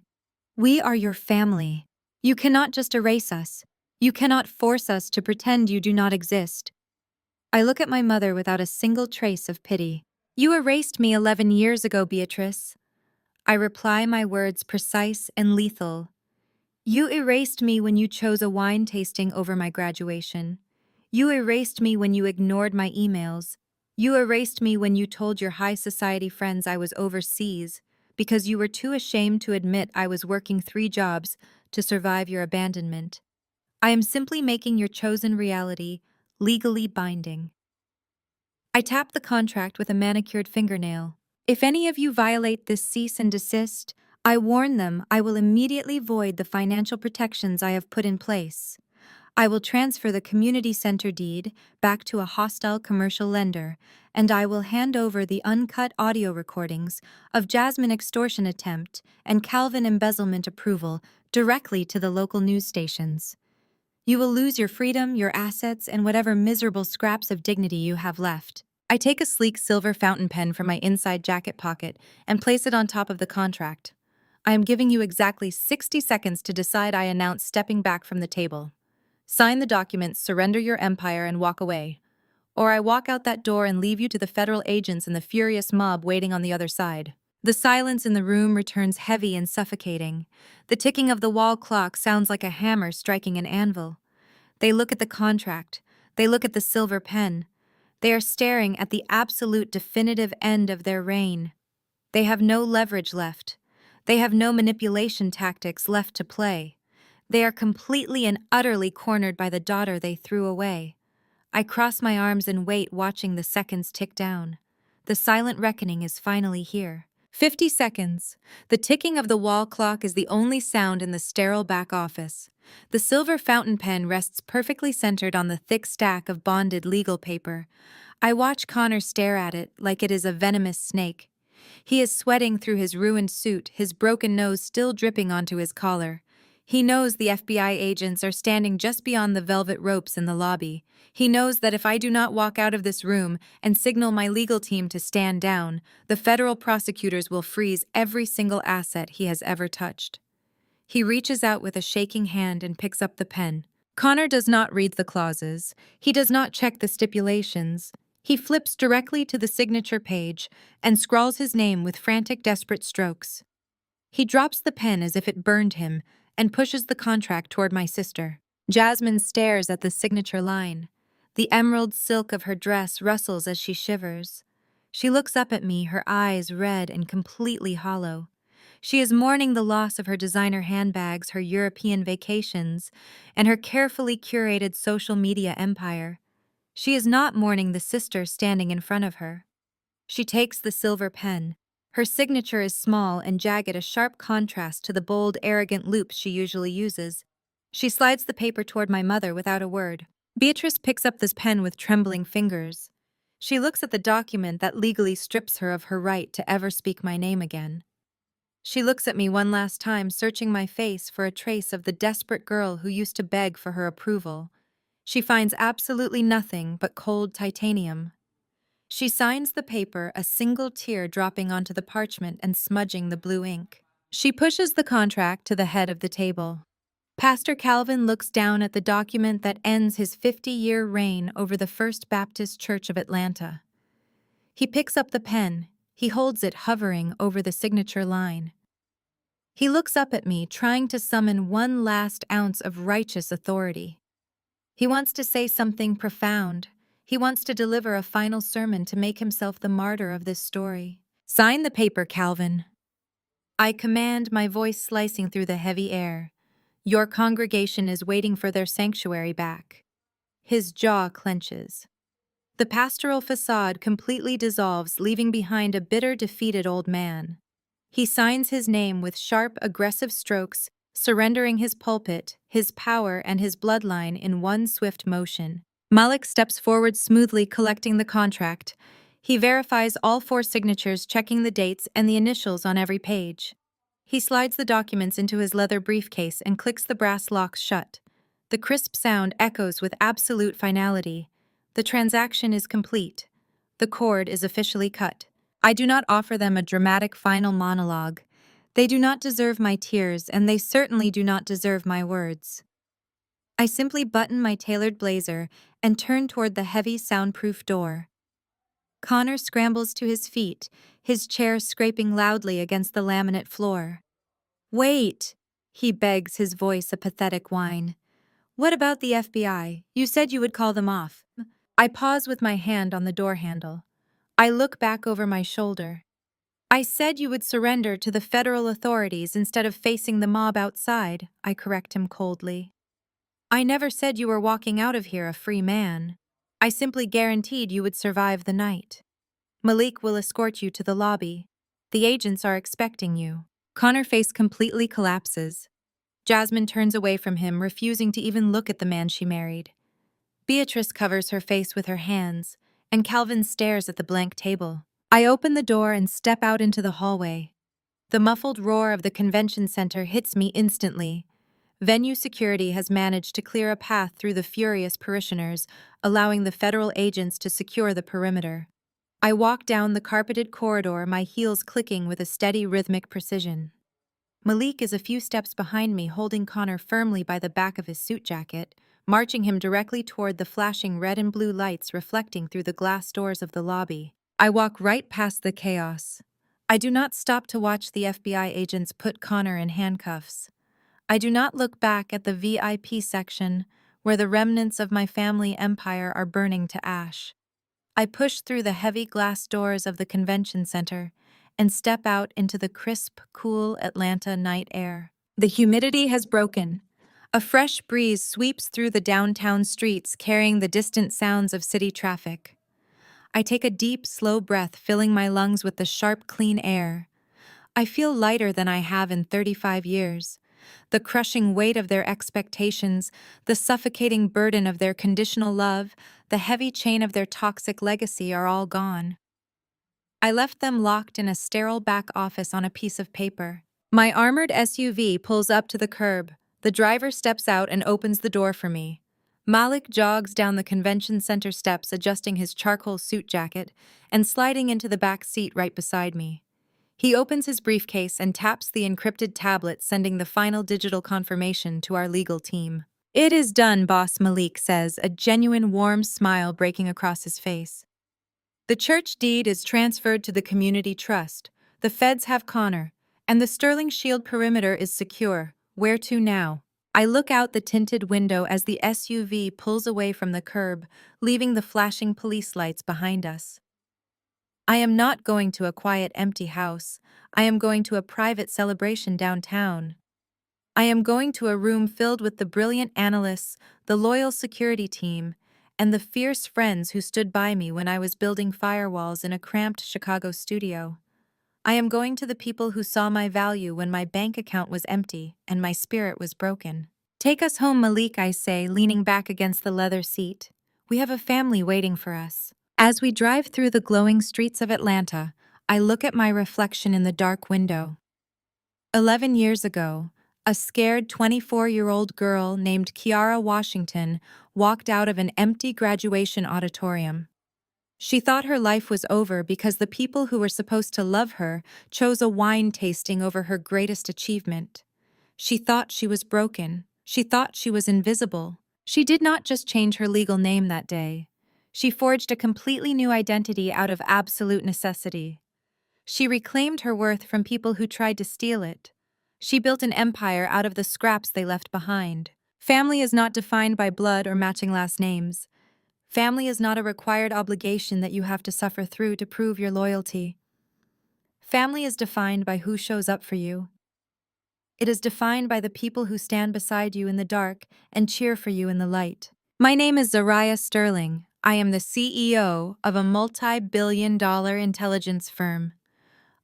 We are your family. You cannot just erase us. You cannot force us to pretend you do not exist. I look at my mother without a single trace of pity. You erased me 11 years ago, Beatrice. I reply, my words precise and lethal. You erased me when you chose a wine tasting over my graduation. You erased me when you ignored my emails. You erased me when you told your high society friends I was overseas because you were too ashamed to admit I was working 3 jobs to survive your abandonment. I am simply making your chosen reality legally binding. I tap the contract with a manicured fingernail. If any of you violate this cease and desist, I warn them I will immediately void the financial protections I have put in place. I will transfer the community center deed back to a hostile commercial lender, and I will hand over the uncut audio recordings of Jasmine extortion attempt and Calvin embezzlement approval directly to the local news stations. You will lose your freedom, your assets, and whatever miserable scraps of dignity you have left. I take a sleek silver fountain pen from my inside jacket pocket and place it on top of the contract. I am giving you exactly 60 seconds to decide, I announce, stepping back from the table. Sign the documents, surrender your empire, and walk away. Or I walk out that door and leave you to the federal agents and the furious mob waiting on the other side. The silence in the room returns heavy and suffocating. The ticking of the wall clock sounds like a hammer striking an anvil. They look at the contract. They look at the silver pen. They are staring at the absolute definitive end of their reign. They have no leverage left. They have no manipulation tactics left to play. They are completely and utterly cornered by the daughter they threw away. I cross my arms and wait, watching the seconds tick down. The silent reckoning is finally here. 50 seconds. The ticking of the wall clock is the only sound in the sterile back office. The silver fountain pen rests perfectly centered on the thick stack of bonded legal paper. I watch Connor stare at it like it is a venomous snake. He is sweating through his ruined suit, his broken nose still dripping onto his collar. He knows the FBI agents are standing just beyond the velvet ropes in the lobby. He knows that if I do not walk out of this room and signal my legal team to stand down, the federal prosecutors will freeze every single asset he has ever touched. He reaches out with a shaking hand and picks up the pen. Connor does not read the clauses. He does not check the stipulations. He flips directly to the signature page and scrawls his name with frantic, desperate strokes. He drops the pen as if it burned him and pushes the contract toward my sister. Jasmine stares at the signature line. The emerald silk of her dress rustles as she shivers. She looks up at me, her eyes red and completely hollow. She is mourning the loss of her designer handbags, her European vacations, and her carefully curated social media empire. She is not mourning the sister standing in front of her. She takes the silver pen. Her signature is small and jagged, a sharp contrast to the bold, arrogant loops she usually uses. She slides the paper toward my mother without a word. Beatrice picks up this pen with trembling fingers. She looks at the document that legally strips her of her right to ever speak my name again. She looks at me one last time, searching my face for a trace of the desperate girl who used to beg for her approval. She finds absolutely nothing but cold titanium. She signs the paper, a single tear dropping onto the parchment and smudging the blue ink. She pushes the contract to the head of the table. Pastor Calvin looks down at the document that ends his 50-year reign over the First Baptist Church of Atlanta. He picks up the pen. He holds it hovering over the signature line. He looks up at me, trying to summon one last ounce of righteous authority. He wants to say something profound. He wants to deliver a final sermon to make himself the martyr of this story. Sign the paper, Calvin. I command, my voice slicing through the heavy air. Your congregation is waiting for their sanctuary back. His jaw clenches. The pastoral facade completely dissolves, leaving behind a bitter, defeated old man. He signs his name with sharp, aggressive strokes, surrendering his pulpit, his power, and his bloodline in one swift motion. Malik steps forward smoothly, collecting the contract. He verifies all 4 signatures, checking the dates and the initials on every page. He slides the documents into his leather briefcase and clicks the brass locks shut. The crisp sound echoes with absolute finality. The transaction is complete. The cord is officially cut. I do not offer them a dramatic final monologue. They do not deserve my tears, and they certainly do not deserve my words. I simply button my tailored blazer and turn toward the heavy, soundproof door. Connor scrambles to his feet, his chair scraping loudly against the laminate floor. Wait, he begs, his voice a pathetic whine. What about the FBI? You said you would call them off. I pause with my hand on the door handle. I look back over my shoulder. I said you would surrender to the federal authorities instead of facing the mob outside, I correct him coldly. I never said you were walking out of here a free man. I simply guaranteed you would survive the night. Malik will escort you to the lobby. The agents are expecting you. Connor's face completely collapses. Jasmine turns away from him, refusing to even look at the man she married. Beatrice covers her face with her hands, and Calvin stares at the blank table. I open the door and step out into the hallway. The muffled roar of the convention center hits me instantly. Venue security has managed to clear a path through the furious parishioners, allowing the federal agents to secure the perimeter. I walk down the carpeted corridor, my heels clicking with a steady, rhythmic precision. Malik is a few steps behind me, holding Connor firmly by the back of his suit jacket, marching him directly toward the flashing red and blue lights reflecting through the glass doors of the lobby. I walk right past the chaos. I do not stop to watch the FBI agents put Connor in handcuffs. I do not look back at the VIP section, where the remnants of my family empire are burning to ash. I push through the heavy glass doors of the convention center and step out into the crisp, cool Atlanta night air. The humidity has broken. A fresh breeze sweeps through the downtown streets, carrying the distant sounds of city traffic. I take a deep, slow breath, filling my lungs with the sharp, clean air. I feel lighter than I have in 35 years. The crushing weight of their expectations, the suffocating burden of their conditional love, the heavy chain of their toxic legacy are all gone. I left them locked in a sterile back office on a piece of paper. My armored SUV pulls up to the curb. The driver steps out and opens the door for me. Malik jogs down the convention center steps, adjusting his charcoal suit jacket and sliding into the back seat right beside me. He opens his briefcase and taps the encrypted tablet, sending the final digital confirmation to our legal team. "It is done," Boss Malik says, a genuine warm smile breaking across his face. "The church deed is transferred to the community trust. The feds have Connor, and the Sterling Shield perimeter is secure. Where to now?" I look out the tinted window as the SUV pulls away from the curb, leaving the flashing police lights behind us. I am not going to a quiet, empty house. I am going to a private celebration downtown. I am going to a room filled with the brilliant analysts, the loyal security team, and the fierce friends who stood by me when I was building firewalls in a cramped Chicago studio. I am going to the people who saw my value when my bank account was empty and my spirit was broken. "Take us home, Malik," I say, leaning back against the leather seat. "We have a family waiting for us." As we drive through the glowing streets of Atlanta, I look at my reflection in the dark window. 11 years ago, a scared 24-year-old girl named Kiara Washington walked out of an empty graduation auditorium. She thought her life was over because the people who were supposed to love her chose a wine tasting over her greatest achievement. She thought she was broken. She thought she was invisible. She did not just change her legal name that day. She forged a completely new identity out of absolute necessity. She reclaimed her worth from people who tried to steal it. She built an empire out of the scraps they left behind. Family is not defined by blood or matching last names. Family is not a required obligation that you have to suffer through to prove your loyalty. Family is defined by who shows up for you. It is defined by the people who stand beside you in the dark and cheer for you in the light. My name is Zariah Sterling. I am the CEO of a multi-billion-dollar intelligence firm.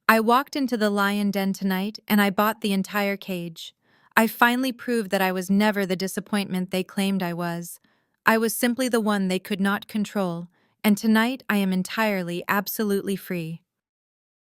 I walked into the lion den tonight and I bought the entire cage. I finally proved that I was never the disappointment they claimed I was. I was simply the one they could not control, and tonight I am entirely, absolutely free.